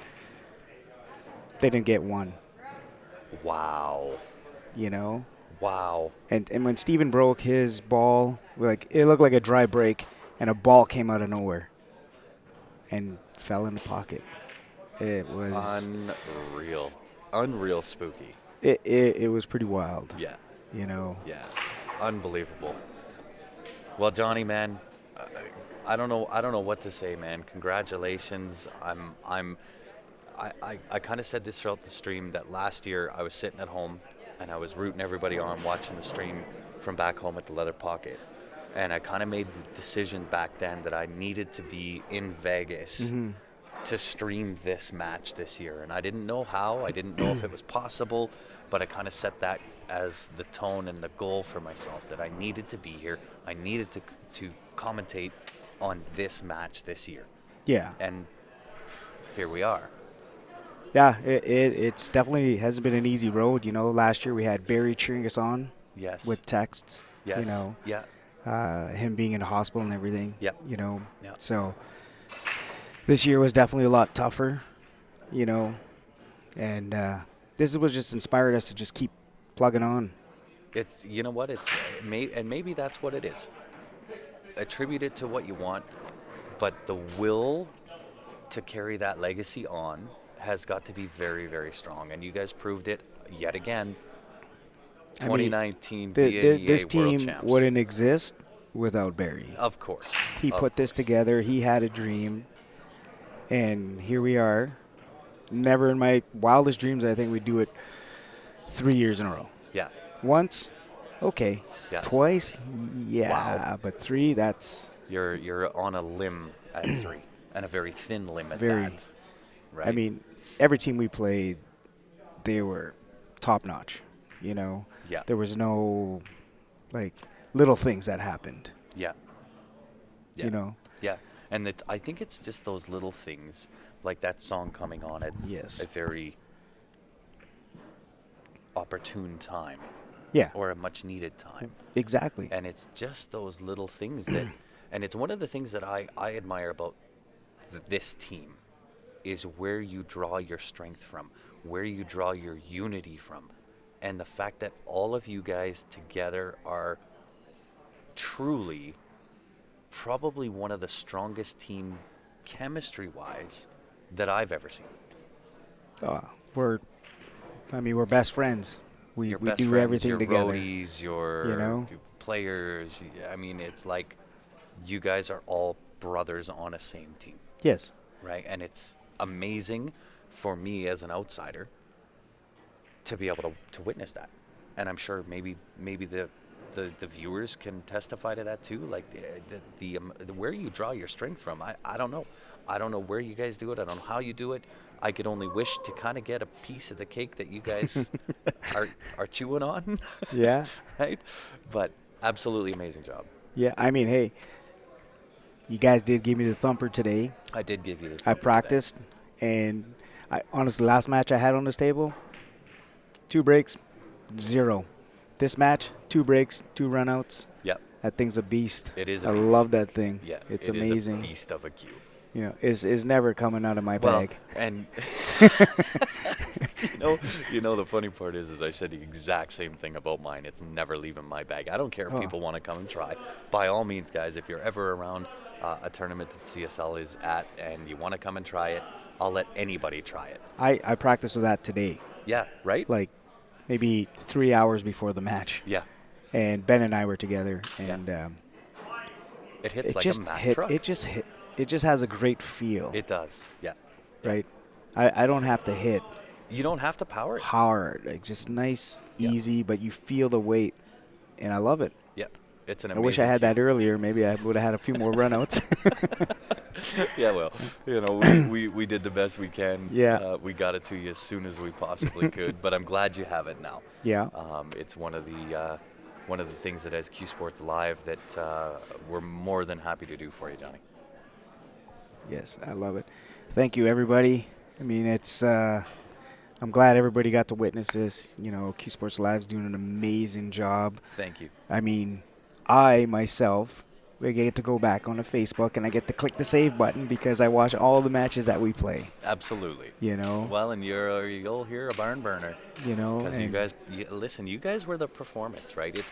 they didn't get 1, Wow. you know. Wow. And when Steven broke his ball, like, it looked like a dry break, and a ball came out of nowhere and fell in the pocket. It was Unreal spooky. it was pretty wild. Yeah. You know. Yeah. Unbelievable. Well, Johnny, man, I don't know what to say, man. Congratulations. I kind of said this throughout the stream that last year I was sitting at home and I was rooting everybody on watching the stream from back home at the Leather Pocket. And I kind of made the decision back then that I needed to be in Vegas to stream this match this year. And I didn't know how. I didn't know if it was possible. But I kind of set that as the tone and the goal for myself, that I needed to be here. I needed to commentate on this match this year. Yeah. And here we are. Yeah, it's definitely hasn't been an easy road. You know, last year we had Barry cheering us on Yes. with texts. Yes. You know, Yeah. him being in the hospital and everything. Yeah. You know, Yeah. so this year was definitely a lot tougher. You know, and this is what just inspired us to just keep plugging on. It's, you know what, it's maybe that's what it is. Attribute it to what you want, but the will to carry that legacy on has got to be very, very strong. And you guys proved it yet again. 2019 VNEA this World team Champs. wouldn't exist without Barry. Of course. He Of put this course. together. He had a dream, and here we are. Never in my wildest dreams I think we'd do it 3 years in a row. Yeah. Once, okay. Yeah. Twice, yeah. Wow. But 3, that's You're on a limb at 3, and a very thin limb at Very. that. Right? I mean, every team we played, they were top notch. You know, Yeah. there was no like little things that happened. Yeah. Yeah. You know, Yeah, and I think it's just those little things, like that song coming on at Yes. a very opportune time, yeah, or a much needed time. exactly. And it's just those little things that, and it's one of the things that I admire about this team, is where you draw your strength from, where you draw your unity from. And the fact that all of you guys together are truly probably one of the strongest team chemistry-wise that I've ever seen. We're best friends. We Your we best do friends, everything your together. roadies, your You know? players. I mean, it's like you guys are all brothers on a same team, Yes. right? And it's amazing for me as an outsider to be able to witness that. And I'm sure maybe the viewers can testify to that too. Like the where you draw your strength from. I don't know. I don't know where you guys do it. I don't know how you do it. I could only wish to kind of get a piece of the cake that you guys are chewing on. Yeah. Right? But absolutely amazing job. Yeah. I mean, hey, you guys did give me the thumper today. I did give you this. I practiced, and I honestly, last match I had on this table, 2 breaks, 0. This match, 2 breaks, 2 runouts. Yep. That thing's a beast. It is a I beast. love that thing. Yeah. It's it amazing. Is a beast of a cue. You know, is never coming out of my Well, bag. and you know the funny part is I said the exact same thing about mine. It's never leaving my bag. I don't care if Oh. people want to come and try. By all means, guys, if you're ever around a tournament that CSL is at and you want to come and try it, I'll let anybody try it. I practiced with that today, Yeah, right? like maybe 3 hours before the match. Yeah. and Ben and I were together, Yeah. and It hits it like just a Mack hit. truck. It just hit. It just has a great feel, It does. Yeah. Yeah. right? I don't have to hit You don't have to power it. hard, like just nice, Yeah. easy, but you feel the weight, and I love it. Yeah. It's an I amazing wish I had cue. that earlier. Maybe I would have had a few more runouts. Yeah, well, we did the best we can. Yeah. We got it to you as soon as we possibly could, but I'm glad you have it now. Yeah. It's one of the things that as Q Sports Live that we're more than happy to do for you, Johnny. Yes, I love it. Thank you, everybody. I mean, it's. I'm glad everybody got to witness this. You know, Q Sports Live's doing an amazing job. Thank you. I mean, I myself, I get to go back onto Facebook and I get to click the save button because I watch all the matches that we play. Absolutely. You know. Well, and you'll hear a barn burner. You know, Because you and- guys, listen, you guys were the performance, right? It's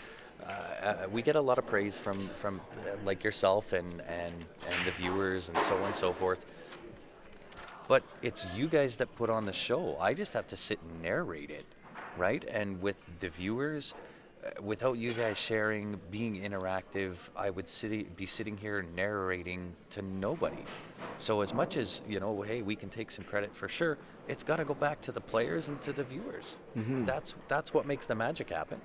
we get a lot of praise from like yourself and the viewers and so on and so forth. But it's you guys that put on the show. I just have to sit and narrate it, right? And with the viewers, without you guys sharing, being interactive, I would be sitting here narrating to nobody. So as much as, hey, we can take some credit for sure, it's got to go back to the players and to the viewers. Mm-hmm. That's what makes the magic happen,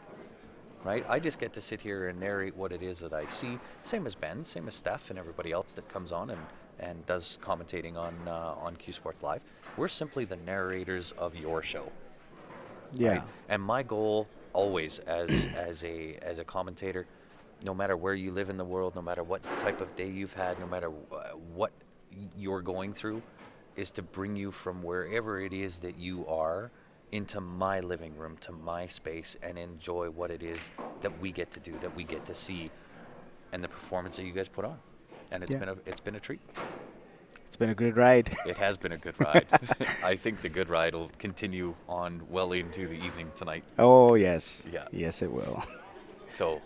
right? I just get to sit here and narrate what it is that I see. Same as Ben, same as Steph and everybody else that comes on and does commentating on Q Sports Live. We're simply the narrators of your show. Yeah. Right? And my goal always as a commentator, no matter where you live in the world, no matter what type of day you've had, no matter what you're going through, is to bring you from wherever it is that you are into my living room, to my space, and enjoy what it is that we get to do, that we get to see, and the performance that you guys put on. And it's been a treat. It's been a good ride. It has been a good ride. I think the good ride will continue on well into the evening tonight. Oh, yes. Yeah. Yes, it will. So,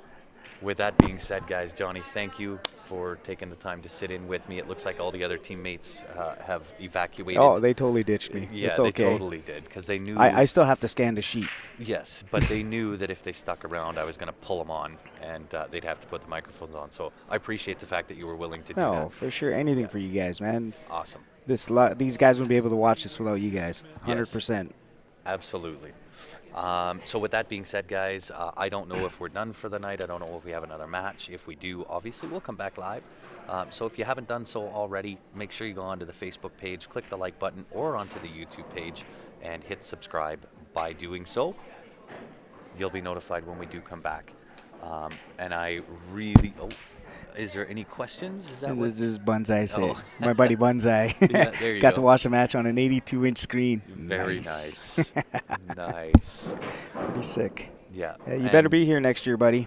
with that being said, guys, Johnny, thank you for taking the time to sit in with me. It looks like all the other teammates have evacuated. Oh, they totally ditched me. Yeah, it's okay. they totally did, because they knew. I still have to scan the sheet. Yes, but they knew that if they stuck around, I was going to pull them on, and they'd have to put the microphones on. So I appreciate the fact that you were willing to do No, that. for sure. Anything for you guys, man. Awesome. These guys wouldn't be able to watch this without you guys. 100%. Absolutely. So with that being said, guys, I don't know if we're done for the night. I don't know if we have another match. If we do, obviously, we'll come back live. So if you haven't done so already, make sure you go onto the Facebook page, click the like button, or onto the YouTube page, and hit subscribe. By doing so, you'll be notified when we do come back. And I really... Oh, is there any questions? Is that This is Bunzai said. Oh. My buddy Bunzai. Yeah, there you Got go. to watch the match on an 82-inch screen. Very nice. Nice. Pretty sick. Yeah. Yeah, you better be here next year, buddy.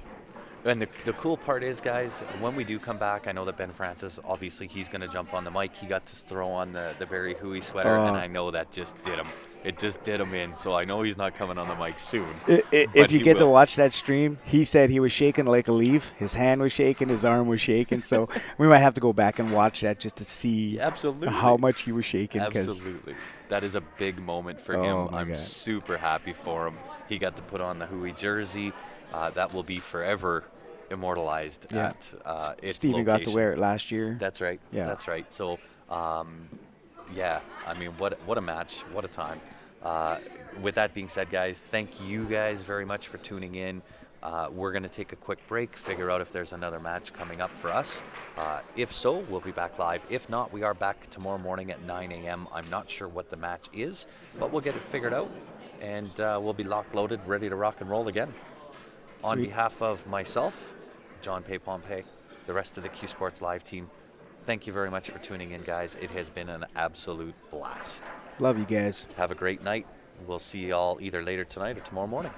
And the cool part is, guys, when we do come back, I know that Ben Francis, obviously, he's going to jump on the mic. He got to throw on the Barry Huey sweater, and I know that just did him. It just did him in, so I know he's not coming on the mic soon. If you he get to will. watch that stream, he said he was shaking like a leaf. His hand was shaking. His arm was shaking. So we might have to go back and watch that just to see Absolutely. how much he was shaking. Absolutely. That is a big moment for Oh, him. my I'm God. super happy for him. He got to put on the Huey jersey. That will be forever immortalized Yeah. at its Steven location. got to wear it last year. That's right. Yeah. That's right. So, yeah, I mean, what a match. What a time. With that being said, guys, thank you guys very much for tuning in. We're going to take a quick break, figure out if there's another match coming up for us. If so, we'll be back live. If not, we are back tomorrow morning at 9 a.m. I'm not sure what the match is, but we'll get it figured out, and we'll be locked, loaded, ready to rock and roll again. On Sweet. behalf of myself, John Pompey, the rest of the Q Sports Live team, thank you very much for tuning in, guys. It has been an absolute blast. Love you guys. Have a great night. We'll see you all either later tonight or tomorrow morning.